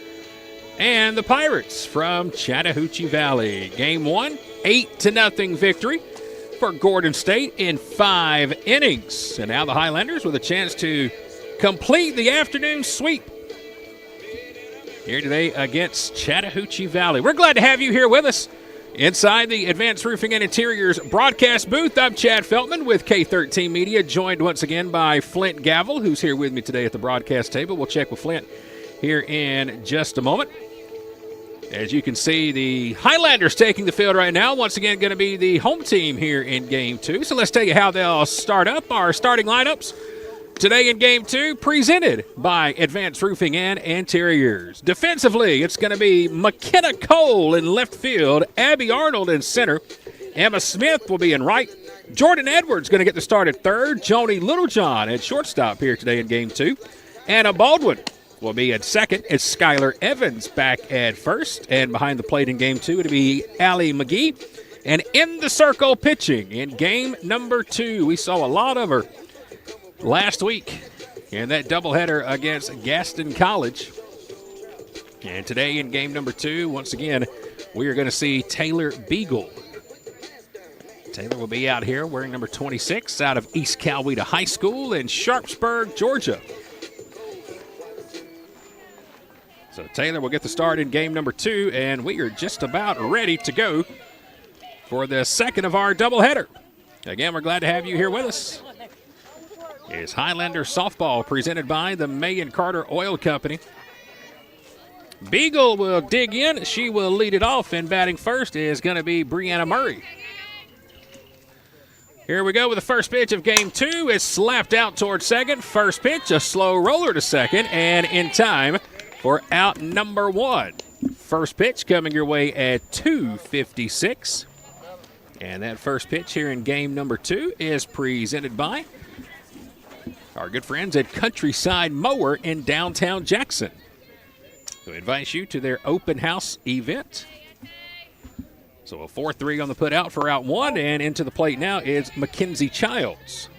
and the Pirates from Chattahoochee Valley. Game 1, 8-0 victory for Gordon State in 5 innings. And now the Highlanders with a chance to complete the afternoon sweep here today against Chattahoochee Valley. We're glad to have you here with us inside the Advanced Roofing and Interiors broadcast booth. I'm Chad Feltman with K13 Media, joined once again by Flint Gavel, who's here with me today at the broadcast table. We'll check with Flint here in just a moment. As you can see, the Highlanders taking the field right now. Once again, going to be the home team here in Game 2. So let's tell you how they'll start up our starting lineups today in Game 2, presented by Advanced Roofing and Interiors. Defensively, it's going to be McKenna Cole in left field, Abby Arnold in center, Emma Smith will be in right, Jordan Edwards going to get the start at third, Joni Littlejohn at shortstop here today in Game 2, Anna Baldwin will be at second. It's Skylar Evans back at first, and behind the plate in Game 2 it'll be Allie McGee. And in the circle pitching in Game number 2, we saw a lot of her last week in that doubleheader against Gaston College. And today in game number 2, once again, we are going to see Taylor Beagle. Taylor will be out here wearing number 26 out of East Coweta High School in Sharpsburg, Georgia. So Taylor will get the start in game number 2, and we are just about ready to go for the second of our doubleheader. Again, we're glad to have you here with us. Is Highlander softball presented by the May and Carter Oil Company. Beagle will dig in. She will lead it off, and batting first is going to be Brianna Murray. Here we go with the first pitch of game 2. It's slapped out towards second. First pitch, a slow roller to second, and in time for out number 1. First pitch coming your way at 2:56. And that first pitch here in game number 2 is presented by our good friends at Countryside Mower in downtown Jackson, who invite you to their open house event. So a 4-3 on the put out for out 1, and into the plate now is Mackenzie Childs.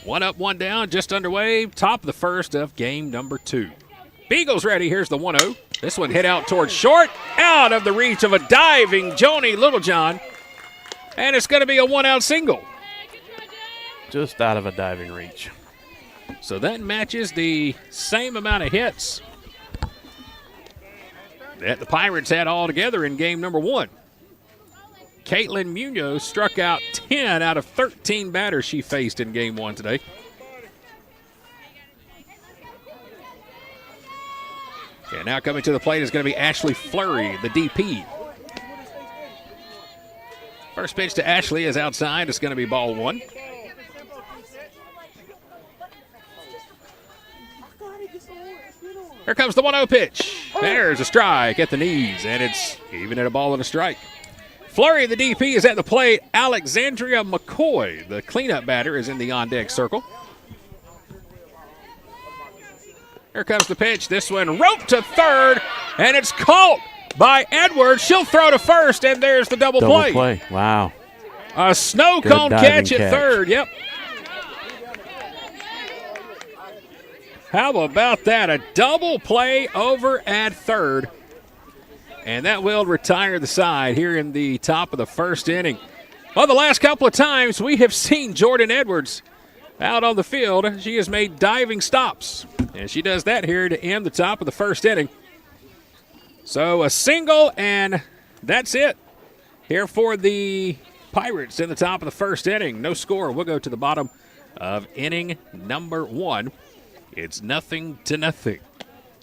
One up, one down, just underway. Top of the first of game number 2. Beagle's ready. Here's the 1-0. This one hit out towards short, out of the reach of a diving Joni Littlejohn. And it's going to be a 1-out single. Just out of a diving reach. So that matches the same amount of hits that the Pirates had all together in game number 1. Caitlin Munoz struck out 10 out of 13 batters she faced in game 1 today. And now coming to the plate is going to be Ashley Fleury, the DP. First pitch to Ashley is outside. It's going to be ball 1. Here comes the 1-0 pitch. There's a strike at the knees, and it's even at a ball and a strike. Fleury, the DP, is at the plate. Alexandria McCoy, the cleanup batter, is in the on-deck circle. Here comes the pitch. This one roped to third, and it's caught by Edwards. She'll throw to first, and there's the double play. Wow. A snow cone catch at third. Yep. How about that? A double play over at third. And that will retire the side here in the top of the first inning. Well, the last couple of times we have seen Jordan Edwards out on the field, she has made diving stops. And she does that here to end the top of the first inning. So a single, and that's it here for the Pirates in the top of the first inning. No score. We'll go to the bottom of inning number 1. It's 0-0.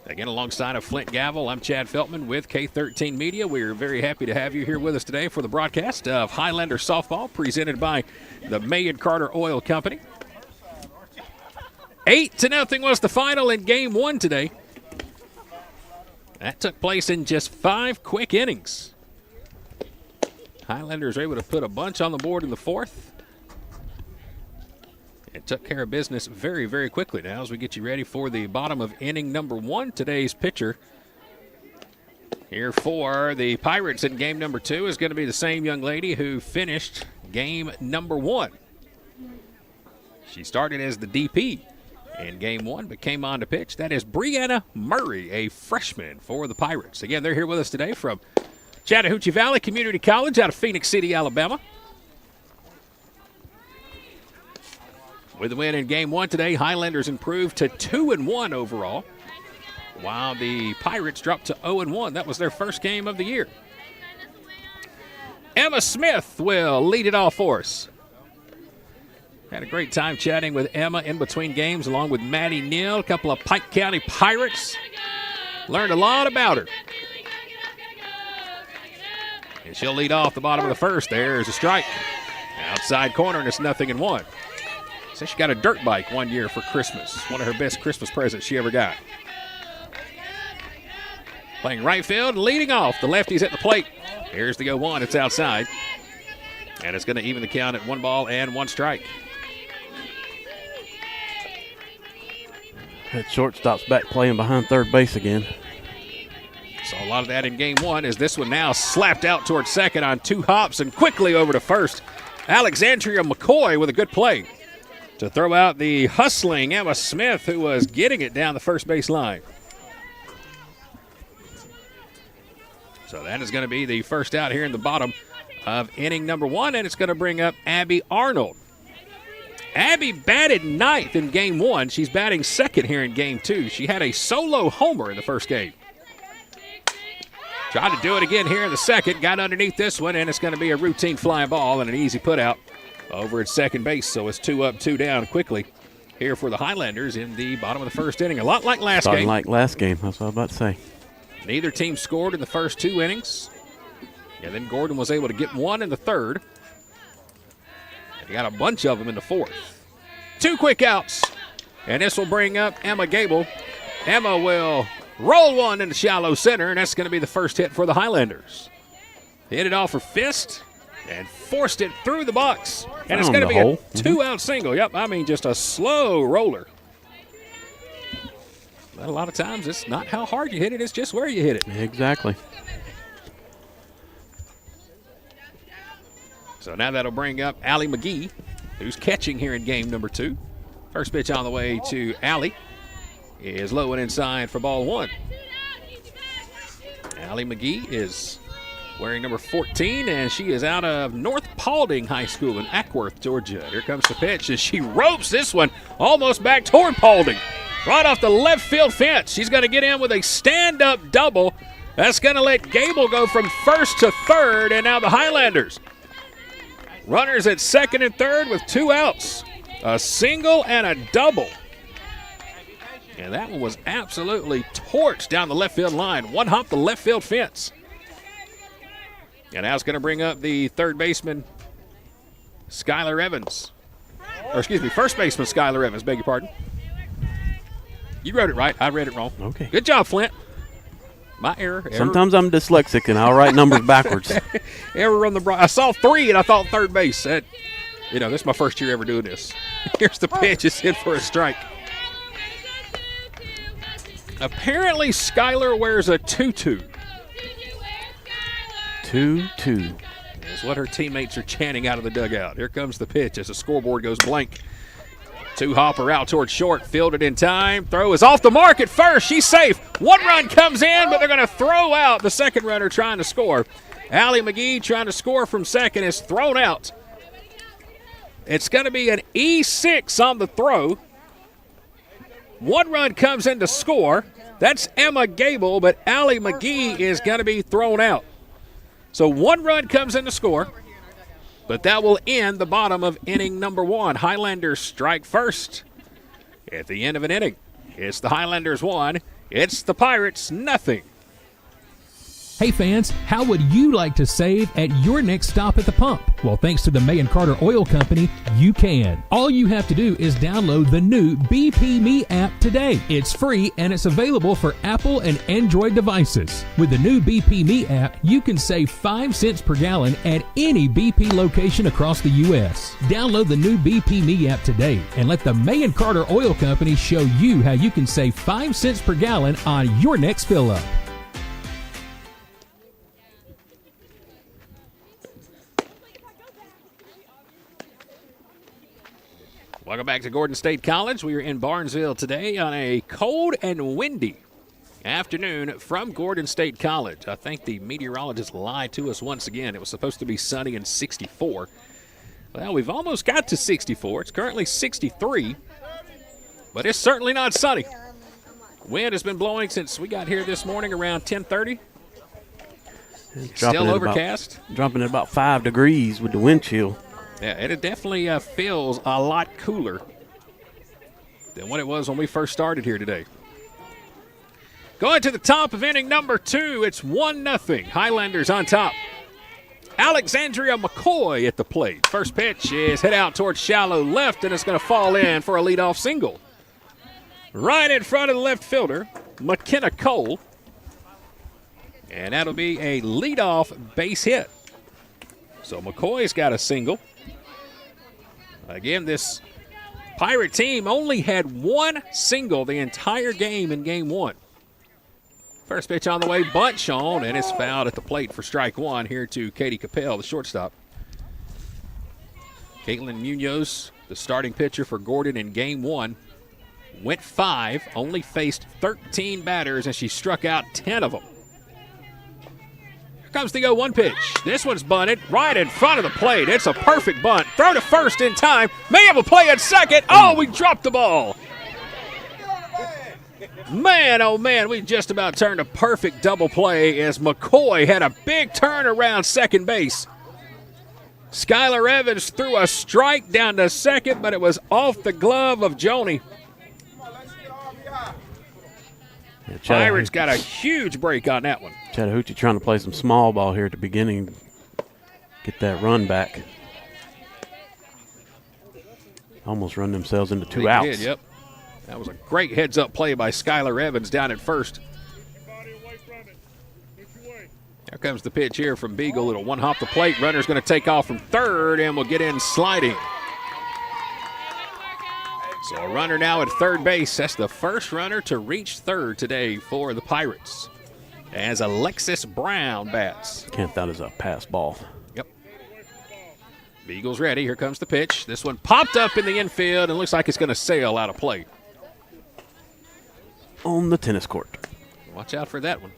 Again, alongside of Flint Gavel, I'm Chad Feltman with K13 Media. We're very happy to have you here with us today for the broadcast of Highlander softball presented by the May and Carter Oil Company. 8-0 was the final in game 1 today. That took place in just 5 quick innings. Highlanders were able to put a bunch on the board in the 4th. It took care of business very, very quickly now as we get you ready for the bottom of inning number 1. Today's pitcher Here for the Pirates in game number 2 is going to be the same young lady who finished game number 1. She started as the DP in game 1, but came on to pitch. That is Brianna Murray, a freshman for the Pirates. Again, they're here with us today from Chattahoochee Valley Community College out of Phoenix City, Alabama. With the win in game 1 today, Highlanders improved to 2-1 overall, while the Pirates dropped to 0-1. That was their first game of the year. Emma Smith will lead it off for us. Had a great time chatting with Emma in between games, along with Maddie Neal, a couple of Pike County Pirates. Learned a lot about her. And she'll lead off the bottom of the first. There's a strike. Outside corner, and it's 0-1. So she got a dirt bike one year for Christmas. One of her best Christmas presents she ever got. Playing right field, leading off. The lefties at the plate. Here's the 0-1. It's outside. And it's going to even the count at 1 ball and 1 strike. That shortstop's back playing behind third base again. Saw a lot of that in game 1 as this one now slapped out towards second on 2 hops and quickly over to first. Alexandria McCoy with a good play to throw out the hustling Emma Smith, who was getting it down the first base line. So that is going to be the first out here in the bottom of inning number 1, and it's going to bring up Abby Arnold. Abby batted 9th in game 1. She's batting 2nd here in game 2. She had a solo homer in the first game. Tried to do it again here in the second. Got underneath this one, and it's going to be a routine fly ball and an easy put out over at second base. So it's 2 up, 2 down quickly here for the Highlanders in the bottom of the first inning. A lot like last game. Like last game. That's what I was about to say. Neither team scored in the first 2 innings. And then Gordon was able to get 1 in the third. And he got a bunch of them in the fourth. 2 quick outs. And this will bring up Emma Gable. Emma will roll one into shallow center, and that's going to be the first hit for the Highlanders. Hit it off her fist and forced it through the box. And it's going to be a 2-out single. Yep, I mean just a slow roller. But a lot of times it's not how hard you hit it, it's just where you hit it. Exactly. So now that'll bring up Allie McGee, who's catching here in game number 2. First pitch on the way to Allie is low and inside for ball 1. Allie McGee is wearing number 14, and she is out of North Paulding High School in Ackworth, Georgia. Here comes the pitch as she ropes this one almost back toward Paulding. Right off the left field fence. She's going to get in with a stand-up double. That's going to let Gable go from first to third, and now the Highlanders. Runners at second and third with 2 outs. A single and a double. And that one was absolutely torched down the left field line. 1 hop the left field fence. And now it's going to bring up the third baseman, Skylar Evans. Or excuse me, first baseman Skylar Evans, beg your pardon. You wrote it right. I read it wrong. Okay. Good job, Flint. My error. Sometimes I'm dyslexic and I'll write numbers backwards. Error on the I saw 3 and I thought third base. This is my first year ever doing this. Here's the pitch. It's in for a strike. Apparently, Skylar wears a tutu. Tutu. Is what her teammates are chanting out of the dugout. Here comes the pitch as the scoreboard goes blank. 2-hopper out towards short, fielded in time. Throw is off the mark at first. She's safe. 1 run comes in, but they're going to throw out the second runner trying to score. Allie McGee trying to score from second is thrown out. It's going to be an E6 on the throw. 1 run comes in to score. That's Emma Gable, but Allie McGee is going to be thrown out. So 1 run comes in to score. But that will end the bottom of inning number 1. Highlanders strike first at the end of an inning. It's the Highlanders 1. It's the Pirates nothing. Hey fans, how would you like to save at your next stop at the pump? Well, thanks to the May & Carter Oil Company, you can. All you have to do is download the new BP Me app today. It's free and it's available for Apple and Android devices. With the new BP Me app, you can save 5 cents per gallon at any BP location across the U.S. Download the new BP Me app today and let the May & Carter Oil Company show you how you can save 5 cents per gallon on your next fill-up. Welcome back to Gordon State College. We are in Barnesville today on a cold and windy afternoon from Gordon State College. I think the meteorologist lied to us once again. It was supposed to be sunny and 64. Well, we've almost got to 64. It's currently 63, but it's certainly not sunny. Wind has been blowing since we got here this morning around 10:30. Still overcast. Dropping at about 5 degrees with the wind chill. Yeah, it definitely feels a lot cooler than what it was when we first started here today. Going to the top of inning number 2, it's 1-0. Highlanders on top. Alexandria McCoy at the plate. First pitch is hit out towards shallow left, and it's going to fall in for a leadoff single. Right in front of the left fielder, McKenna Cole. And that'll be a leadoff base hit. So McCoy's got a single. Again, this Pirate team only had one single the entire game in Game 1. First pitch on the way, bunt shown, and it's fouled at the plate for strike one here to Katie Capel, the shortstop. Caitlin Munoz, the starting pitcher for Gordon in Game 1, went 5, only faced 13 batters, and she struck out 10 of them. Here comes the 0-1 pitch. This one's bunted right in front of the plate. It's a perfect bunt. Throw to first in time. May have a play at second. Oh, we dropped the ball. Man, oh man, we just about turned a perfect double play as McCoy had a big turn around second base. Skylar Evans threw a strike down to second, but it was off the glove of Joni. Pirates got a huge break on that one. Chattahoochee trying to play some small ball here at the beginning. Get that run back. Almost run themselves into 2 outs. Did, yep. That was a great heads-up play by Skylar Evans down at first. Here comes the pitch here from Beagle. It'll one-hop the plate. Runner's going to take off from third and will get in sliding. So a runner now at third base. That's the first runner to reach third today for the Pirates as Alexis Brown bats. Can't that is a pass ball. Yep. Beagle's ready. Here comes the pitch. This one popped up in the infield and looks like it's going to sail out of play. On the tennis court. Watch out for that one.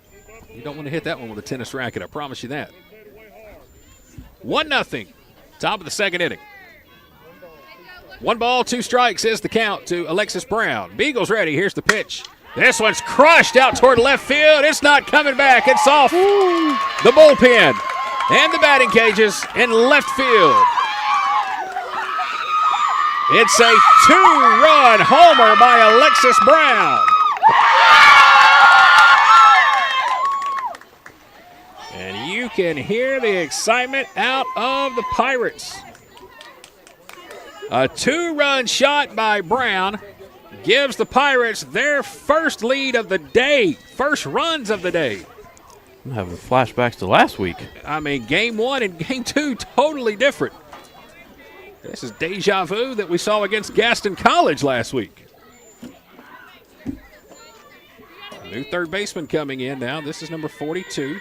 You don't want to hit that one with a tennis racket. I promise you that. 1-0. Top of the second inning. 1 ball, 2 strikes is the count to Alexis Brown. Beagle's ready. Here's the pitch. This one's crushed out toward left field. It's not coming back. It's off the bullpen and the batting cages in left field. It's a 2-run homer by Alexis Brown. And you can hear the excitement out of the Pirates. A 2-run shot by Brown gives the Pirates their first lead of the day, first runs of the day. I'm having flashbacks to last week. I mean, Game 1 and Game 2, totally different. This is deja vu that we saw against Gaston College last week. New third baseman coming in now. This is number 42.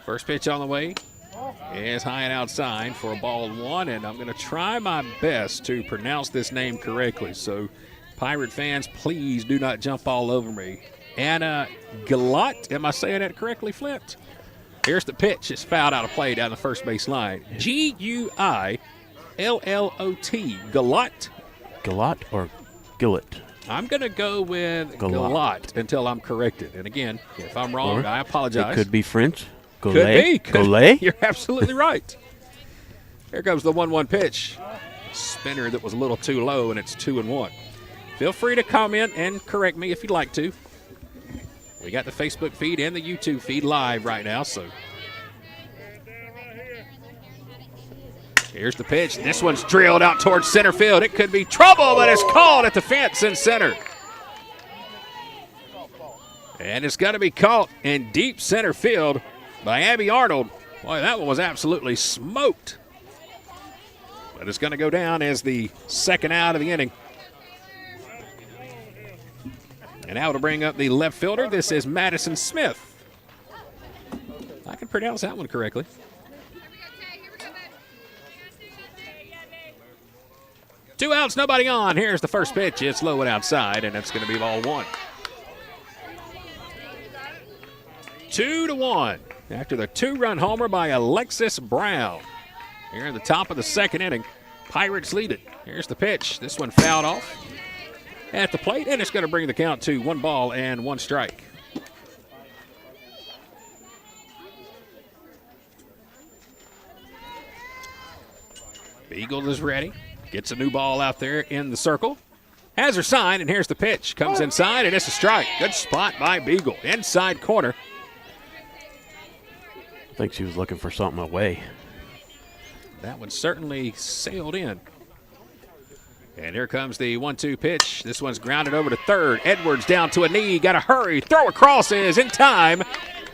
First pitch on the way is high and outside for a ball 1, and I'm going to try my best to pronounce this name correctly. So, Pirate fans, please do not jump all over me. Anna Guillot, am I saying that correctly, Flint? Here's the pitch. It's fouled out of play down the first base line. Guillot, Guillot. Guillot or Gillett? I'm going to go with Guillot until I'm corrected. And again, if I'm wrong, I apologize. It could be French. Goulet. Could be. You're absolutely right. Here comes the 1-1 pitch. Spinner that was a little too low, and it's 2-1. Feel free to comment and correct me if you'd like to. We got the Facebook feed and the YouTube feed live right now, so. Here's the pitch. This one's drilled out towards center field. It could be trouble, but it's called at the fence in center. And it's got to be caught in deep center field by Abby Arnold. Boy, that one was absolutely smoked. But it's going to go down as the second out of the inning. And now to bring up the left fielder, this is Madison Smith. I can pronounce that one correctly. 2 outs, nobody on. Here's the first pitch. It's low and outside, and it's going to be ball 1. 2-1 after the 2-run homer by Alexis Brown. Here in the top of the second inning, Pirates lead it. Here's the pitch. This one fouled off at the plate, and it's going to bring the count to 1 ball and 1 strike. Beagle is ready. Gets a new ball out there in the circle. Has her sign, and here's the pitch. Comes inside, and it's a strike. Good spot by Beagle. Inside corner. I think she was looking for something away. That one certainly sailed in. And here comes the 1-2 pitch. This one's grounded over to third. Edwards down to a knee. Got to hurry. Throw across is in time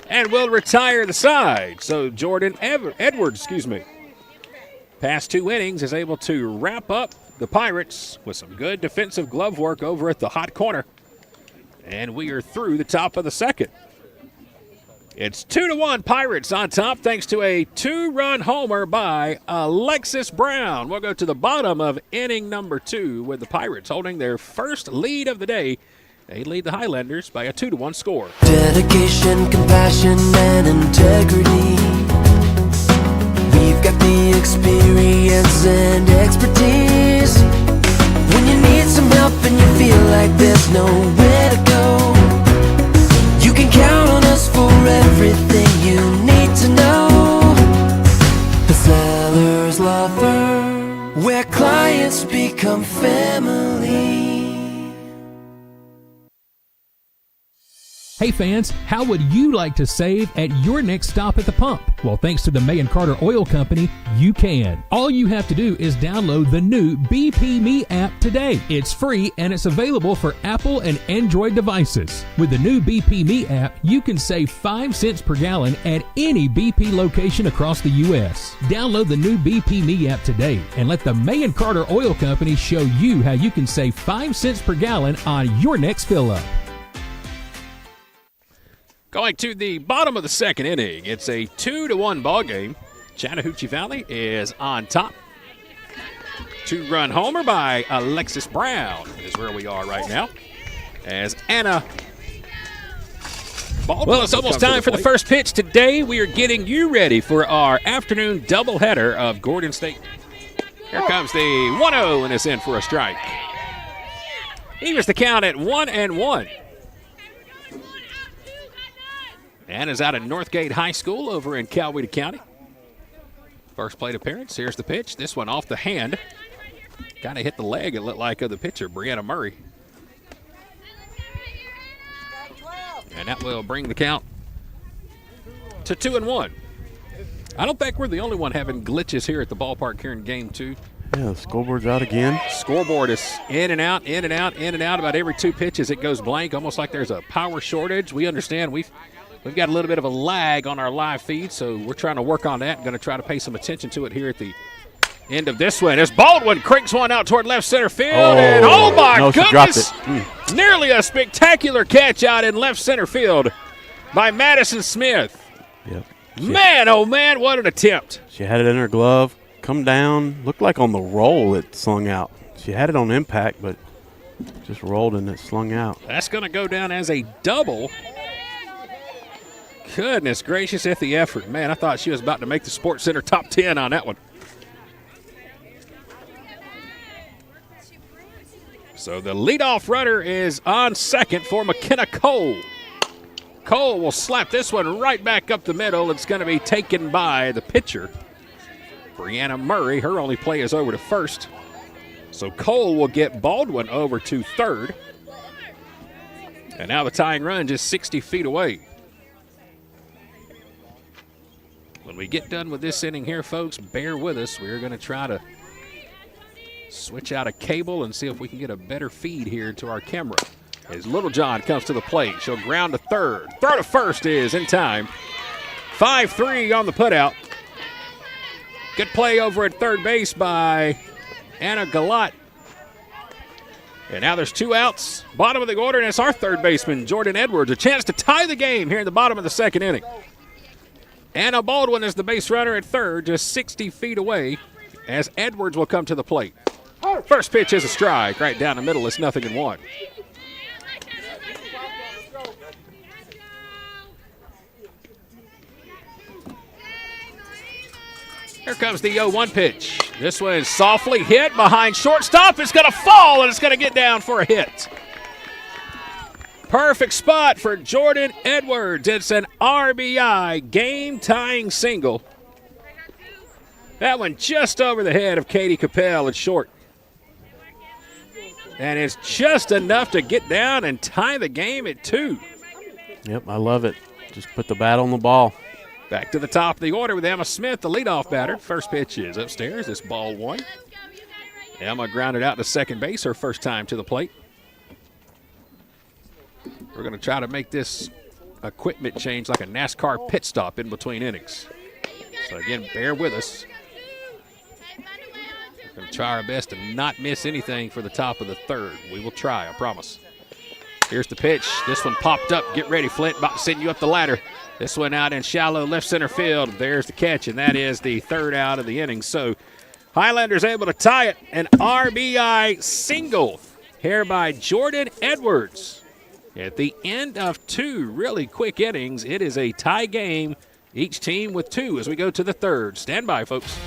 and will retire the side. So Jordan Edwards, past 2 innings, is able to wrap up the Pirates with some good defensive glove work over at the hot corner. And we are through the top of the second. It's 2-1 Pirates on top thanks to a 2-run homer by Alexis Brown. We'll go to the bottom of inning number 2 with the Pirates holding their first lead of the day. They lead the Highlanders by a 2-1 score. Dedication, compassion, and integrity. We've got the experience and expertise. When you need some help and you feel like there's nowhere to go, you can count on us for everything you need to know. The Sellers Law Firm, where clients become family. Hey fans, how would you like to save at your next stop at the pump? Well, thanks to the May & Carter Oil Company, you can. All you have to do is download the new BP Me app today. It's free and it's available for Apple and Android devices. With the new BP Me app, you can save 5 cents per gallon at any BP location across the U.S. Download the new BP Me app today and let the May & Carter Oil Company show you how you can save 5 cents per gallon on your next fill-up. Going to the bottom of the second inning, it's a 2-1 ball game. Chattahoochee Valley is on top. 2-run homer by Alexis Brown is where we are right now. As Anna Baldwin. Well, it's almost time for the first pitch. Today we are getting you ready for our afternoon doubleheader of Gordon State. Here comes the 1-0, and it's in for a strike. Evens the count at 1-1. Anna's out of Northgate High School over in Coweta County. First plate appearance. Here's the pitch. This one off the hand. Kind of hit the leg, it looked like, of the pitcher, Brianna Murray. And that will bring the count to 2-1. I don't think we're the only one having glitches here at the ballpark here in game 2. Yeah, the scoreboard's out again. Scoreboard is in and out, in and out, in and out. About every 2 pitches it goes blank, almost like there's a power shortage. We understand we've got a little bit of a lag on our live feed, so we're trying to work on that. Going to try to pay some attention to it here at the end of this one. As Baldwin cranks one out toward left center field, and oh my goodness, nearly a spectacular catch out in left center field by Madison Smith. Yep. Man, oh man, what an attempt. She had it in her glove, come down, looked like on the roll it slung out. She had it on impact, but just rolled and it slung out. That's going to go down as a double. Goodness gracious at the effort. Man, I thought she was about to make the Sports Center top 10 on that one. So the leadoff runner is on second for McKenna Cole. Cole will slap this one right back up the middle. It's going to be taken by the pitcher, Brianna Murray. Her only play is over to first. So Cole will get Baldwin over to third. And now the tying run just 60 feet away. When we get done with this inning here, folks, bear with us. We're going to try to switch out a cable and see if we can get a better feed here to our camera. As Littlejohn comes to the plate, she'll ground to third. Throw to first is in time. 5-3 on the putout. Good play over at third base by Anna Galat. And now there's 2 outs. Bottom of the order, and it's our third baseman, Jordan Edwards. A chance to tie the game here in the bottom of the second inning. Anna Baldwin is the base runner at third, just 60 feet away, as Edwards will come to the plate. First pitch is a strike. Right down the middle. It's 0-1. Here comes the 0-1 pitch. This one is softly hit behind shortstop. It's going to fall, and it's going to get down for a hit. Perfect spot for Jordan Edwards. It's an RBI game-tying single. That one just over the head of Katie Capel at short. And it's just enough to get down and tie the game at 2. Yep, I love it. Just put the bat on the ball. Back to the top of the order with Emma Smith, the leadoff batter. First pitch is upstairs. It's ball 1. Emma grounded out to second base, her first time to the plate. We're going to try to make this equipment change like a NASCAR pit stop in between innings. So, again, bear with us. We're going to try our best to not miss anything for the top of the third. We will try, I promise. Here's the pitch. This one popped up. Get ready, Flint. About to send you up the ladder. This one out in shallow left center field. There's the catch, and that is the third out of the inning. So Highlanders able to tie it. An RBI single here by Jordan Edwards. At the end of 2 really quick innings, it is a tie game, each team with 2 as we go to the third. Stand by, folks.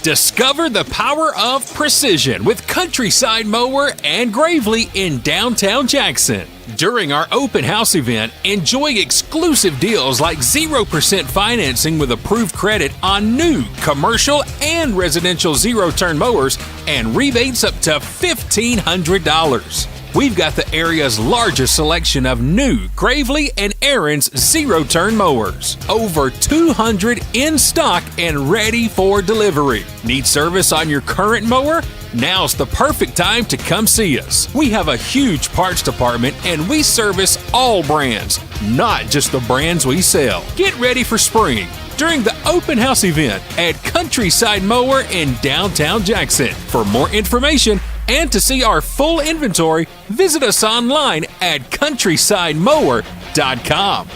Discover the power of precision with Countryside Mower and Gravely in downtown Jackson. During our open house event, enjoy exclusive deals like 0% financing with approved credit on new commercial and residential zero-turn mowers and rebates up to $1,500. We've got the area's largest selection of new Gravely and Aaron's zero-turn mowers. Over 200 in stock and ready for delivery. Need service on your current mower? Now's the perfect time to come see us. We have a huge parts department and we service all brands, not just the brands we sell. Get ready for spring during the open house event at Countryside Mower in downtown Jackson. For more information and to see our full inventory, visit us online at countrysidemower.com.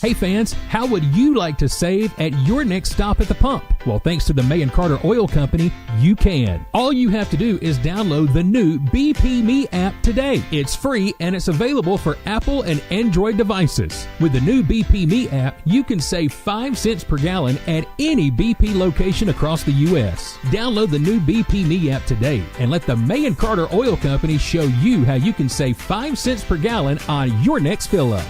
Hey fans, how would you like to save at your next stop at the pump? Well, thanks to the May & Carter Oil Company, you can. All you have to do is download the new BP Me app today. It's free and it's available for Apple and Android devices. With the new BP Me app, you can save 5 cents per gallon at any BP location across the U.S. Download the new BP Me app today and let the May & Carter Oil Company show you how you can save 5 cents per gallon on your next fill-up.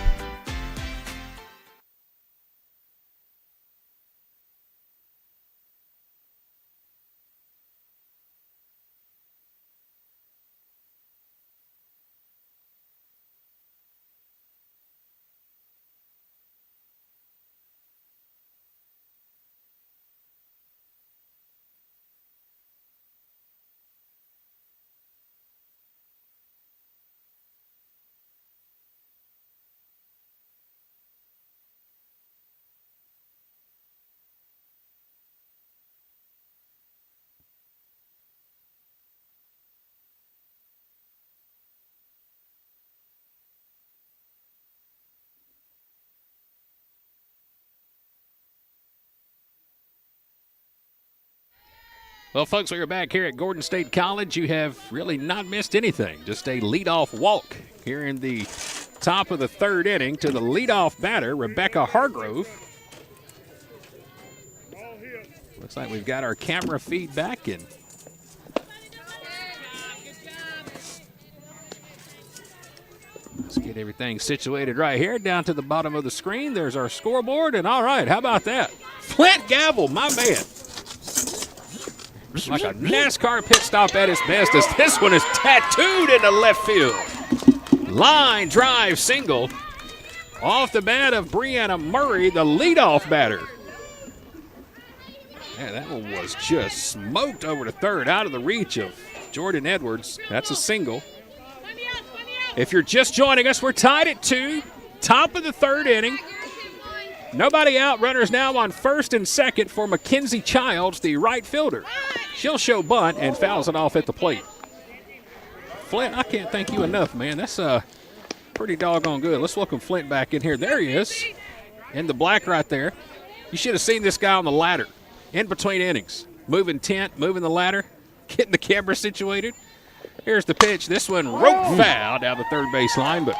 Well, folks, we are back here at Gordon State College. You have really not missed anything. Just a leadoff walk here in the top of the third inning to the leadoff batter, Rebecca Hargrove. Looks like we've got our camera feed back in. Let's get everything situated right here down to the bottom of the screen. There's our scoreboard, and all right, how about that? Flint Gavel, my man. Like a NASCAR pit stop at its best as this one is tattooed into left field. Line drive single off the bat of Brianna Murray, the leadoff batter. Man, that one was just smoked over to third, out of the reach of Jordan Edwards. That's a single. If you're just joining us, we're tied at 2, top of the third inning. Nobody out. Runners now on first and second for Mackenzie Childs, the right fielder. She'll show bunt and fouls it off at the plate. Flint, I can't thank you enough, man. That's pretty doggone good. Let's welcome Flint back in here. There he is in the black right there. You should have seen this guy on the ladder. in between innings. Moving tent, moving the ladder, getting the camera situated. Here's the pitch. This one rope foul down the third base line, but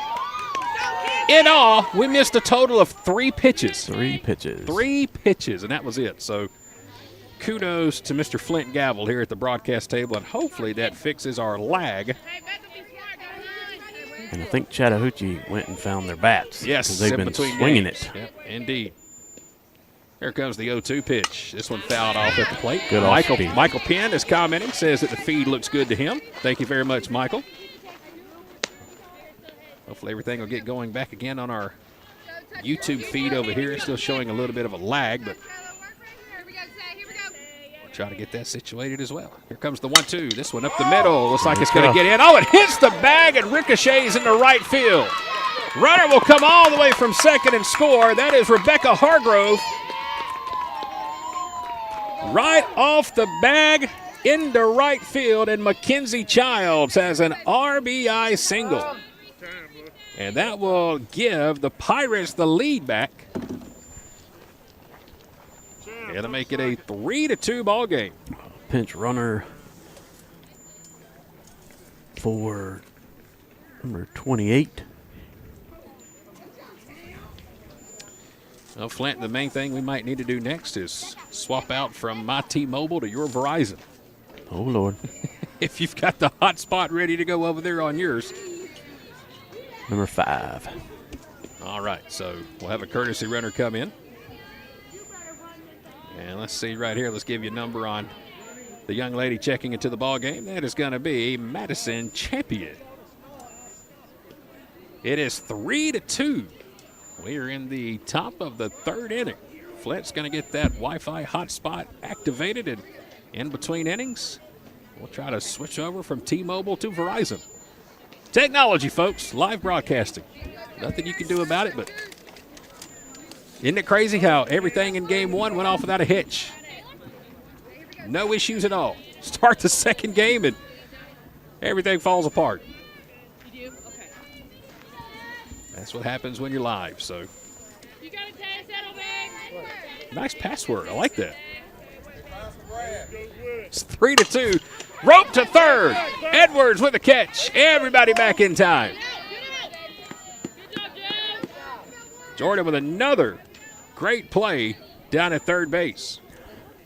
in all, we missed a total of 3 pitches. 3 pitches. 3 pitches, and that was it. So kudos to Mr. Flint Gavel here at the broadcast table, and hopefully that fixes our lag. And I think Chattahoochee went and found their bats. Yes, because they've in been between swinging games. it. Yep, indeed. Here comes the 0-2 pitch. This one fouled off at the plate. Good off-speed. Michael Penn is commenting, says that the feed looks good to him. Thank you very much, Michael. Hopefully everything will get going back again on our YouTube feed over here. It's still showing a little bit of a lag, but we'll try to get that situated as well. Here comes the 1-2. This one up the middle. Looks like it's going to get in. Oh, it hits the bag and ricochets into right field. Runner will come all the way from second and score. That is Rebecca Hargrove. Right off the bag into right field, and Mackenzie Childs has an RBI single. And that will give the Pirates the lead back. And to make it a 3-2 ball game. Pinch runner for number 28. Well, Flint, the main thing we might need to do next is swap out from my T-Mobile to your Verizon. Oh, Lord. If you've got the hotspot ready to go over there on yours. Number 5. All right, so we'll have a courtesy runner come in. And let's see right here. Let's give you a number on the young lady checking into the ball game. That is going to be Madison Champion. It is 3-2. We are in the top of the 3rd inning. Flint's going to get that Wi-Fi hotspot activated, and in between innings, we'll try to switch over from T-Mobile to Verizon. Technology, folks, live broadcasting. Nothing you can do about it, but isn't it crazy how everything in Game 1 went off without a hitch? No issues at all. Start the second game, and everything falls apart. That's what happens when you're live, so. Nice password. I like that. It's 3-2. Rope to third. Edwards with a catch. Everybody back in time. Jordan with another great play down at third base.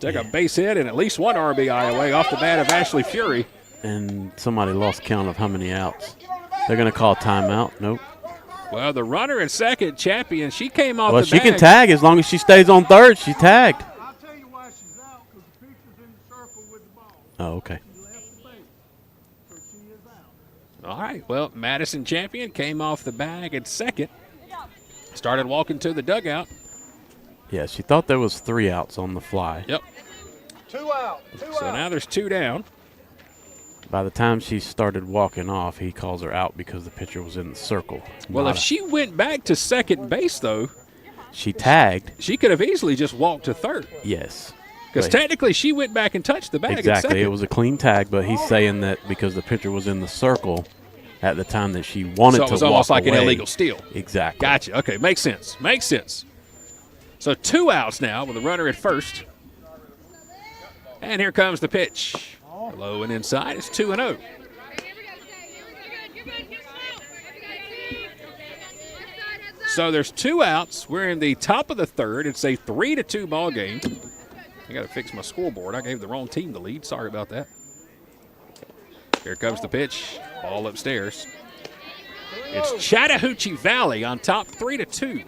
Took a base hit and at least one RBI away off the bat of Ashley Fury. And somebody lost count of how many outs. They're going to call timeout. Nope. Well, the runner at second, Champion, she came off well, the she bag. can tag as long as she stays on third. She's tagged. I'll tell you why she's out, because the pitcher's in the circle with the ball. Oh, okay. She left the base, so she is out. All right, well, Madison Champion came off the bag at second. Started walking to the dugout. Yeah, she thought there was 3 outs on the fly. Yep. 2 out. So now there's 2 down. By the time she started walking off, he calls her out because the pitcher was in the circle. Well, if she went back to second base, though, she tagged. She could have easily just walked to third. Yes. Because technically she went back and touched the bag at second. Exactly. It was a clean tag, but he's saying that because the pitcher was in the circle at the time that she wanted to walk away. So it was almost like an illegal steal. Exactly. Gotcha. Okay, makes sense. Makes sense. So 2 outs now with a runner at first. And here comes the pitch. Low and inside. It's 2-0. So there's 2 outs. We're in the top of the 3rd. It's a 3-2 ball game. I got to fix my scoreboard. I gave the wrong team the lead. Sorry about that. Here comes the pitch. Ball upstairs. It's Chattahoochee Valley on top, 3-2.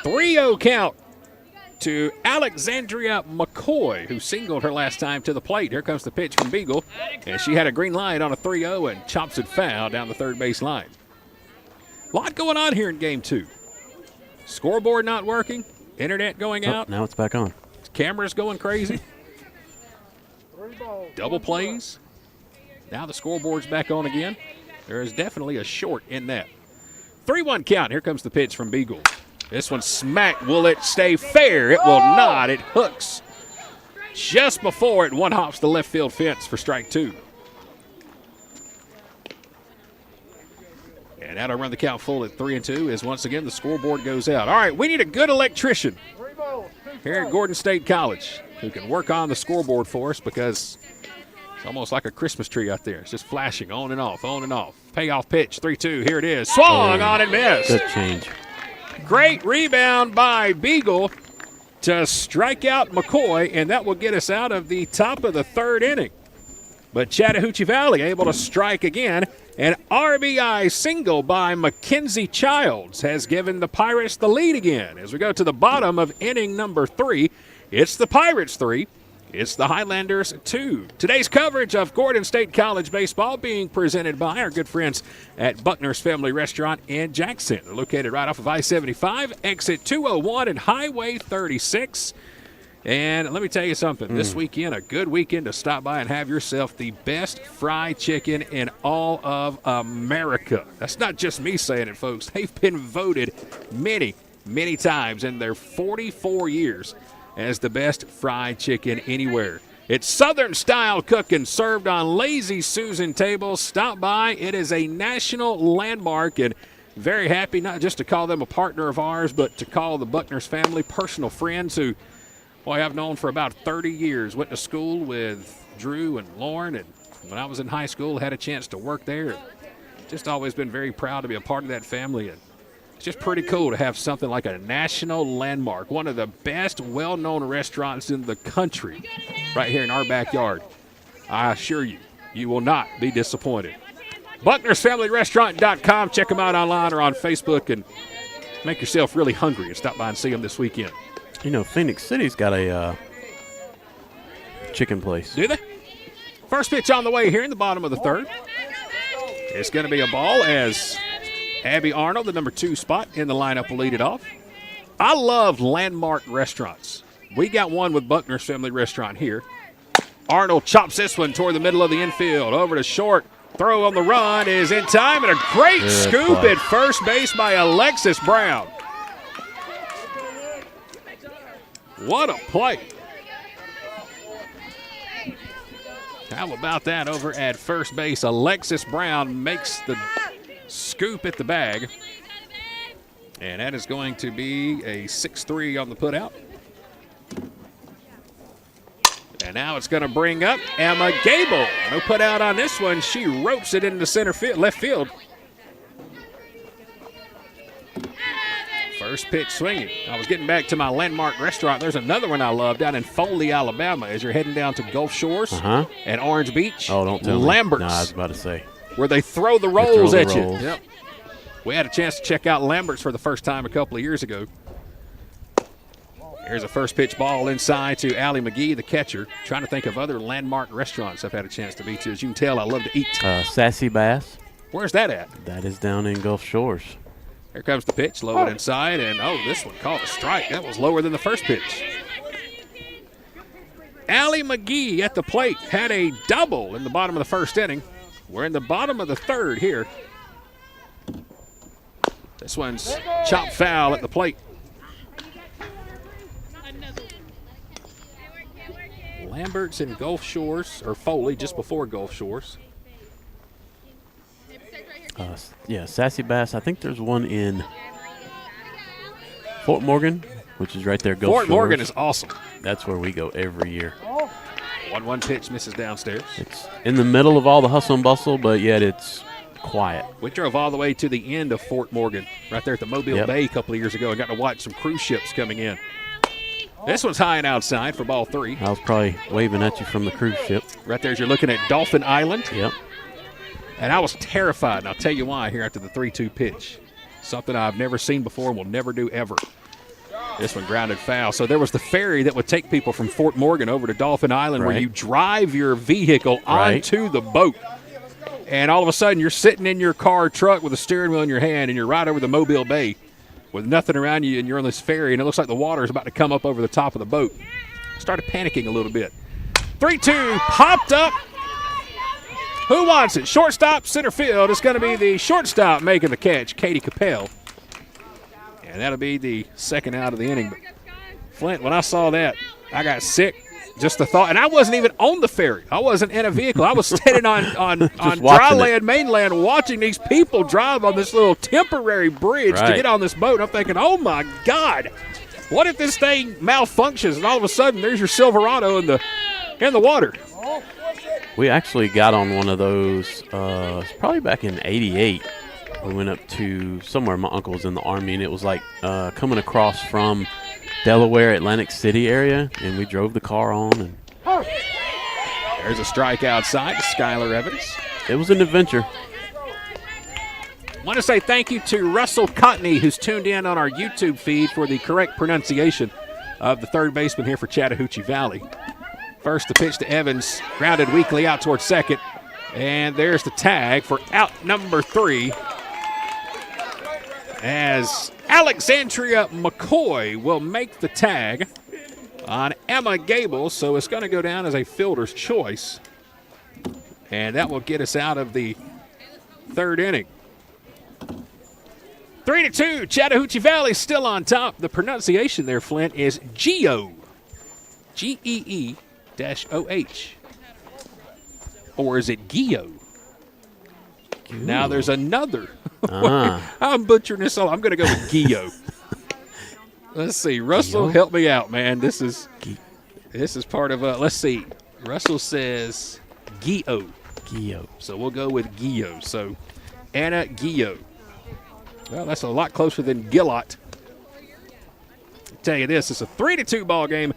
3-0 count to Alexandria McCoy, who singled her last time to the plate. Here comes the pitch from Beagle, and she had a green light on a 3-0 and chops it foul down the third base line. A lot going on here in Game 2. Scoreboard not working, internet going out. Now it's back on. Cameras going crazy. Double plays. Now the scoreboard's back on again. There is definitely a short in that. 3-1 count. Here comes the pitch from Beagle. This one smacked. Will it stay fair? It will not. It hooks just before it one-hops the left field fence for strike 2. And that'll run the count full at 3-2 as once again the scoreboard goes out. All right, we need a good electrician here at Gordon State College who can work on the scoreboard for us because it's almost like a Christmas tree out there. It's just flashing on and off, on and off. Payoff pitch, 3-2. Here it is. Swung on and missed. Good change. Great rebound by Beagle to strike out McCoy, and that will get us out of the top of the third inning. But Chattahoochee Valley able to strike again. An RBI single by Mackenzie Childs has given the Pirates the lead again. As we go to the bottom of inning number 3, it's the Pirates 3. It's the Highlanders 2. Today's coverage of Gordon State College baseball being presented by our good friends at Buckner's Family Restaurant in Jackson. They're located right off of I-75, exit 201 and Highway 36. And let me tell you something. This weekend, a good weekend to stop by and have yourself the best fried chicken in all of America. That's not just me saying it, folks. They've been voted many, many times in their 44 years as the best fried chicken anywhere. It's Southern-style cooking served on Lazy Susan tables. Stop by. It is a national landmark, and very happy not just to call them a partner of ours, but to call the Buckner's family personal friends who, boy, I've known for about 30 years. Went to school with Drew and Lauren, and when I was in high school, had a chance to work there. Just always been very proud to be a part of that family, and it's just pretty cool to have something like a national landmark, one of the best well-known restaurants in the country right here in our backyard. I assure you, you will not be disappointed. BucknersFamilyRestaurant.com. Check them out online or on Facebook and make yourself really hungry and stop by and see them this weekend. You know, Phoenix City's got a chicken place. Do they? First pitch on the way here in the bottom of the third. It's going to be a ball as Abby Arnold, the number 2 spot in the lineup, will lead it off. I love landmark restaurants. We got one with Buckner's Family Restaurant here. Arnold chops this one toward the middle of the infield. Over to short. Throw on the run is in time, and a great scoop at first base by Alexis Brown. What a play. How about that over at first base? Alexis Brown makes the scoop at the bag. And that is going to be a 6-3 on the putout. And now it's going to bring up Emma Gable. No put out on this one. She ropes it into center field, left field. First pitch swinging. I was getting back to my landmark restaurant. There's another one I love down in Foley, Alabama, as you're heading down to Gulf Shores and Orange Beach. Oh, don't tell Lambert's. me. No, I was about to say. Where they throw the rolls at you. Rolls. Yep. We had a chance to check out Lambert's for the first time a couple of years ago. Here's a first pitch ball inside to Allie McGee, the catcher. Trying to think of other landmark restaurants I've had a chance to be to. As you can tell, I love to eat. Sassy Bass. Where's that at? That is down in Gulf Shores. Here comes the pitch, low and inside, and this one called a strike. That was lower than the first pitch. Allie McGee at the plate had a double in the bottom of the first inning. We're in the bottom of the third here. This one's chopped foul at the plate. Lambert's in Gulf Shores, or Foley, just before Gulf Shores. Yeah, Sassy Bass. I think there's one in Fort Morgan, which is right there. Gulf Fort Shores. Morgan is awesome. That's where we go every year. 1-1 pitch misses downstairs. It's in the middle of all the hustle and bustle, but yet it's quiet. We drove all the way to the end of Fort Morgan, right there at the Mobile Bay a couple of years ago. I got to watch some cruise ships coming in. This one's high and outside for ball 3. I was probably waving at you from the cruise ship. Right there as you're looking at Dolphin Island. Yep. And I was terrified, and I'll tell you why here after the 3-2 pitch. Something I've never seen before and will never do ever. This one grounded foul. So there was the ferry that would take people from Fort Morgan over to Dolphin Island where you drive your vehicle onto the boat. And all of a sudden you're sitting in your car truck with a steering wheel in your hand and you're right over the Mobile Bay with nothing around you and you're on this ferry and it looks like the water is about to come up over the top of the boat. Started panicking a little bit. 3-2 popped up. Who wants it? Shortstop, center field. It's going to be the shortstop making the catch, Katie Capel. And that'll be the second out of the inning. But Flint, when I saw that, I got sick. just the thought, and I wasn't even on the ferry. I wasn't in a vehicle. I was standing on dry watching land, mainland, watching these people drive on this little temporary bridge to get on this boat. And I'm thinking, oh, my God, what if this thing malfunctions and all of a sudden there's your Silverado in the water? We actually got on one of those probably back in '88. We went up to somewhere. My uncle was in the Army, and it was like coming across from Delaware, Atlantic City area, and we drove the car on. And there's a strike outside to Skylar Evans. It was an adventure. I want to say thank you to Russell Cotney, who's tuned in on our YouTube feed for the correct pronunciation of the third baseman here for Chattahoochee Valley. First, the pitch to Evans, grounded weakly out towards second. And there's the tag for out number 3 as Alexandria McCoy will make the tag on Emma Gable. So it's going to go down as a fielder's choice. And that will get us out of the third inning. 3-2, Chattahoochee Valley still on top. The pronunciation there, Flint, is Geo. G-E-E-OH. Or is it Geo? Now there's another. I'm butchering this all. I'm going to go with Geo. Let's see. Russell, help me out, man. This is part of let's see. Russell says Geo. So we'll go with Geo. So Anna Geo. Well, that's a lot closer than Gillot. I'll tell you this, it's a 3-2 ball game.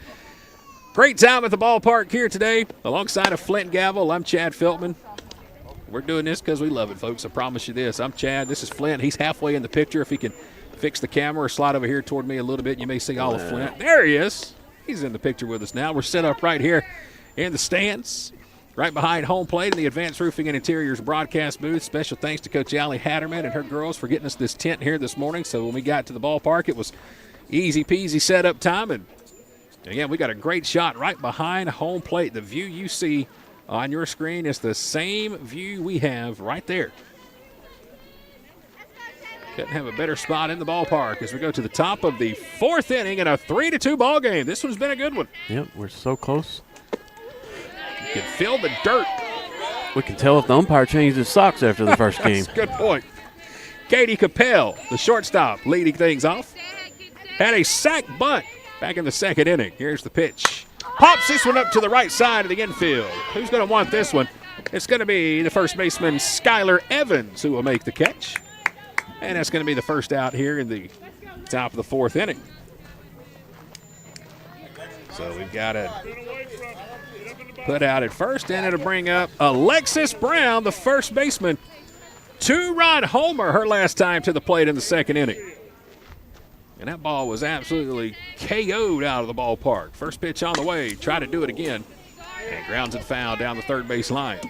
Great time at the ballpark here today. Alongside of Flint Gavel, I'm Chad Feltman. We're doing this because we love it, folks. I promise you this. I'm Chad. This is Flint. He's halfway in the picture. If he can fix the camera or slide over here toward me a little bit, you may see all of Flint. There he is. He's in the picture with us now. We're set up right here in the stands, right behind home plate in the Advanced Roofing and Interiors broadcast booth. Special thanks to Coach Allie Hatterman and her girls for getting us this tent here this morning. So when we got to the ballpark, it was easy peasy setup time. And again, we got a great shot right behind home plate. The view you see on your screen is the same view we have right there. Couldn't have a better spot in the ballpark as we go to the top of the fourth inning in a 3-2 ball game. This one's been a good one. Yep, we're so close. You can feel the dirt. We can tell if the umpire changed his socks after the first game. That's a good point. Katie Capel, the shortstop, leading things off. Had a sac bunt back in the second inning. Here's the pitch. Pops this one up to the right side of the infield. Who's going to want this one? It's going to be the first baseman, Skylar Evans, who will make the catch. And that's going to be the first out here in the top of the fourth inning. So we've got it put out at first, and it'll bring up Alexis Brown, the first baseman. 2-run homer her last time to the plate in the second inning. And that ball was absolutely KO'd out of the ballpark. First pitch on the way. Try to do it again. And grounds it foul down the third base line.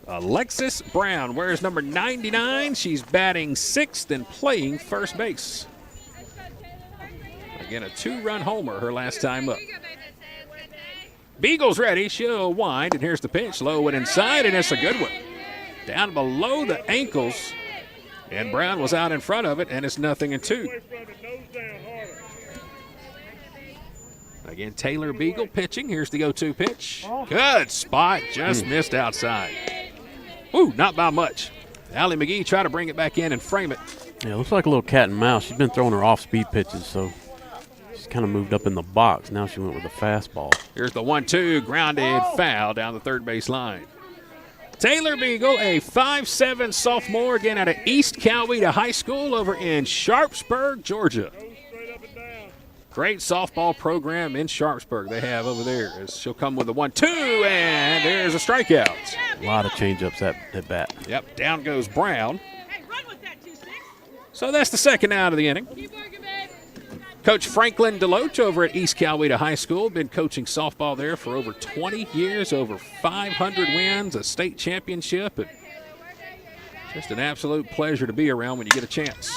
Alexis Brown wears number 99. She's batting sixth and playing first base. Again, a 2-run homer her last time up. Beagle's ready. She'll wind, and here's the pitch. Low and inside, and it's a good one. Down below the ankles. And Brown was out in front of it, and it's 0-2. Again, Taylor Beagle pitching. Here's the 0-2 pitch. Good spot. Just missed outside. Ooh, not by much. Allie McGee tried to bring it back in and frame it. Yeah, it looks like a little cat and mouse. She's been throwing her off-speed pitches, so she's kind of moved up in the box. Now she went with a fastball. Here's the 1-2, grounded foul down the third base line. Taylor Beagle, a 5'7" sophomore, again out of East Coweta High School over in Sharpsburg, Georgia. Great softball program in Sharpsburg they have over there. As she'll come with a 1-2, and there's a strikeout. A lot of changeups at bat. Yep, down goes Brown. So that's the second out of the inning. Coach Franklin Deloach over at East Coweta High School, been coaching softball there for over 20 years, over 500 wins, a state championship, and just an absolute pleasure to be around when you get a chance.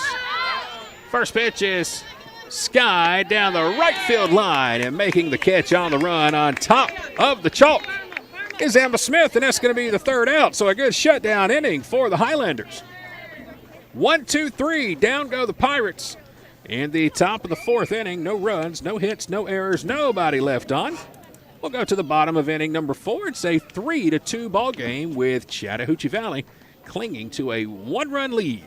First pitch is Sky down the right field line, and making the catch on the run on top of the chalk is Emma Smith, and that's going to be the third out. So a good shutdown inning for the Highlanders. 1-2-3, down go the Pirates. In the top of the fourth inning, no runs, no hits, no errors, nobody left on. We'll go to the bottom of inning number 4. It's a 3-2 ball game with Chattahoochee Valley clinging to a 1-run lead.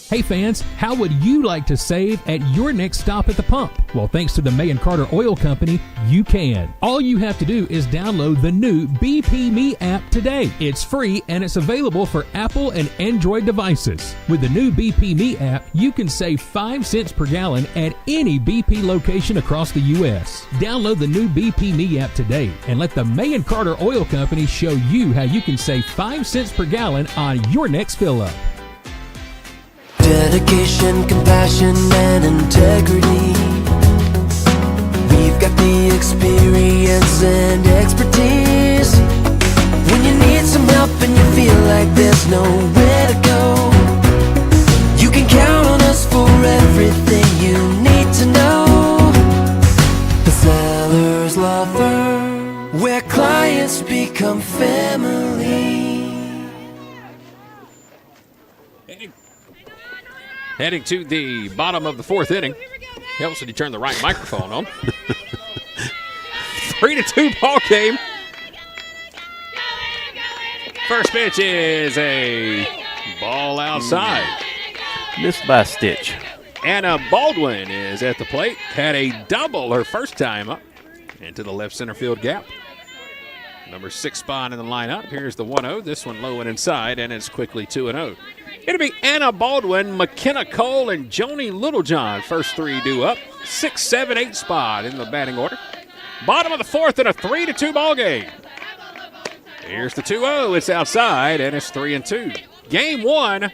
Hey fans, how would you like to save at your next stop at the pump? Well, thanks to the May & Carter Oil Company, you can. All you have to do is download the new BP Me app today. It's free and it's available for Apple and Android devices. With the new BP Me app, you can save 5 cents per gallon at any BP location across the U.S. Download the new BP Me app today and let the May & Carter Oil Company show you how you can save 5 cents per gallon on your next fill-up. Dedication, compassion, and integrity. We've got the experience and expertise. When you need some help and you feel like there's nowhere to go, you can count on us for everything you need to know. The Sellers Law Firm, where clients become family. Heading to the bottom of the fourth inning. Helps when you turn the right microphone on. 3-2 ball game. First pitch is a ball outside. Missed by a stitch. Anna Baldwin is at the plate. Had a double her first time up into the left center field gap. Number 6 spot in the lineup. Here's the 1-0. This one low and inside, and it's quickly 2-0. It'll be Anna Baldwin, McKenna Cole, and Joni Littlejohn. First 3 due up. 6, 7, 8 spot in the batting order. Bottom of the fourth in a 3-2 ball game. Here's the 2-0. It's outside, and it's 3-2. Game 1,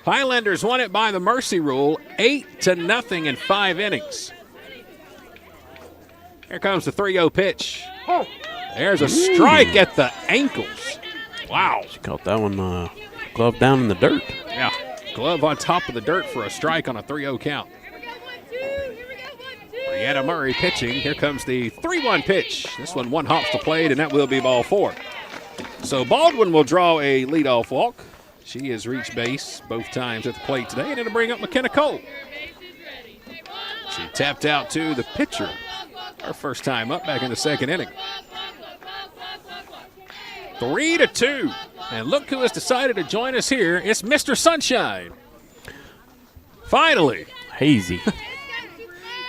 Highlanders won it by the mercy rule, 8-0 in 5 innings. Here comes the 3-0 pitch. There's a strike at the ankles. Wow. She caught that one glove down in the dirt. Yeah, glove on top of the dirt for a strike on a 3-0 count. Brianna Murray pitching. Here comes the 3-1 pitch. This one hops the plate, and that will be ball 4. So Baldwin will draw a leadoff walk. She has reached base both times at the plate today, and it'll bring up McKenna Cole. She tapped out to the pitcher. Her first time up back in the second inning. 3-2. And look who has decided to join us here. It's Mr. Sunshine. Finally. Hazy.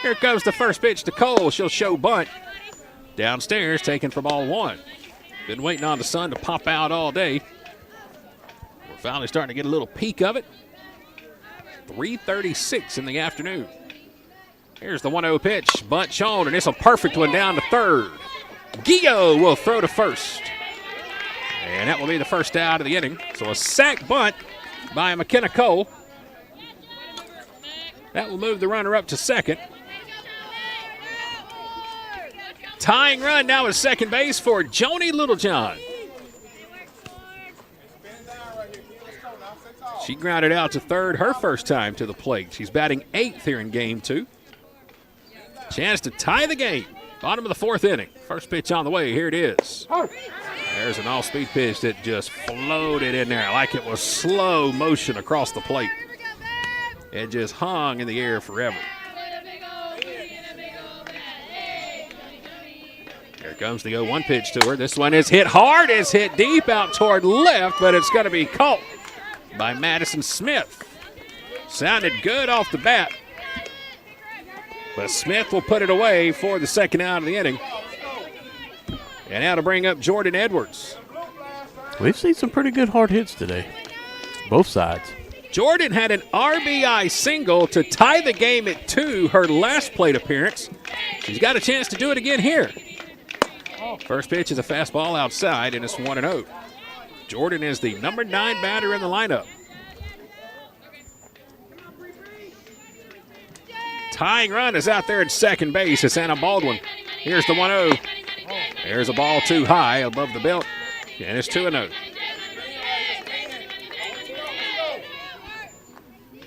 Here comes the first pitch to Cole. She'll show bunt. Downstairs, taken for ball 1. Been waiting on the sun to pop out all day. We're finally starting to get a little peek of it. 3:36 in the afternoon. Here's the 1-0 pitch. Bunt shown, and it's a perfect one down to third. Gio will throw to first. And that will be the first out of the inning. So a sac bunt by McKenna Cole. That will move the runner up to second. Tying run now at second base for Joni Littlejohn. She grounded out to third her first time to the plate. She's batting 8th here in game 2. Chance to tie the game. Bottom of the fourth inning. First pitch on the way. Here it is. There's an all-speed pitch that just floated in there like it was slow motion across the plate. It just hung in the air forever. Here comes the 0-1 pitch to her. This one is hit hard. It's hit deep out toward left, but it's going to be caught by Madison Smith. Sounded good off the bat, but Smith will put it away for the second out of the inning. And now to bring up Jordan Edwards. We've seen some pretty good hard hits today, both sides. Jordan had an RBI single to tie the game at 2 her last plate appearance. She's got a chance to do it again here. First pitch is a fastball outside, and it's 1-0. Jordan is the number 9 batter in the lineup. Tying run is out there at second base. It's Anna Baldwin. Here's the 1-0. There's a ball too high above the belt, and it's 2-0.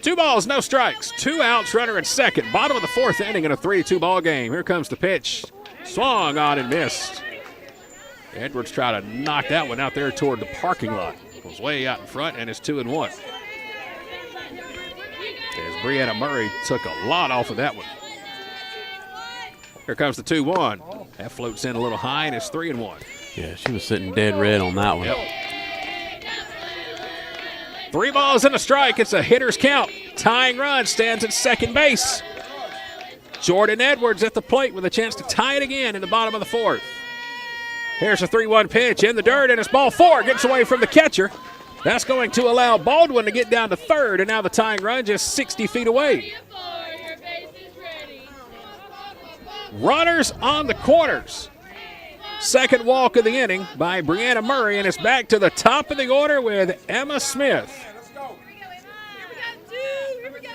2 balls, no strikes. 2 outs, runner at second. Bottom of the fourth inning in a 3-2 ball game. Here comes the pitch. Swung on and missed. Edwards tried to knock that one out there toward the parking lot. It was way out in front, and it's 2-1. As Brianna Murray took a lot off of that one. Here comes the 2-1. That floats in a little high, and it's 3-1. Yeah, she was sitting dead red on that one. Yep. 3 balls and a strike. It's a hitter's count. Tying run stands at second base. Jordan Edwards at the plate with a chance to tie it again in the bottom of the 4th. Here's a 3-1 pitch in the dirt, and it's ball 4. Gets away from the catcher. That's going to allow Baldwin to get down to third, and now the tying run just 60 feet away. Runners on the corners. Second walk of the inning by Brianna Murray, and it's back to the top of the order with Emma Smith.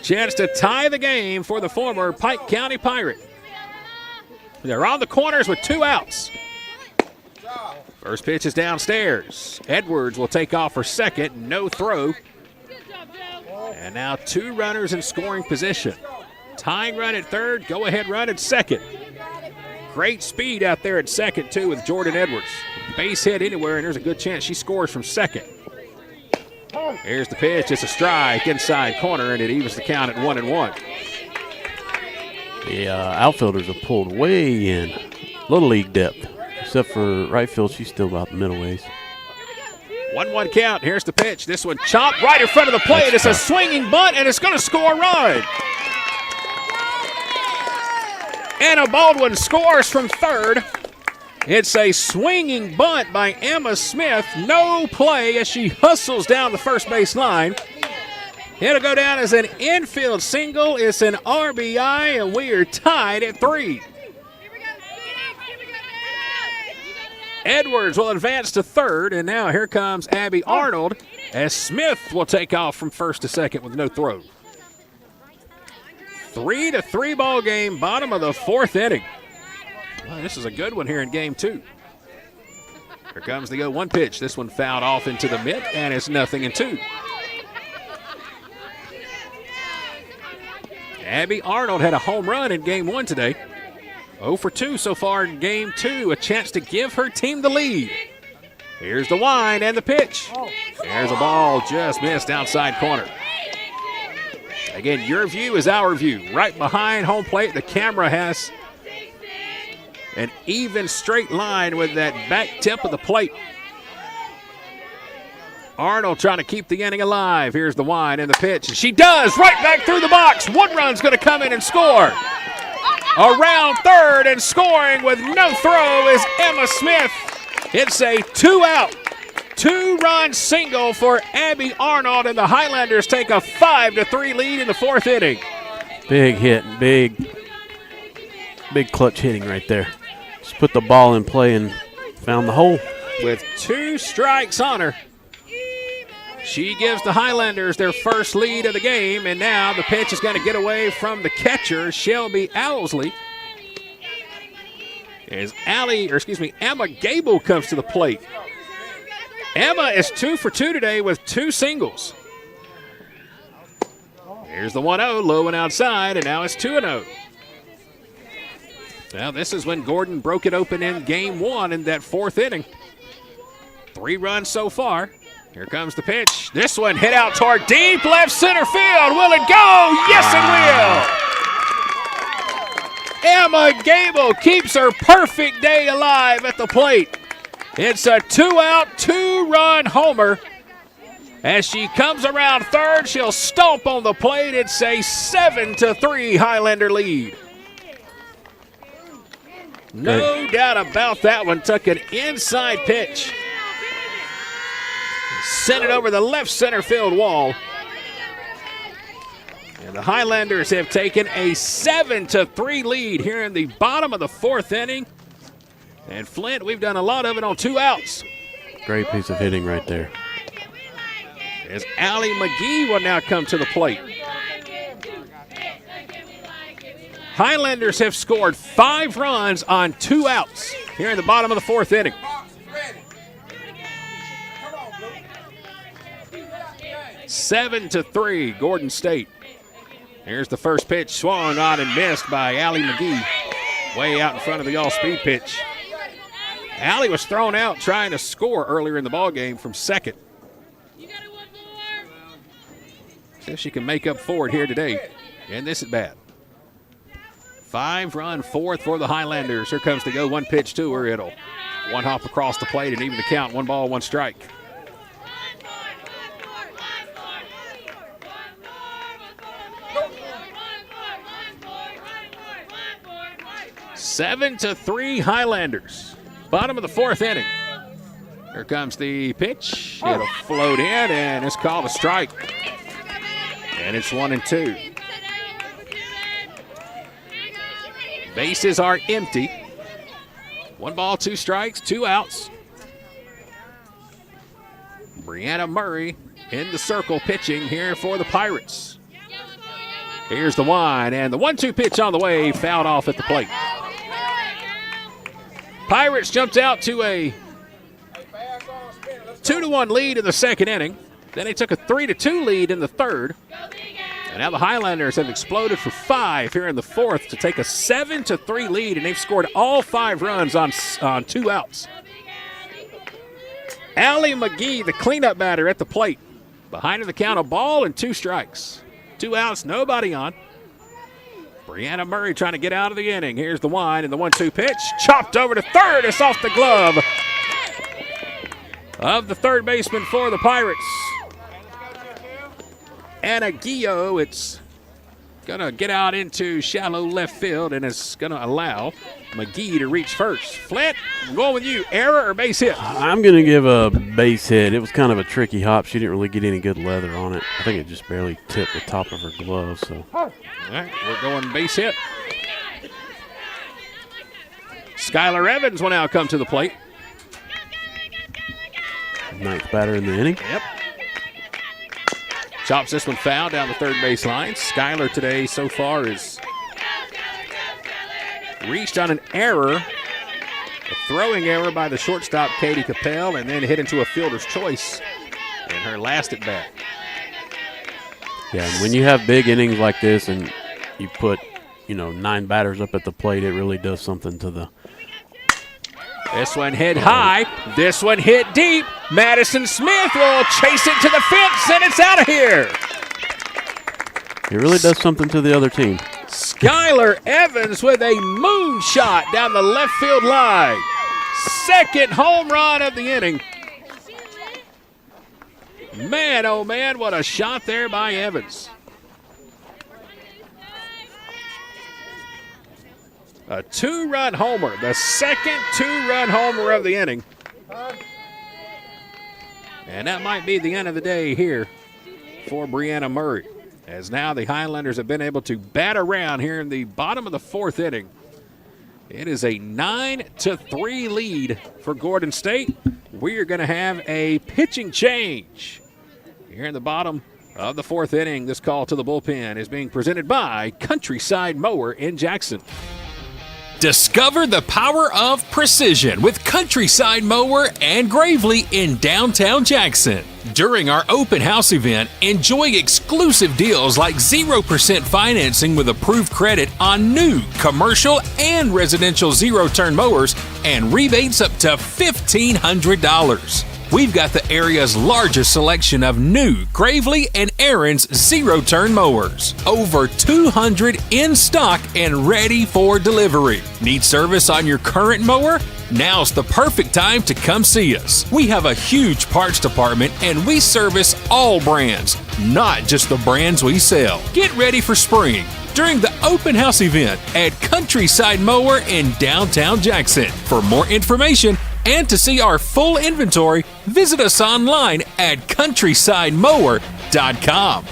Chance to tie the game for the former Pike County Pirate. They're on the corners with 2 outs. First pitch is downstairs. Edwards will take off for second. No throw. And now 2 runners in scoring position. Tying run at third, go-ahead run at second. Great speed out there at second, too, with Jordan Edwards. Base hit anywhere, and there's a good chance she scores from second. Here's the pitch. It's a strike inside corner, and it evens the count at 1-1. The outfielders are pulled way in. Little league depth. Except for right field, she's still about the middle ways. 1-1 count. Here's the pitch. This one chopped right in front of the plate. It's a swinging bunt, and it's going to score a run. Anna Baldwin scores from third. It's a swinging bunt by Emma Smith. No play as she hustles down the first base line. It'll go down as an infield single. It's an RBI, and we are tied at 3. Edwards will advance to third, and now here comes Abby Arnold as Smith will take off from first to second with no throw. 3-3 ball game, bottom of the 4th inning. Well, this is a good one here in game 2. Here comes the 0-1 pitch. This one fouled off into the mitt, and it's 0-2. Abby Arnold had a home run in game 1 today. 0 for 2 so far in game 2, a chance to give her team the lead. Here's the wind and the pitch. There's a ball just missed outside corner. Again, your view is our view. Right behind home plate, the camera has an even straight line with that back tip of the plate. Arnold trying to keep the inning alive. Here's the wind and the pitch. And she does, right back through the box. 1 run's going to come in and score. Around third and scoring with no throw is Emma Smith. It's a 2-out, 2-run single for Abby Arnold, and the Highlanders take a 5-3 lead in the 4th inning. Big hit, big clutch hitting right there. Just put the ball in play and found the hole. With 2 strikes on her, she gives the Highlanders their first lead of the game, and now the pitch is going to get away from the catcher, Shelby Owlsley. As Emma Gable comes to the plate. Emma is 2 for 2 today with 2 singles. Here's the 1-0, low and outside, and now it's 2-0. Now this is when Gordon broke it open in game 1 in that 4th inning. 3 runs so far. Here comes the pitch. This one hit out toward deep left center field. Will it go? Yes, it will. Emma Gable keeps her perfect day alive at the plate. It's a 2-out, 2-run homer. As she comes around third, she'll stomp on the plate. It's a 7-3 Highlander lead. No doubt about that one. Took an inside pitch. Sent it over the left center field wall. And the Highlanders have taken a 7-3 lead here in the bottom of the 4th inning. And Flint, we've done a lot of it on 2 outs. Great piece of hitting right there. As Allie McGee will now come to the plate. Highlanders have scored 5 runs on 2 outs here in the bottom of the 4th inning. 7-3, Gordon State. Here's the first pitch, swung on and missed by Allie McGee. Way out in front of the all-speed pitch. Allie was thrown out trying to score earlier in the ballgame from second. See if she can make up for it here today. in this at bat. 5-run fourth for the Highlanders. Here comes the 0-1 pitch to her. It'll one hop across the plate and even the count. 1 ball, 1 strike. Seven to 3 Highlanders. Bottom of the 4th inning. Here comes the pitch. It'll float in, and it's called a strike. And it's 1-2. Bases are empty. 1 ball, 2 strikes, 2 outs. Brianna Murray in the circle pitching here for the Pirates. Here's the wind, and the 1-2 pitch on the way, fouled off at the plate. Pirates jumped out to a 2-1 lead in the 2nd inning. Then they took a 3-2 lead in the 3rd. And now the Highlanders have exploded for 5 here in the 4th to take a 7-3 lead, and they've scored all 5 runs on 2 outs. Allie McGee, the cleanup batter at the plate. Behind the count, a ball and 2 strikes. 2 outs, nobody on. Brianna Murray trying to get out of the inning. Here's the wind and the 1-2 pitch. Chopped over to third. It's off the glove of the third baseman for the Pirates. Anna Guillo, it's going to get out into shallow left field, and it's going to allow McGee to reach first. Flint, I'm going with you. Error or base hit? I'm going to give a base hit. It was kind of a tricky hop. She didn't really get any good leather on it. I think it just barely tipped the top of her glove. So, all right, we're going base hit. Skylar Evans will now come to the plate. 9th batter in the inning. Yep. Chops this one foul down the third base line. Skylar today so far has reached on an error, a throwing error by the shortstop, Katie Capel, and then hit into a fielder's choice in her last at bat. Yeah, and when you have big innings like this and you put, 9 batters up at the plate, it really does something to the. This one hit high. This one hit deep. Madison Smith will chase it to the fence, and it's out of here. It really does something to the other team. Skylar Evans with a moonshot down the left field line. 2nd home run of the inning. Man, oh man, what a shot there by Evans. A 2-run homer, the 2nd 2-run homer of the inning. And that might be the end of the day here for Brianna Murray, as now the Highlanders have been able to bat around here in the bottom of the 4th inning. It is a 9-3 lead for Gordon State. We are going to have a pitching change here in the bottom of the 4th inning. This call to the bullpen is being presented by Countryside Mower in Jackson. Discover the power of precision with Countryside Mower and Gravely in downtown Jackson. During our open house event, enjoy exclusive deals like 0% financing with approved credit on new commercial and residential zero-turn mowers and rebates up to $1,500. We've got the area's largest selection of new Gravely and Aaron's zero-turn mowers. Over 200 in stock and ready for delivery. Need service on your current mower? Now's the perfect time to come see us. We have a huge parts department and we service all brands, not just the brands we sell. Get ready for spring during the open house event at Countryside Mower in downtown Jackson. For more information and to see our full inventory, visit us online at countrysidemower.com.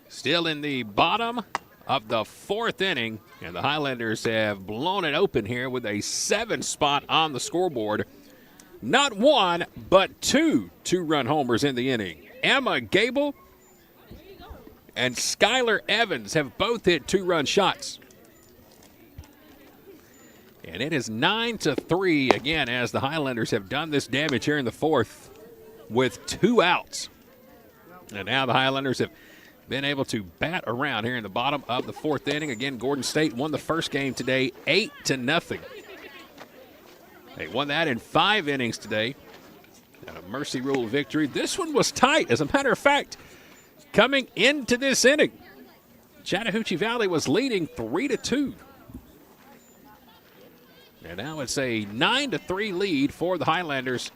Still in the bottom of the 4th inning, and the Highlanders have blown it open here with a 7 spot on the scoreboard. Not 1, but 2 2-run homers in the inning. Emma Gable and Skylar Evans have both hit 2-run shots. And it is 9-3 again as the Highlanders have done this damage here in the 4th with 2 outs. And now the Highlanders have been able to bat around here in the bottom of the 4th inning. Again, Gordon State won the first game today 8-0. They won that in 5 innings today. And a mercy rule victory. This one was tight. As a matter of fact, coming into this inning, Chattahoochee Valley was leading 3-2. And now it's a 9-3 lead for the Highlanders.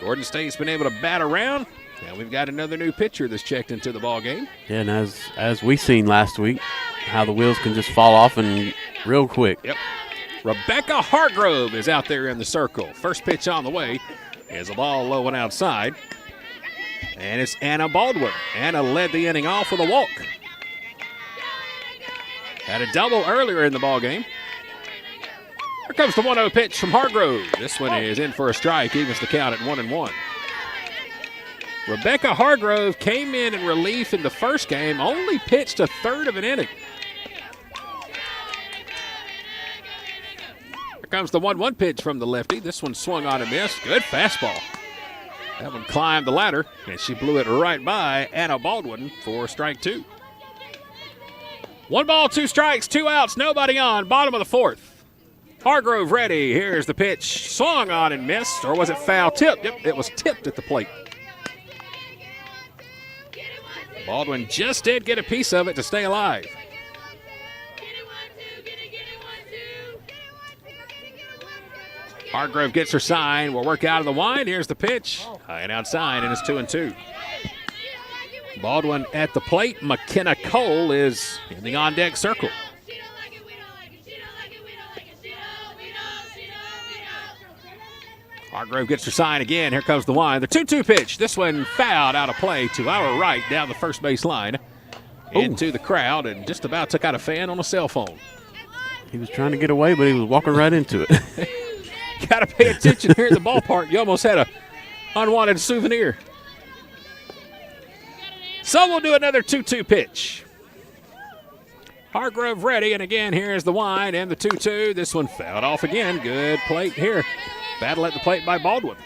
Gordon State's been able to bat around. Now we've got another new pitcher that's checked into the ball game. Yeah, and as we seen last week, how the wheels can just fall off and real quick. Yep. Rebecca Hargrove is out there in the circle. First pitch on the way is a ball low and outside. And it's Anna Baldwin. Anna led the inning off with a walk. Had a double earlier in the ball game. Here comes the 1-0 pitch from Hargrove. This one is in for a strike, evens the count at 1-1. Rebecca Hargrove came in relief in the first game, only pitched a third of an inning. Here comes the 1-1 pitch from the lefty. This one swung on and missed. Good fastball. That one climbed the ladder, and she blew it right by Anna Baldwin for strike 2. 1 ball, 2 strikes, 2 outs, nobody on. Bottom of the 4th. Hargrove ready. Here's the pitch. Swung on and missed, or was it foul tipped? Yep, it was tipped at the plate. Baldwin just did get a piece of it to stay alive. Hargrove gets her sign. Will work out of the wind. Here's the pitch. High and outside, and it's 2-2. Baldwin at the plate. McKenna Cole is in the on-deck circle. Hargrove gets her sign again. Here comes the wind. The 2-2 pitch. This one fouled out of play to our right down the first base line. Into the crowd and just about took out a fan on a cell phone. He was trying to get away, but he was walking right into it. Got to pay attention here in the ballpark. You almost had a unwanted souvenir. So we'll do another 2-2 pitch. Hargrove ready, and again, here's the wind and the 2-2. This one fouled off again. Good plate here. Battle at the plate by Baldwin.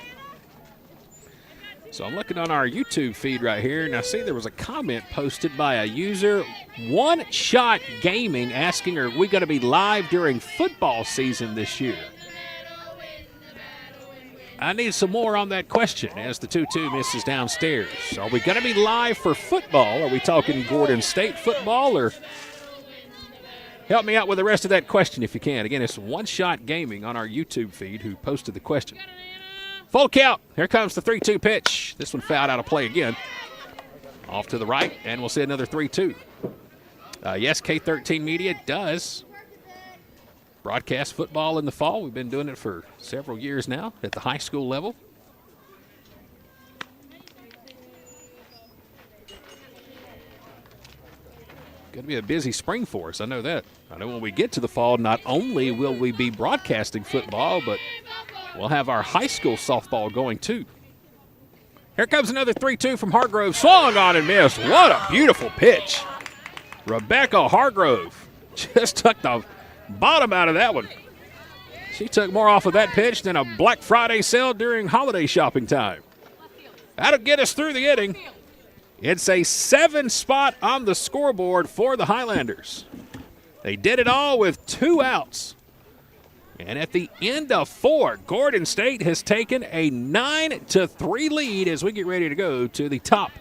So I'm looking on our YouTube feed right here, and I see there was a comment posted by a user, One Shot Gaming, asking, are we going to be live during football season this year? I need some more on that question as the 2-2 misses downstairs. Are we going to be live for football? Are we talking Gordon State football, or help me out with the rest of that question if you can. Again, it's One Shot Gaming on our YouTube feed who posted the question. Full count. Here comes the 3-2 pitch. This one fouled out of play again. Off to the right, and we'll see another 3-2. Yes, K13 Media does broadcast football in the fall. We've been doing it for several years now at the high school level. Going to be a busy spring for us. I know that. I know when we get to the fall, not only will we be broadcasting football, but we'll have our high school softball going too. Here comes another 3-2 from Hargrove. Swung on and missed. What a beautiful pitch. Rebecca Hargrove just took the bottom out of that one. She took more off of that pitch than a Black Friday sale during holiday shopping time. That'll get us through the inning. It's a 7 spot on the scoreboard for the Highlanders. They did it all with 2 outs. And at the end of 4, Gordon State has taken a 9-3 lead as we get ready to go to the top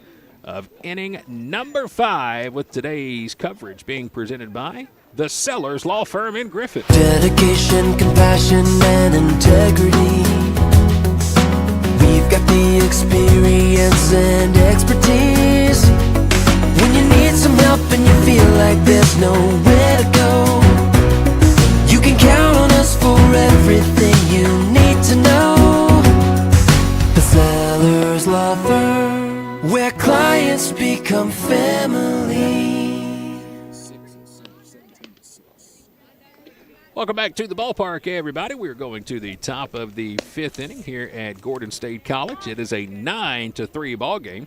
of inning number 5 with today's coverage being presented by the Sellers Law Firm in Griffin. Dedication, compassion, and integrity. We've got the experience and expertise. When you need some help and you feel like there's nowhere to go, you can count on us for everything you need to know. The Sellers Law Firm, where clients become family. Welcome back to the ballpark, everybody. We're going to the top of the 5th inning here at Gordon State College. It is a 9-3 ball game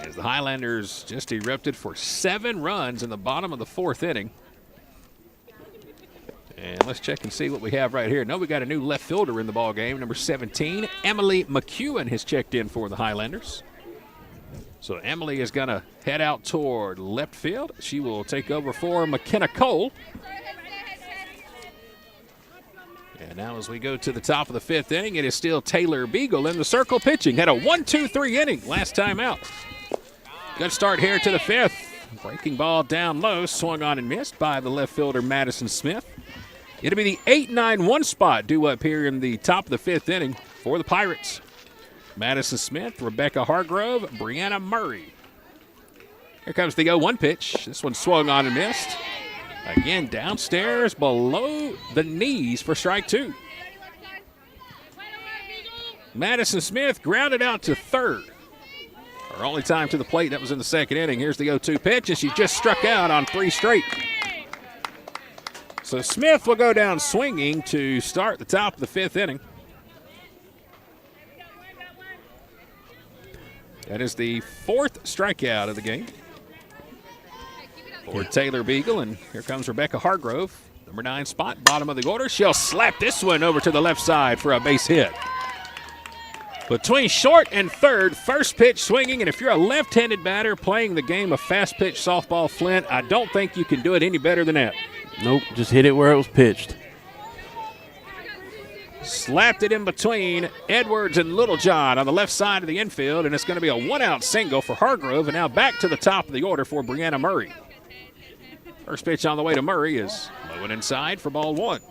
as the Highlanders just erupted for 7 runs in the bottom of the 4th inning. And let's check and see what we have right here. No, we got a new left fielder in the ball game, number 17. Emily McEwen has checked in for the Highlanders. So Emily is going to head out toward left field. She will take over for McKenna Cole. And now as we go to the top of the 5th inning, it is still Taylor Beagle in the circle pitching. Had a 1-2-3 inning last time out. Good start here to the 5th. Breaking ball down low, swung on and missed by the left fielder Madison Smith. It'll be the 8-9-1 spot due up here in the top of the 5th inning for the Pirates. Madison Smith, Rebecca Hargrove, Brianna Murray. Here comes the 0-1 pitch. This one swung on and missed. Again, downstairs below the knees for strike 2. Madison Smith grounded out to third. Her only time to the plate, that was in the 2nd inning. Here's the 0-2 pitch, and she just struck out on 3 straight. So Smith will go down swinging to start the top of the 5th inning. That is the 4th strikeout of the game for Taylor Beagle, and here comes Rebecca Hargrove, number 9 spot, bottom of the order. She'll slap this one over to the left side for a base hit. Between short and third, first pitch swinging, and if you're a left-handed batter playing the game of fast pitch softball, Flint, I don't think you can do it any better than that. Nope, just hit it where it was pitched. Slapped it in between Edwards and Littlejohn on the left side of the infield, and it's going to be a 1-out single for Hargrove, and now back to the top of the order for Brianna Murray. First pitch on the way to Murray is low and inside for ball 1.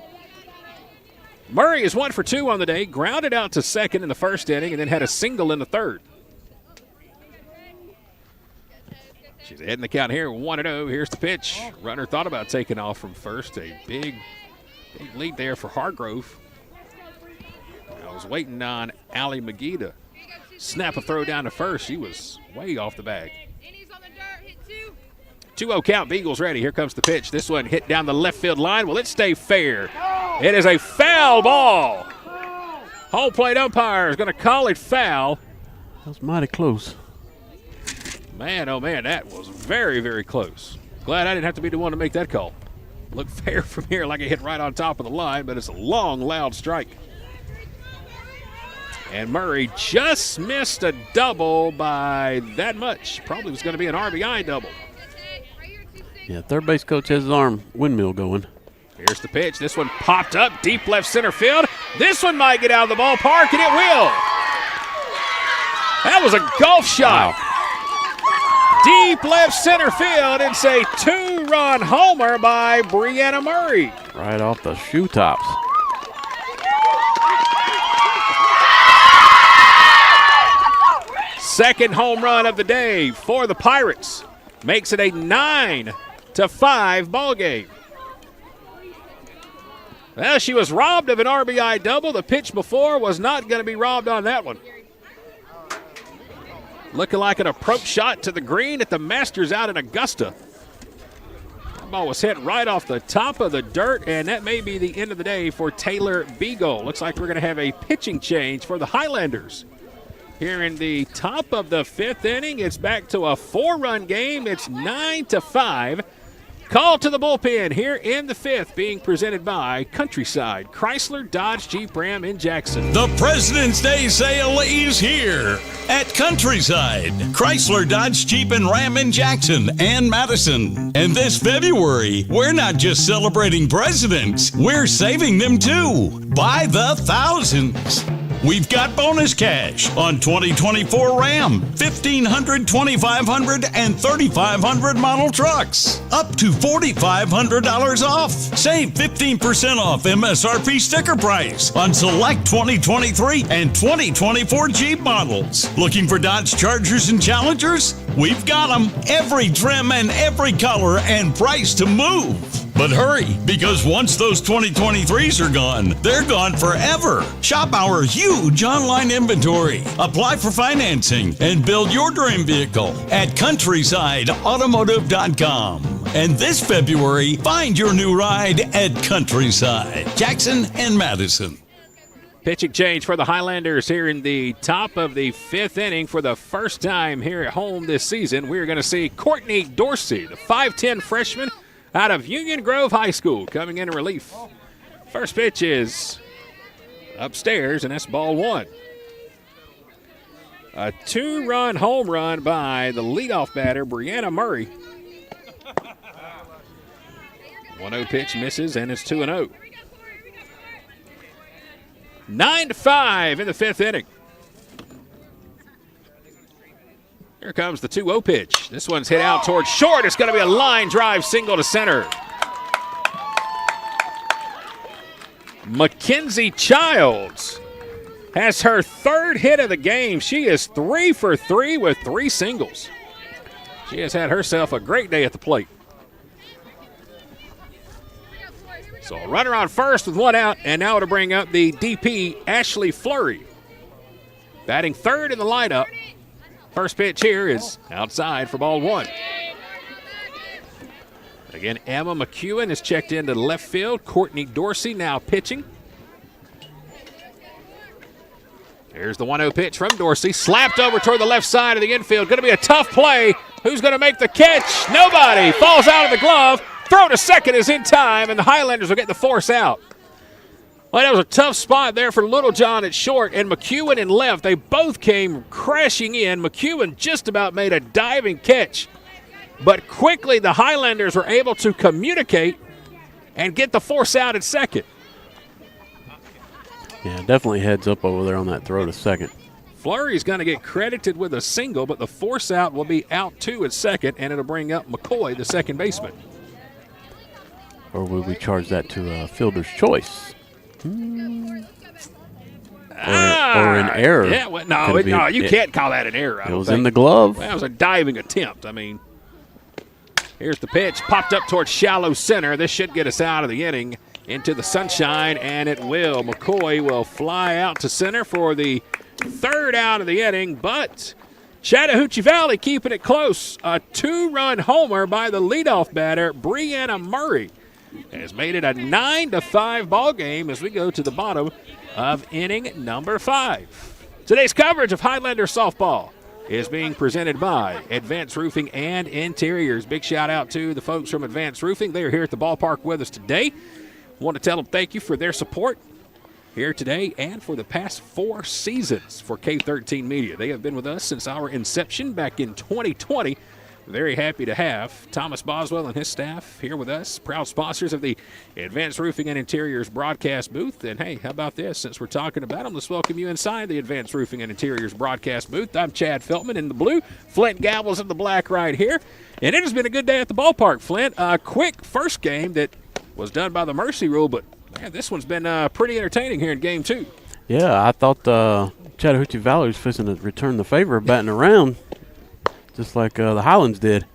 Murray is 1 for 2 on the day, grounded out to second in the 1st inning, and then had a single in the 3rd. She's ahead in the count here, 1-0. Here's the pitch. Runner thought about taking off from first. A big lead there for Hargrove. I was waiting on Allie McGee to snap a throw down to first. She was way off the bag. 2-0 count, Beagle's ready. Here comes the pitch. This one hit down the left field line. Will it stay fair? It is a foul ball. Home plate umpire is going to call it foul. That was mighty close. Man, oh man, that was very, very close. Glad I didn't have to be the one to make that call. Looked fair from here like it hit right on top of the line, but it's a long, loud strike. And Murray just missed a double by that much. Probably was going to be an RBI double. Yeah, third base coach has his arm windmill going. Here's the pitch. This one popped up deep left center field. This one might get out of the ballpark, and it will. That was a golf shot. Wow. Deep left center field. It's a 2-run homer by Brianna Murray. Right off the shoe tops. Second home run of the day for the Pirates. Makes it a 9-5 ball game. Well, she was robbed of an RBI double. The pitch before was not going to be robbed on that one. Looking like an approach shot to the green at the Masters out in Augusta. That ball was hit right off the top of the dirt, and that may be the end of the day for Taylor Beagle. Looks like we're going to have a pitching change for the Highlanders. Here in the top of the 5th inning, it's back to a 4-run game. It's 9-5. Call to the bullpen here in the 5th, being presented by Countryside Chrysler Dodge Jeep Ram in Jackson. The President's Day sale is here at Countryside Chrysler Dodge Jeep and Ram in Jackson and Madison. And this February, we're not just celebrating presidents, we're saving them too by the thousands. We've got bonus cash on 2024 Ram, 1500, 2500, and 3500 model trucks. Up to $4,500 off. Save 15% off MSRP sticker price on select 2023 and 2024 Jeep models. Looking for Dodge Chargers and Challengers? We've got them. Every trim and every color and price to move. But hurry, because once those 2023s are gone, they're gone forever. Shop our huge online inventory. Apply for financing and build your dream vehicle at CountrysideAutomotive.com. And this February, find your new ride at Countryside, Jackson and Madison. Pitching change for the Highlanders here in the top of the 5th inning for the first time here at home this season. We're going to see Courtney Dorsey, the 5'10 freshman, out of Union Grove High School, coming in relief. First pitch is upstairs, and that's ball 1. A 2-run home run by the leadoff batter, Brianna Murray. 1-0 pitch misses, and it's 2-0. 9-5 in the 5th inning. Here comes the 2-0 pitch. This one's hit out towards short. It's going to be a line drive single to center. Mackenzie Childs has her 3rd hit of the game. She is 3 for 3 with 3 singles. She has had herself a great day at the plate. So a runner on first with 1 out, and now to bring up the DP, Ashley Fleury. Batting 3rd in the lineup. First pitch here is outside for ball 1. Again, Emma McEwen is checked into left field. Courtney Dorsey now pitching. Here's the 1-0 pitch from Dorsey. Slapped over toward the left side of the infield. Going to be a tough play. Who's going to make the catch? Nobody. Falls out of the glove. Throw to second is in time, and the Highlanders will get the force out. Well, that was a tough spot there for Littlejohn at short, and McEwen in left. They both came crashing in. McEwen just about made a diving catch, but quickly the Highlanders were able to communicate and get the force out at second. Yeah, definitely heads up over there on that throw to second. Fleury's going to get credited with a single, but the force out will be out 2 at second, and it'll bring up McCoy, the second baseman. Or would we charge that to a fielder's choice? Or an error. Yeah, well, no, you can't call that an error. It was in the glove. Well, it was a diving attempt. I mean, here's the pitch. Popped up towards shallow center. This should get us out of the inning into the sunshine, and it will. McCoy will fly out to center for the 3rd out of the inning, but Chattahoochee Valley keeping it close. A 2-run homer by the leadoff batter, Brianna Murray, has made it a 9-5 ball game as we go to the bottom of inning number 5. Today's coverage of Highlander softball is being presented by Advanced Roofing and Interiors. Big shout out to the folks from Advanced Roofing. They are here at the ballpark with us today. Want to tell them thank you for their support here today and for the past 4 seasons for K13 Media. They have been with us since our inception back in 2020. Very happy to have Thomas Boswell and his staff here with us, proud sponsors of the Advanced Roofing and Interiors broadcast booth. And hey, how about this? Since we're talking about them, let's welcome you inside the Advanced Roofing and Interiors broadcast booth. I'm Chad Feltman in the blue, Flint Gavels in the black right here. And it has been a good day at the ballpark, Flint. A quick first game that was done by the Mercy Rule, but man, this one's been pretty entertaining here in game 2. Yeah, I thought Chattahoochee Valley was fixing to return the favor of batting around, just like the Highlands did.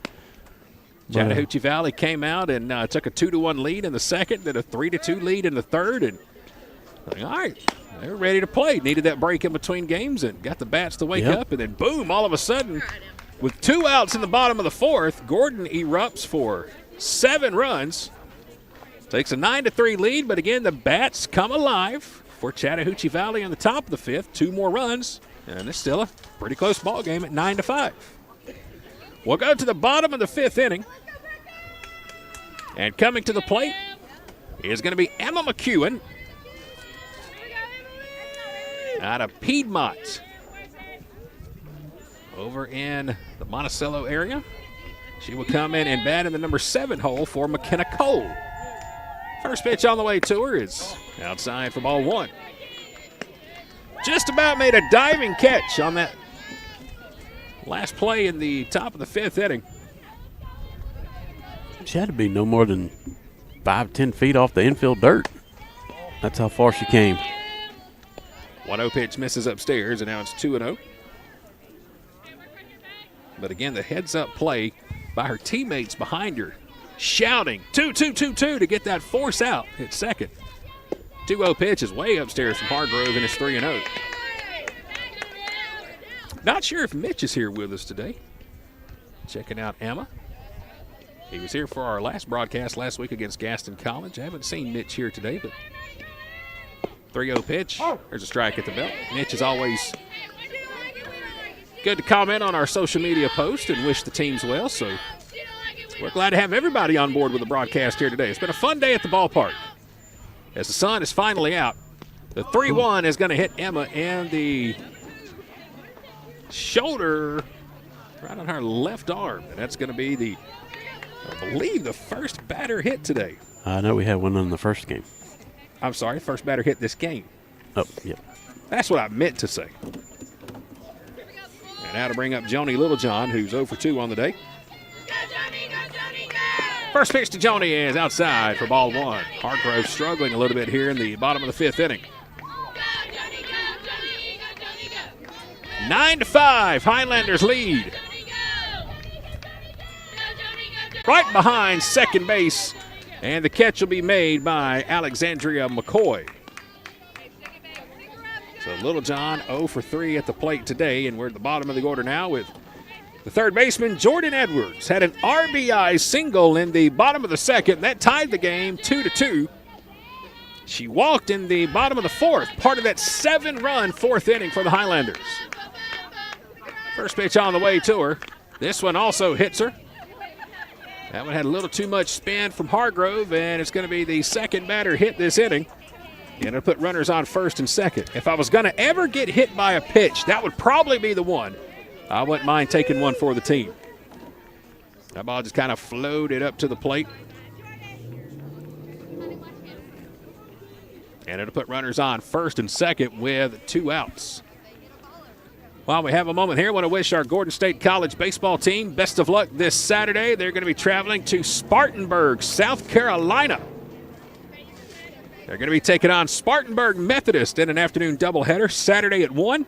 Chattahoochee Valley came out and took a 2-1 lead in the second, then a 3-2 lead in the third, and all right, they were ready to play. Needed that break in between games and got the bats to wake up, and then boom, all of a sudden, with 2 outs in the bottom of the 4th, Gordon erupts for 7 runs. Takes a 9-3 lead, but again, the bats come alive for Chattahoochee Valley on the top of the 5th. 2 more runs, and it's still a pretty close ball game at 9-5. We'll go to the bottom of the 5th inning. And coming to the plate is going to be Emma McEwen out of Piedmont over in the Monticello area. She will come in and bat in the number 7 hole for McKenna Cole. First pitch on the way to her is outside for ball 1. Just about made a diving catch on that last play in the top of the 5th inning. She had to be no more than 5-10 feet off the infield dirt. That's how far she came. 1-0 pitch misses upstairs, and now it's 2-0. But again, the heads-up play by her teammates behind her, shouting 2-2-2-2 to get that force out at second. 2-0 pitch is way upstairs from Hargrove, and it's 3-0. Not sure if Mitch is here with us today. Checking out Emma. He was here for our last broadcast last week against Gaston College. I haven't seen Mitch here today, but 3-0 pitch. There's a strike at the belt. Mitch is always good to comment on our social media post and wish the teams well, so we're glad to have everybody on board with the broadcast here today. It's been a fun day at the ballpark. As the sun is finally out, the 3-1 is going to hit Emma in the shoulder right on her left arm, and that's going to be the, I believe, the first batter hit today. I know we had one in the first game. I'm sorry, first batter hit this game. Oh, yeah. That's what I meant to say. And now to bring up Joni Littlejohn, who's 0 for 2 on the day. First pitch to Joni is outside for ball 1. Hargrove struggling a little bit here in the bottom of the 5th inning. 9-5, Highlanders lead. Right behind second base, and the catch will be made by Alexandria McCoy. So Littlejohn 0 for 3 at the plate today, and we're at the bottom of the order now with the third baseman, Jordan Edwards, had an RBI single in the bottom of the 2nd. That tied the game 2-2. She walked in the bottom of the 4th, part of that 7-run 4th inning for the Highlanders. First pitch on the way to her. This one also hits her. That one had a little too much spin from Hargrove, and it's going to be the second batter hit this inning. And it'll put runners on first and second. If I was going to ever get hit by a pitch, that would probably be the one. I wouldn't mind taking one for the team. That ball just kind of floated up to the plate. And it'll put runners on first and second with 2 outs. While we have a moment here, I want to wish our Gordon State College baseball team best of luck this Saturday. They're going to be traveling to Spartanburg, South Carolina. They're going to be taking on Spartanburg Methodist in an afternoon doubleheader, Saturday at 1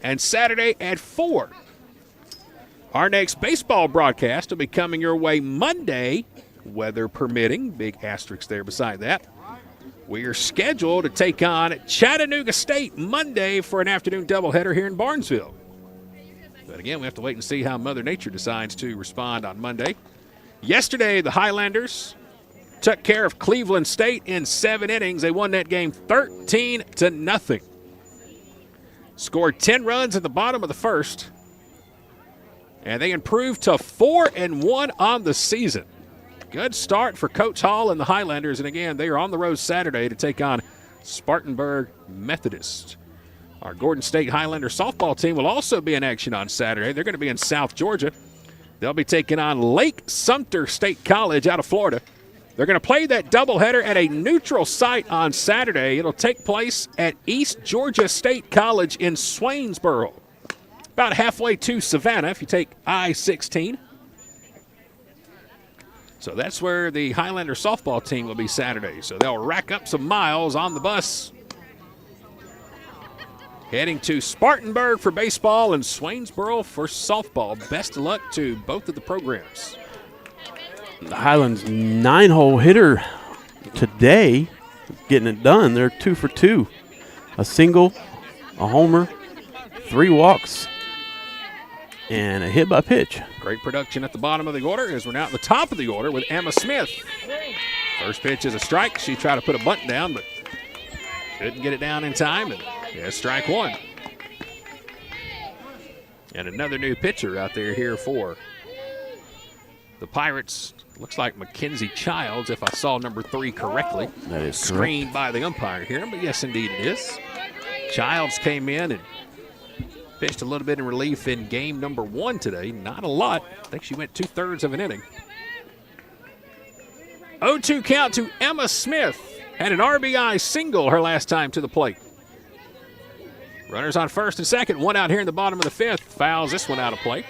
and Saturday at 4. Our next baseball broadcast will be coming your way Monday, weather permitting. Big asterisk there beside that. We are scheduled to take on Chattanooga State Monday for an afternoon doubleheader here in Barnesville. But again, we have to wait and see how Mother Nature decides to respond on Monday. Yesterday, the Highlanders took care of Cleveland State in 7 innings. They won that game 13-0. Scored 10 runs at the bottom of the 1st. And they improved to 4-1 on the season. Good start for Coach Hall and the Highlanders. And again, they are on the road Saturday to take on Spartanburg Methodist. Our Gordon State Highlander softball team will also be in action on Saturday. They're going to be in South Georgia. They'll be taking on Lake Sumter State College out of Florida. They're going to play that doubleheader at a neutral site on Saturday. It'll take place at East Georgia State College in Swainsboro, about halfway to Savannah if you take I-16. So that's where the Highlander softball team will be Saturday. So they'll rack up some miles on the bus, heading to Spartanburg for baseball and Swainsboro for softball. Best of luck to both of the programs. The Highlands 9-hole hitter today, getting it done. They're 2 for 2. A single, a homer, 3 walks, and a hit by pitch. Great production at the bottom of the order as we're now at the top of the order with Emma Smith. First pitch is a strike. She tried to put a bunt down, but couldn't get it down in time. And strike 1. And another new pitcher out there here for the Pirates. Looks like Mackenzie Childs, if I saw number 3 correctly. That is screened correct by the umpire here, but yes, indeed it is. Childs came in and pitched a little bit in relief in game number 1 today. Not a lot. I think she went 2/3 of an inning. 0-2 count to Emma Smith. Had an RBI single her last time to the plate. Runners on first and second. 1 out here in the bottom of the 5th. Fouls this one out of play.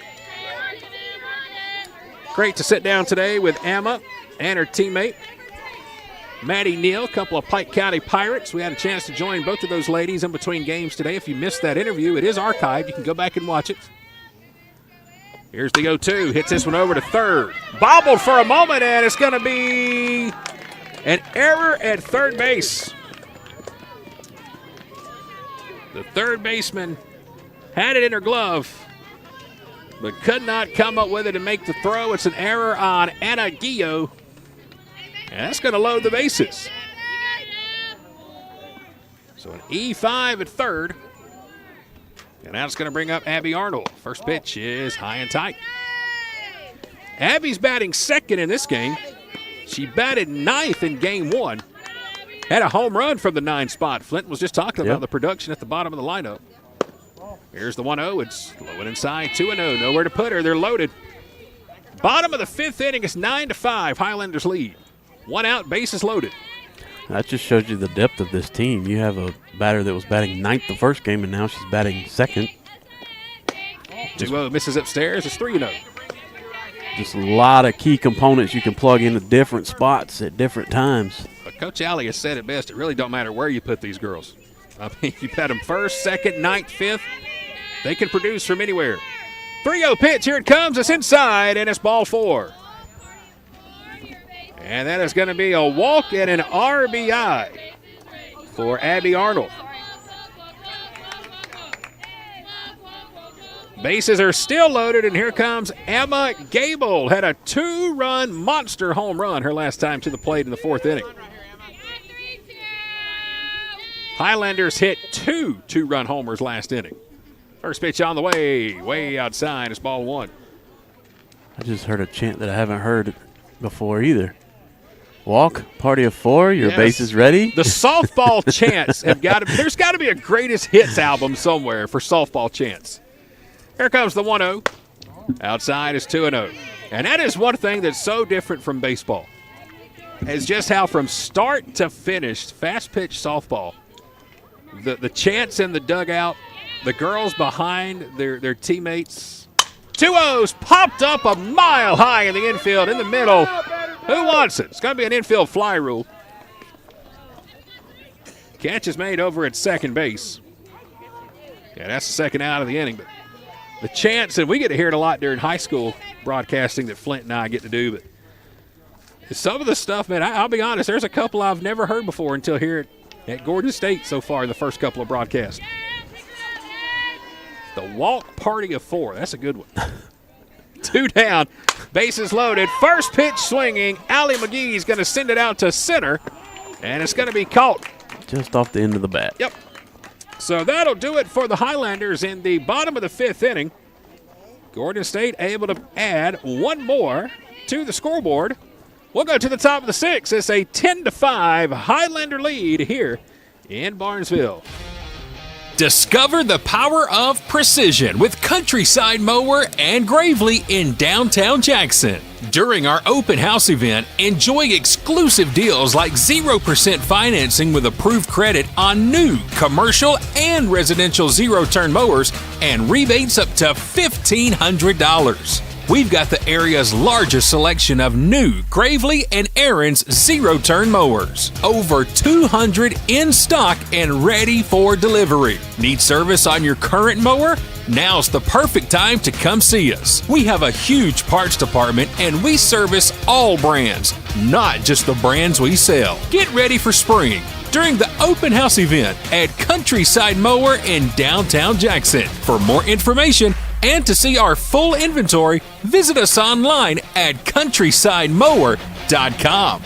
Great to sit down today with Emma and her teammate, Maddie Neal, a couple of Pike County Pirates. We had a chance to join both of those ladies in between games today. If you missed that interview, it is archived. You can go back and watch it. Here's the 0-2. Hits this one over to third. Bobbled for a moment, and it's going to be an error at third base. The third baseman had it in her glove, but could not come up with it and make the throw. It's an error on Anna Guillo, and that's going to load the bases. So an E5 at third, and now it's going to bring up Abby Arnold. First pitch is high and tight. Abby's batting second in this game. She batted 9th in game 1. Had a home run from the 9 spot. Flint was just talking about the production at the bottom of the lineup. Here's the 1-0. It's low and inside, 2-0. Nowhere to put her. They're loaded. Bottom of the 5th inning is 9-5. Highlanders lead. 1 out, bases loaded. that just shows you the depth of this team. You have a batter that was batting ninth the first game, and now she's batting second. 2-0 misses upstairs. It's 3-0. Just a lot of key components you can plug into different spots at different times. But Coach Alley has said it best. It really don't matter where you put these girls. I mean, you put them first, second, ninth, fifth. They can produce from anywhere. 3-0 pitch. Here it comes. It's inside, and it's ball 4. And that is going to be a walk and an RBI for Abby Arnold. Bases are still loaded, and here comes Emma Gable. Had a 2-run monster home run her last time to the plate in the 4th inning. Highlanders hit 2 2-run homers last inning. First pitch on the way outside. It's ball 1. I just heard a chant that I haven't heard before either. Walk, party of 4, your base is ready. The softball chants have got to – there's got to be a greatest hits album somewhere for softball chants. Here comes the 1-0. Outside is 2-0. And that is one thing that's so different from baseball, is just how from start to finish, fast-pitch softball, the chants in the dugout, the girls behind their teammates. 2-0s popped up a mile high in the infield, in the middle. Who wants it? It's going to be an infield fly rule. Catch is made over at second base. Yeah, that's the second out of the inning. But the chants, and we get to hear it a lot during high school broadcasting that Flint and I get to do, but some of the stuff, man, I'll be honest, there's a couple I've never heard before until here at Gordon State so far in the first couple of broadcasts. The walk party of 4, that's a good one. 2 down, bases loaded, first pitch swinging. Allie McGee's going to send it out to center, and it's going to be caught. Just off the end of the bat. Yep. So that'll do it for the Highlanders in the bottom of the 5th inning. Gordon State able to add one more to the scoreboard. We'll go to the top of the 6th. It's a 10-5 Highlander lead here in Barnesville. Discover the power of precision with Countryside Mower and Gravely in downtown Jackson. During our open house event, enjoy exclusive deals like 0% financing with approved credit on new commercial and residential zero-turn mowers and rebates up to $1,500. We've got the area's largest selection of new Gravely and Aaron's zero-turn mowers. Over 200 in stock and ready for delivery. Need service on your current mower? Now's the perfect time to come see us. We have a huge parts department and we service all brands, not just the brands we sell. Get ready for spring during the open house event at Countryside Mower in downtown Jackson. For more information and to see our full inventory, visit us online at countrysidemower.com.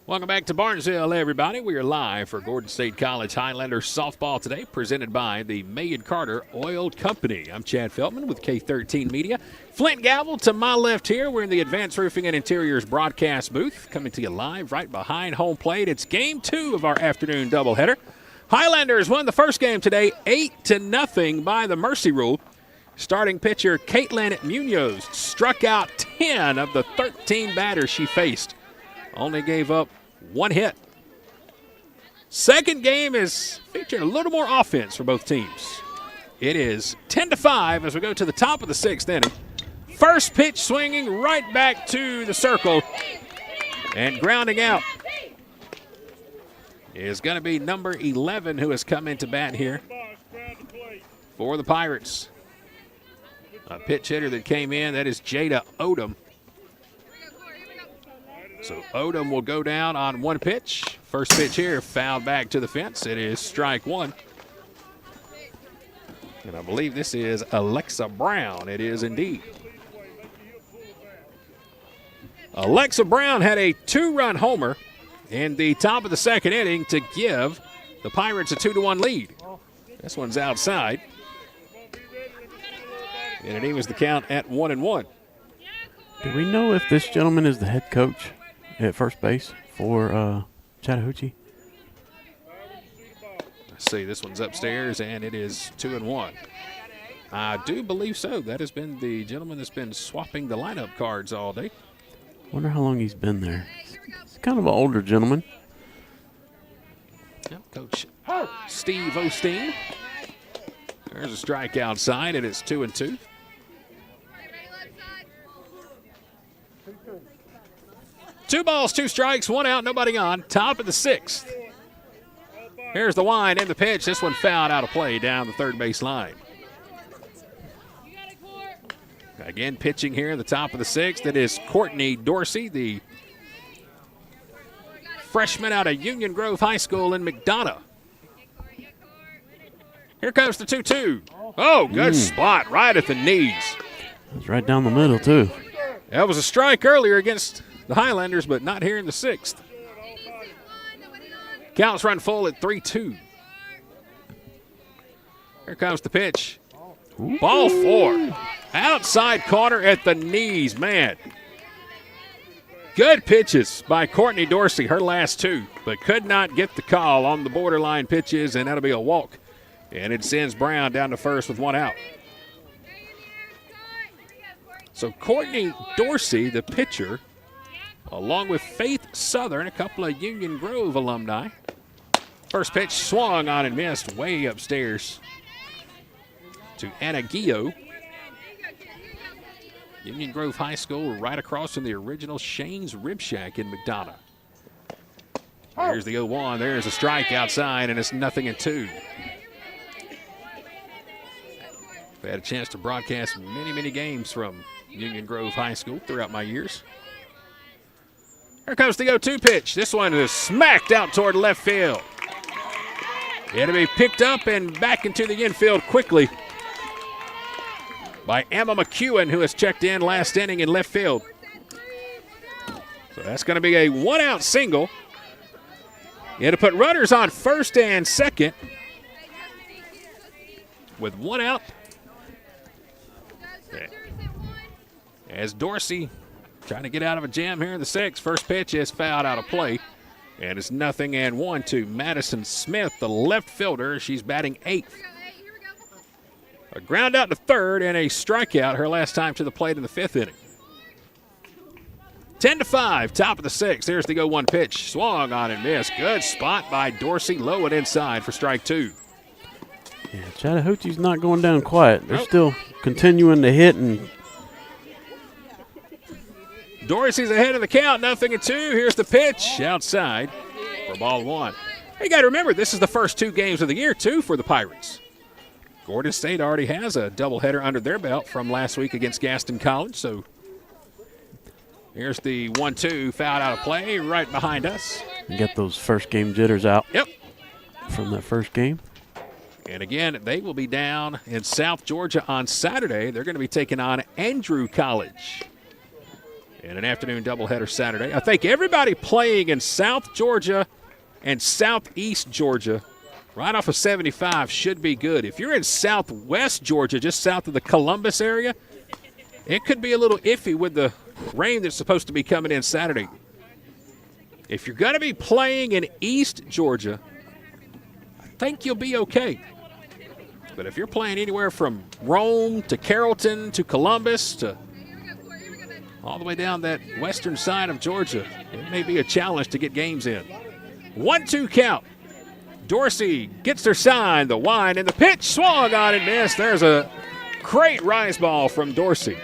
Welcome back to Barnesville, everybody. We are live for Gordon State College Highlanders softball today, presented by the May & Carter Oil Company. I'm Chad Feltman with K13 Media. Flint Gavel to my left here. We're in the Advanced Roofing and Interiors broadcast booth, coming to you live right behind home plate. It's Game 2 of our afternoon doubleheader. Highlanders won the first game today 8-0 by the mercy rule. Starting pitcher Caitlin Munoz struck out 10 of the 13 batters she faced. Only gave up 1 hit. Second game is featuring a little more offense for both teams. It is 10-5 as we go to the top of the 6th inning. First pitch swinging right back to the circle and grounding out is going to be number 11 who has come into bat here for the Pirates. A pitch hitter that came in, that is Jada Odom. So Odom will go down on 1 pitch. First pitch here, fouled back to the fence. It is strike 1. And I believe this is Alexa Brown. It is indeed. Alexa Brown had a 2-run homer in the top of the 2nd inning to give the Pirates a 2-1 lead. This one's outside. And it evens the count at 1-1. Do we know if this gentleman is the head coach at first base for Chattahoochee? Let's see, this one's upstairs, and it is 2-1. I do believe so. That has been the gentleman that's been swapping the lineup cards all day. Wonder how long he's been there. He's kind of an older gentleman. Yep, Coach Steve Osteen. There's a strike outside, and it's 2-2. Two balls, two strikes, one out, nobody on. Top of the sixth. Here's the wind and the pitch. This one fouled out of play down the third base line. Again, pitching here in the top of the sixth. It is Courtney Dorsey, the freshman out of Union Grove High School in McDonough. Here comes the 2-2. Oh, good spot right at the knees. It was right down the middle, too. That was a strike earlier against the Highlanders, but not here in the sixth. Counts run full at 3-2. Here comes the pitch. Ball four. Outside corner at the knees, man. Good pitches by Courtney Dorsey, her last two, but could not get the call on the borderline pitches, and that'll be a walk. And it sends Brown down to first with one out. So Courtney Dorsey, the pitcher, along with Faith Southern, a couple of Union Grove alumni. First pitch swung on and missed way upstairs to Anna Gio. Union Grove High School right across from the original Shane's Rib Shack in McDonough. Here's the 0-1. There's a strike outside, and it's 0-2. I've had a chance to broadcast many, many games from Union Grove High School throughout my years. Here comes the 0-2 pitch. This one is smacked out toward left field. It'll be picked up and back into the infield quickly by Emma McEwen, who has checked in last inning in left field. So that's going to be a one-out single. It'll put runners on first and second with one out. As Dorsey trying to get out of a jam here in the sixth. First pitch is fouled out of play. And it's 0-1 to Madison Smith, the left fielder. She's batting eighth. A ground out to third and a strikeout her last time to the plate in the fifth inning. 10-5, top of the sixth. Here's the 0-1 pitch. Swung on and missed. Good spot by Dorsey. Low and inside for strike two. Yeah, Chattahoochee's not going down quiet. They're still continuing to hit. And Dorsey's ahead of the count, 0-2. Here's the pitch outside for ball one. Hey, you got to remember, this is the first two games of the year, too, for the Pirates. Gordon State already has a doubleheader under their belt from last week against Gaston College. So here's the 1-2, fouled out of play right behind us. And get those first game jitters out. Yep. From that first game. And again, they will be down in South Georgia on Saturday. They're going to be taking on Andrew College in an afternoon doubleheader Saturday. I think everybody playing in South Georgia and Southeast Georgia right off of 75 should be good. If you're in Southwest Georgia, just south of the Columbus area, it could be a little iffy with the rain that's supposed to be coming in Saturday. If you're going to be playing in East Georgia, I think you'll be okay. But if you're playing anywhere from Rome to Carrollton to Columbus to all the way down that western side of Georgia, it may be a challenge to get games in. 1-2 count. Dorsey gets her sign, the wind, and the pitch swung on and missed. There's a great rise ball from Dorsey.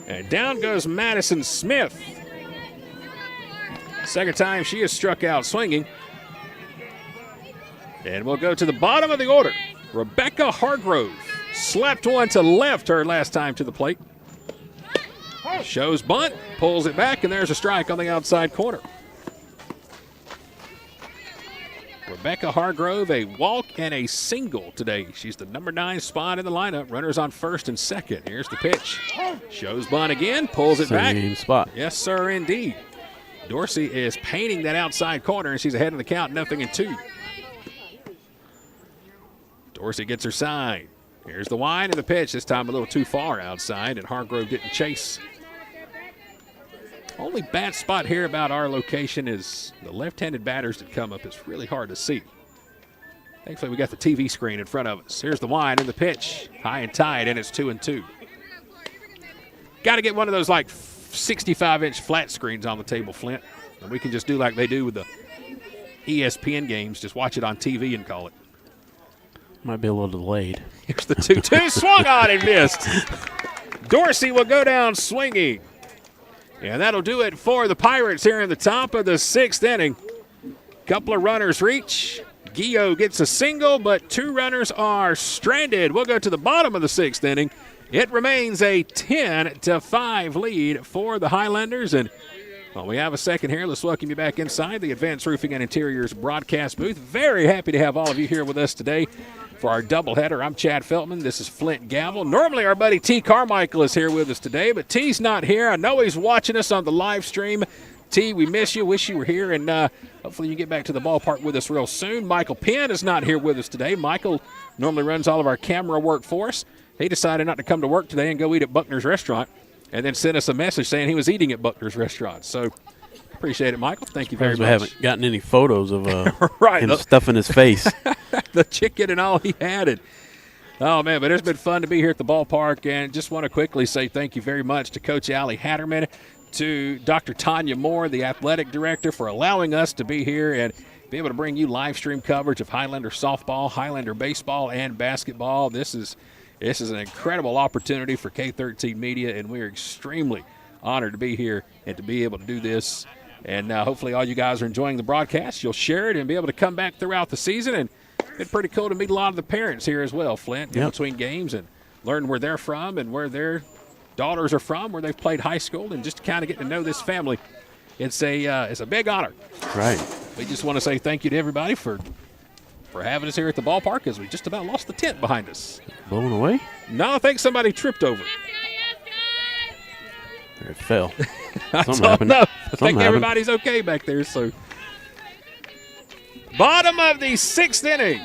And down goes Madison Smith. Second time she has struck out swinging. And we'll go to the bottom of the order. Rebecca Hargrove slapped one to left her last time to the plate. Shows bunt, pulls it back, and there's a strike on the outside corner. Rebecca Hargrove, a walk and a single today. She's the number 9 spot in the lineup. Runners on first and second. Here's the pitch. Shows bunt again, pulls it back. Same spot. Yes, sir, indeed. Dorsey is painting that outside corner, and she's ahead of the count, 0-2. Dorsey gets her sign. Here's the wind and the pitch. This time a little too far outside, and Hargrove didn't chase. Only bad spot here about our location is the left-handed batters that come up. It's really hard to see. Thankfully, we got the TV screen in front of us. Here's the wind and the pitch. High and tight, and it's 2-2. Got to get one of those, like, 65-inch flat screens on the table, Flint. And we can just do like they do with the ESPN games. Just watch it on TV and call it. Might be a little delayed. Here's the 2-2. Swung on and missed. Dorsey will go down swinging. And that'll do it for the Pirates here in the top of the 6th inning. Couple of runners reach. Gio gets a single, but 2 runners are stranded. We'll go to the bottom of the 6th inning. It remains a 10-5 lead for the Highlanders. And well, we have a second here. Let's welcome you back inside the Advanced Roofing and Interiors broadcast booth. Very happy to have all of you here with us today for our doubleheader. I'm Chad Feltman. This is Flint Gavel. Normally our buddy T. Carmichael is here with us today, but T's not here. I know he's watching us on the live stream. T, we miss you. Wish you were here, and hopefully you get back to the ballpark with us real soon. Michael Penn is not here with us today. Michael normally runs all of our camera work for us. He decided not to come to work today and go eat at Buckner's Restaurant, and then sent us a message saying he was eating at Buckner's Restaurant. So appreciate it, Michael. Thank you very much. We haven't gotten any photos of right, him stuffing his face. The chicken and all he had it. Oh, man, but it's been fun to be here at the ballpark, and just want to quickly say thank you very much to Coach Allie Hatterman, to Dr. Tanya Moore, the athletic director, for allowing us to be here and be able to bring you live stream coverage of Highlander softball, Highlander baseball, and basketball. This is an incredible opportunity for K13 Media, and we are extremely honored to be here and to be able to do this. And hopefully all you guys are enjoying the broadcast. You'll share it and be able to come back throughout the season. And it's been pretty cool to meet a lot of the parents here as well, Flint, in between games, and learn where they're from and where their daughters are from, where they've played high school, and just to kind of get to know this family. It's a big honor. Right. We just want to say thank you to everybody for having us here at the ballpark, because we just about lost the tent behind us. Blowing away? No, I think somebody tripped over. It fell. I Something happened. I think everybody's okay back there. So, bottom of the 6th inning,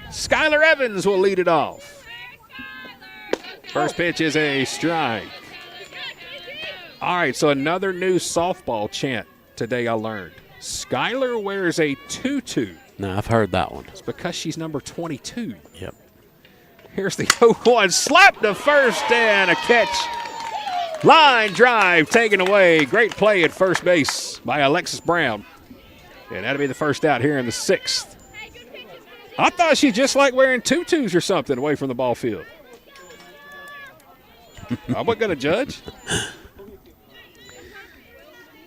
Skylar Evans will lead it off. First pitch is a strike. All right, so another new softball chant today I learned. Skylar wears a tutu. No, I've heard that one. It's because she's number 22. Yep. Here's the 0-1. Slap to first and a catch. Line drive taken away. Great play at first base by Alexis Brown. And that'll be the first out here in the 6th. I thought she just liked wearing tutus or something away from the ball field. I wasn't going to judge.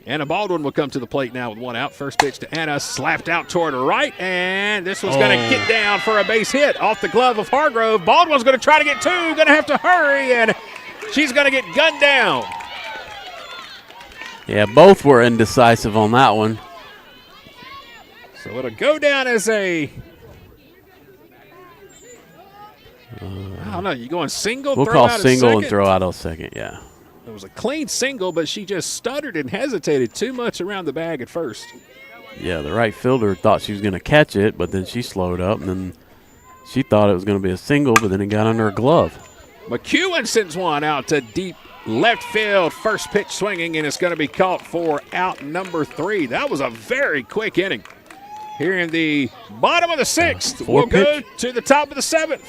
Anna Baldwin will come to the plate now with 1 out. First pitch to Anna, slapped out toward her right, and this one's going to get down for a base hit off the glove of Hargrove. Baldwin's going to try to get 2, going to have to hurry, and she's going to get gunned down. Yeah, both were indecisive on that one. So it'll go down as a, I don't know, you going single, we'll throw call out a single second? and throw out a second, yeah. It was a clean single, but she just stuttered and hesitated too much around the bag at first. Yeah, the right fielder thought she was going to catch it, but then she slowed up, and then she thought it was going to be a single, but then it got under her glove. McEwen sends one out to deep left field. First pitch swinging, and it's going to be caught for out number 3. That was a very quick inning. Here in the bottom of the 6th, we'll go to the top of the 7th.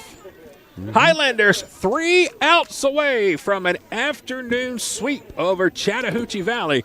Highlanders 3 outs away from an afternoon sweep over Chattahoochee Valley.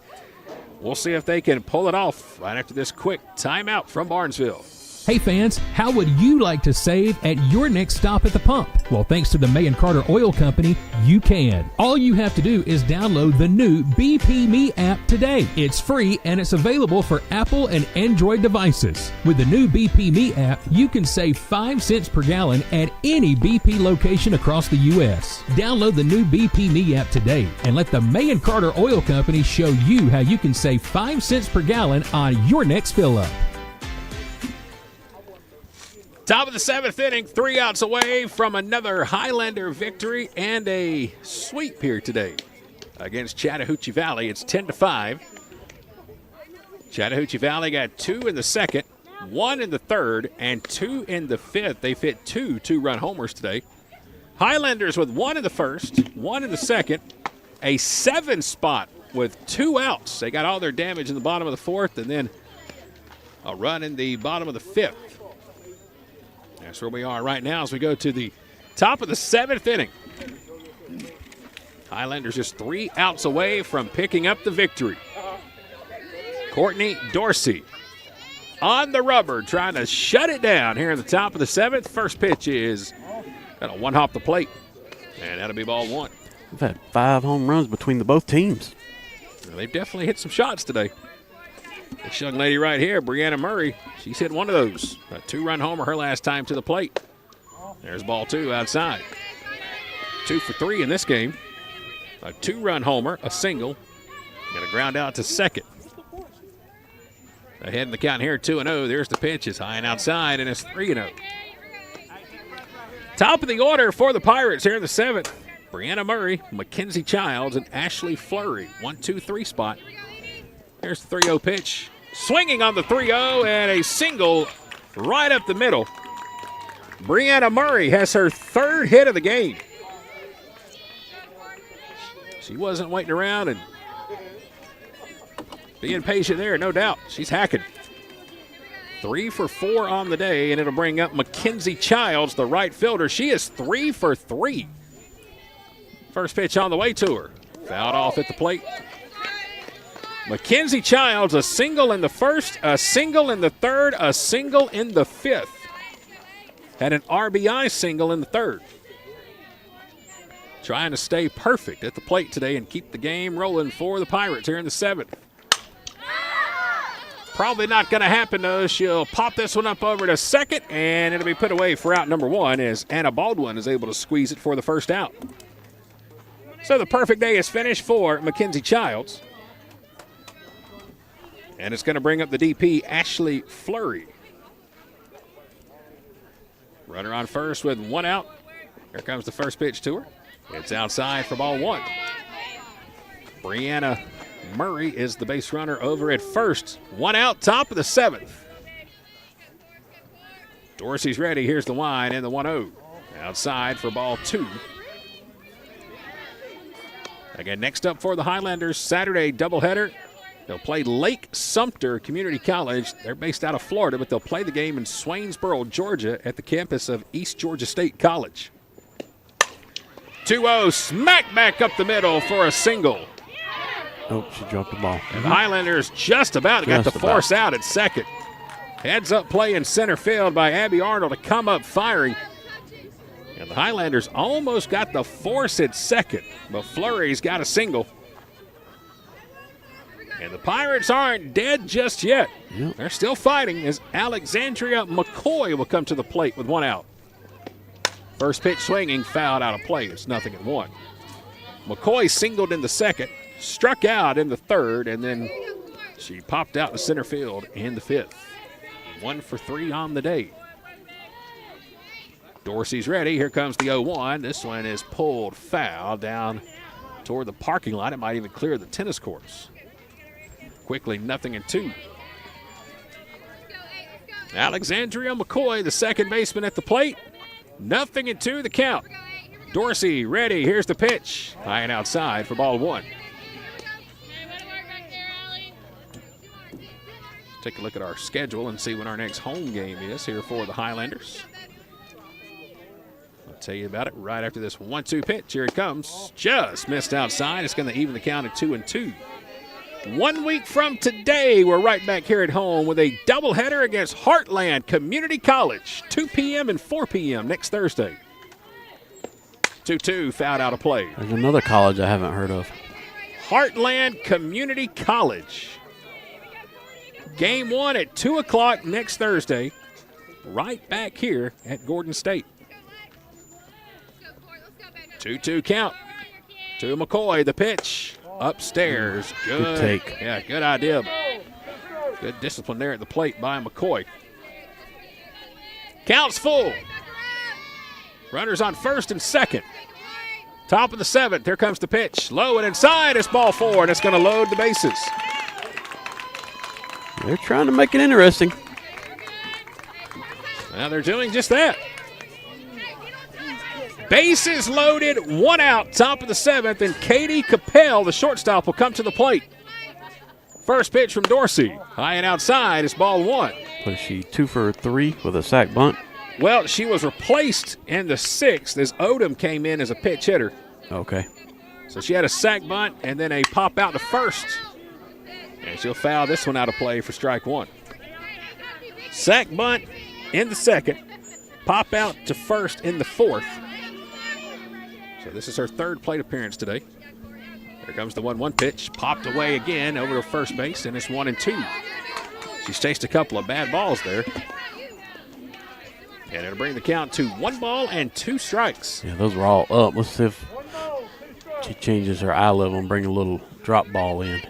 We'll see if they can pull it off right after this quick timeout from Barnesville. Hey fans, how would you like to save at your next stop at the pump? Well, thanks to the May & Carter Oil Company, you can. All you have to do is download the new BP Me app today. It's free and it's available for Apple and Android devices. With the new BP Me app, you can save 5 cents per gallon at any BP location across the U.S. Download the new BP Me app today and let the May & Carter Oil Company show you how you can save 5 cents per gallon on your next fill-up. Top of the 7th inning, 3 outs away from another Highlander victory and a sweep here today against Chattahoochee Valley. It's 10-5. Chattahoochee Valley got 2 in the 2nd, 1 in the 3rd, and 2 in the 5th. They've hit 2 two-run homers today. Highlanders with 1 in the 1st, 1 in the 2nd, a 7 spot with 2 outs. They got all their damage in the bottom of the 4th and then a run in the bottom of the 5th. That's where we are right now as we go to the top of the 7th inning. Highlanders just 3 outs away from picking up the victory. Courtney Dorsey on the rubber, trying to shut it down here in the top of the 7th. First pitch is going to one-hop the plate, and that'll be ball 1. We've had 5 home runs between both teams. Well, they've definitely hit some shots today. This young lady right here, Brianna Murray, she's hit one of those. A 2-run homer her last time to the plate. There's ball 2 outside. 2 for 3 in this game. A 2-run homer, a single, and a ground out to second. Ahead in the count here, 2-0. There's the pitch. It's high and outside, and it's 3-0. Top of the order for the Pirates here in the 7th. Brianna Murray, Mackenzie Childs, and Ashley Fleury. 1-2-3 spot. Here's the 3-0 pitch. Swinging on the 3-0, and a single right up the middle. Brianna Murray has her 3rd hit of the game. She wasn't waiting around and being patient there, no doubt. She's hacking. 3 for 4 on the day, and it'll bring up Mackenzie Childs, the right fielder. She is 3 for 3. First pitch on the way to her. Fouled off at the plate. Mackenzie Childs, a single in the first, a single in the third, a single in the 5th. Had an RBI single in the 3rd. Trying to stay perfect at the plate today and keep the game rolling for the Pirates here in the 7th. Probably not going to happen, though. She'll pop this one up over to second, and it'll be put away for out number 1 as Anna Baldwin is able to squeeze it for the first out. So the perfect day is finished for Mackenzie Childs. And it's going to bring up the DP, Ashley Fleury. Runner on first with 1 out. Here comes the first pitch to her. It's outside for ball 1. Brianna Murray is the base runner over at first. 1 out, top of the 7th. Dorsey's ready. Here's the wind and the 1-0. Outside for ball 2. Again, next up for the Highlanders, Saturday doubleheader. They'll play Lake Sumter Community College. They're based out of Florida, but they'll play the game in Swainsboro, Georgia at the campus of East Georgia State College. 2-0, smack back up the middle for a single. Oh, she dropped the ball. And the Highlanders just about got the force out at second. Heads up play in center field by Abby Arnold to come up firing. And the Highlanders almost got the force at second, but Fleury's got a single. And the Pirates aren't dead just yet. Yep. They're still fighting as Alexandria McCoy will come to the plate with 1 out. First pitch swinging, fouled out of play. It's 0-1. McCoy singled in the 2nd, struck out in the 3rd, and then she popped out to center field in the 5th. 1 for 3 on the day. Dorsey's ready. Here comes the 0-1. This one is pulled foul down toward the parking lot. It might even clear the tennis courts. Quickly, 0-2. Alexandria McCoy, the second baseman at the plate. 0-2 the count. Dorsey ready. Here's the pitch. High and outside for ball 1. Take a look at our schedule and see when our next home game is here for the Highlanders. I'll tell you about it right after this 1-2 pitch. Here it comes. Just missed outside. It's going to even the count at 2-2. 1 week from today, we're right back here at home with a doubleheader against Heartland Community College. 2 p.m. and 4 p.m. next Thursday. 2-2, fouled out of play. There's another college I haven't heard of. Heartland Community College. Game 1 at 2 o'clock next Thursday. Right back here at Gordon State. 2-2 count. To McCoy, the pitch. Upstairs. Good take. Yeah, good idea. Good discipline there at the plate by McCoy. Counts full. Runners on first and second. Top of the 7th. Here comes the pitch. Low and inside. It's ball 4, and it's going to load the bases. They're trying to make it interesting. Now they're doing just that. Bases loaded, 1 out, top of the 7th, and Katie Capel, the shortstop, will come to the plate. First pitch from Dorsey. High and outside, it's ball 1. Was she 2 for 3 with a sack bunt? Well, she was replaced in the 6th as Odom came in as a pitch hitter. Okay. So she had a sac bunt and then a pop out to first. And she'll foul this one out of play for strike 1. Sac bunt in the 2nd. Pop out to first in the 4th. So this is her 3rd plate appearance today. Here comes the 1-1 pitch. Popped away again over to first base, and it's 1-2. She's chased a couple of bad balls there. And it'll bring the count to 1 ball and 2 strikes. Yeah, those were all up. Let's see if she changes her eye level and bring a little drop ball in.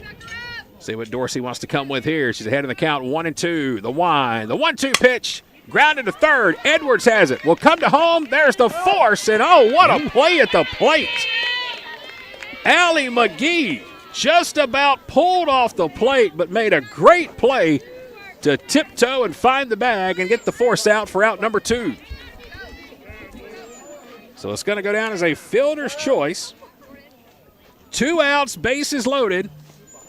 See what Dorsey wants to come with here. She's ahead in the count, 1-2. The wind, the 1-2 pitch. Grounded to third. Edwards has it. Will come to home. There's the force, and oh, what a play at the plate. Allie McGee just about pulled off the plate, but made a great play to tiptoe and find the bag and get the force out for out number 2. So it's going to go down as a fielder's choice. 2 outs, bases loaded.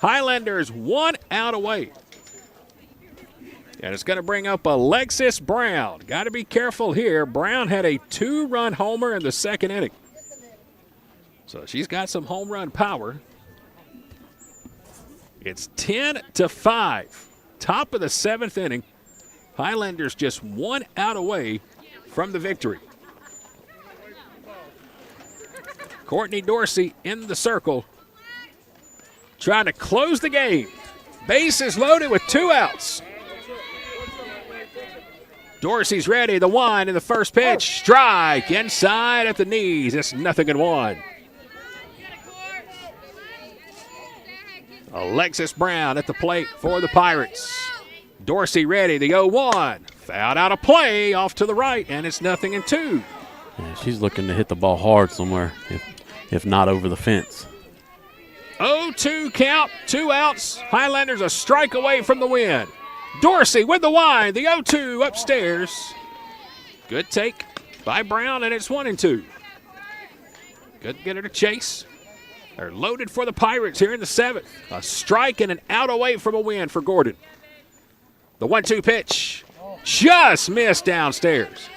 Highlanders 1 out away. And it's going to bring up Alexis Brown. Got to be careful here. Brown had a 2-run homer in the 2nd inning. So she's got some home run power. It's 10-5. Top of the 7th inning. Highlanders just 1 out away from the victory. Courtney Dorsey in the circle, trying to close the game. Bases loaded with 2 outs. Dorsey's ready. The wind in the first pitch. Strike inside at the knees. It's 0-1. Alexis Brown at the plate for the Pirates. Dorsey ready. The 0-1. Fouled out of play off to the right, and it's 0-2. Yeah, she's looking to hit the ball hard somewhere, if not over the fence. 0-2 count. 2 outs. Highlanders a strike away from the win. Dorsey with the wind, the 0-2 upstairs. Good take by Brown, and it's 1-2. Couldn't get her to chase. They're loaded for the Pirates here in the 7th. A strike and an out away from a win for Gordon. The 1-2 pitch just missed downstairs.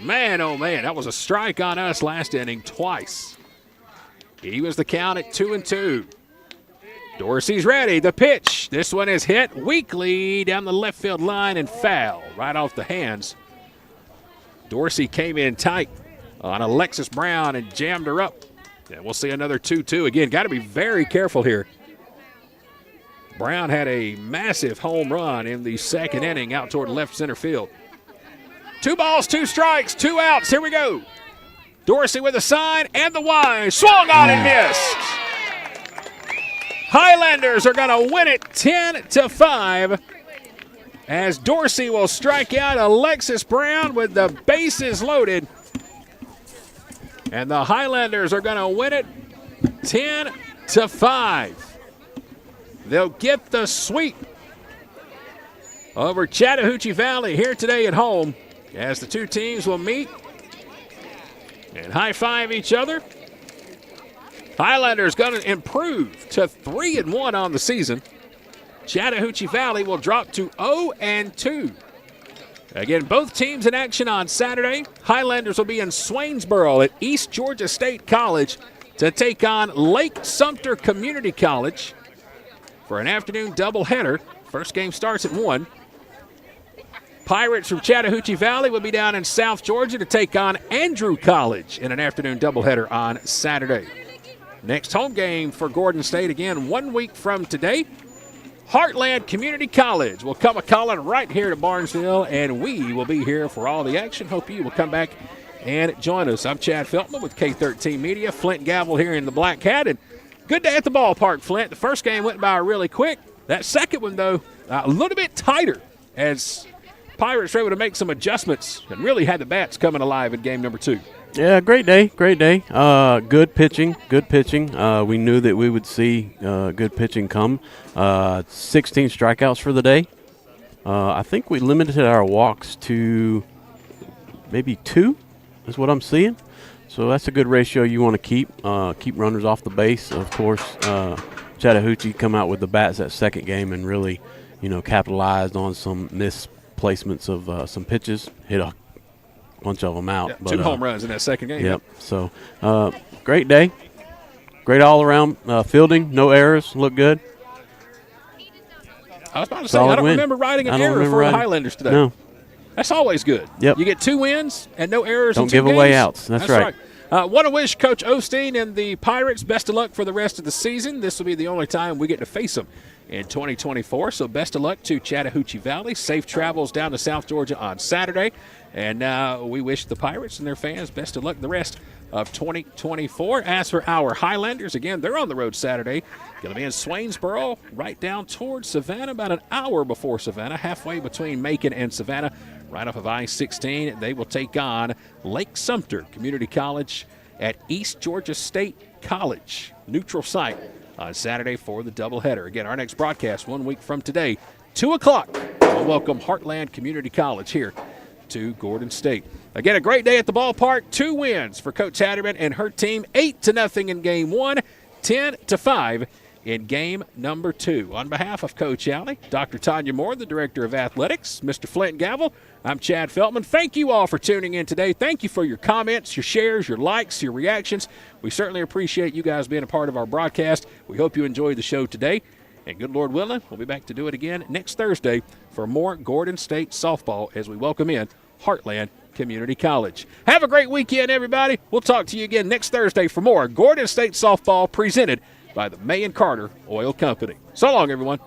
Man, oh man, that was a strike on us last inning twice. He was the count at 2-2. Dorsey's ready. The pitch. This one is hit weakly down the left field line and foul right off the hands. Dorsey came in tight on Alexis Brown and jammed her up. And we'll see another 2-2 again. Got to be very careful here. Brown had a massive home run in the 2nd inning out toward left center field. 2 balls, 2 strikes, 2 outs. Here we go. Dorsey with a sign and the wind. Swung on and missed. Highlanders are going to win it 10-5 as Dorsey will strike out Alexis Brown with the bases loaded. And the Highlanders are going to win it 10-5. They'll get the sweep over Chattahoochee Valley here today at home as the 2 teams will meet and high-five each other. Highlanders going to improve to 3-1 on the season. Chattahoochee Valley will drop to 0-2. Again, both teams in action on Saturday. Highlanders will be in Swainsboro at East Georgia State College to take on Lake Sumter Community College for an afternoon doubleheader. First game starts at 1. Pirates from Chattahoochee Valley will be down in South Georgia to take on Andrew College in an afternoon doubleheader on Saturday. Next home game for Gordon State, again, 1 week from today. Heartland Community College will come a-calling right here to Barnesville, and we will be here for all the action. Hope you will come back and join us. I'm Chad Feltman with K13 Media. Flint Gavel here in the black hat, and good day at the ballpark, Flint. The first game went by really quick. That second one, though, a little bit tighter as Pirates were able to make some adjustments and really had the bats coming alive in game number 2. Yeah, great day, great day. Good pitching. We knew that we would see good pitching come. 16 strikeouts for the day. I think we limited our walks to maybe 2 is what I'm seeing. So that's a good ratio you want to keep. Keep runners off the base. Of course, Chattahoochee come out with the bats that second game and really, capitalized on some missed placements of some pitches, hit a bunch of them out. Yeah, 2 home runs in that second game. Yep. So great day, great all-around fielding, no errors, looked good. I was about to say, I don't remember writing an error for the Highlanders today. No. That's always good. Yep. You get 2 wins and no errors. Don't in 2 give games. away outs. That's right. Want to wish Coach Osteen and the Pirates best of luck for the rest of the season. This will be the only time we get to face them in 2024. So best of luck to Chattahoochee Valley. Safe travels down to South Georgia on Saturday. And we wish the Pirates and their fans best of luck the rest of 2024. As for our Highlanders, again, they're on the road Saturday. Going to be in Swainsboro, right down towards Savannah, about an hour before Savannah, halfway between Macon and Savannah, right off of I-16. They will take on Lake Sumter Community College at East Georgia State College, neutral site, on Saturday for the doubleheader. Again, our next broadcast 1 week from today, 2 o'clock. We'll welcome Heartland Community College here to Gordon State. Again, a great day at the ballpark. 2 wins for Coach Hatterman and her team. 8-0 in Game 1, 10-5 in Game number 2. On behalf of Coach Alley, Dr. Tanya Moore, the Director of Athletics, Mr. Flint Gavel, I'm Chad Feltman. Thank you all for tuning in today. Thank you for your comments, your shares, your likes, your reactions. We certainly appreciate you guys being a part of our broadcast. We hope you enjoyed the show today. And good Lord willing, we'll be back to do it again next Thursday for more Gordon State softball as we welcome in Heartland Community College. Have a great weekend, everybody. We'll talk to you again next Thursday for more Gordon State softball presented by the May and Carter Oil Company. So long, everyone.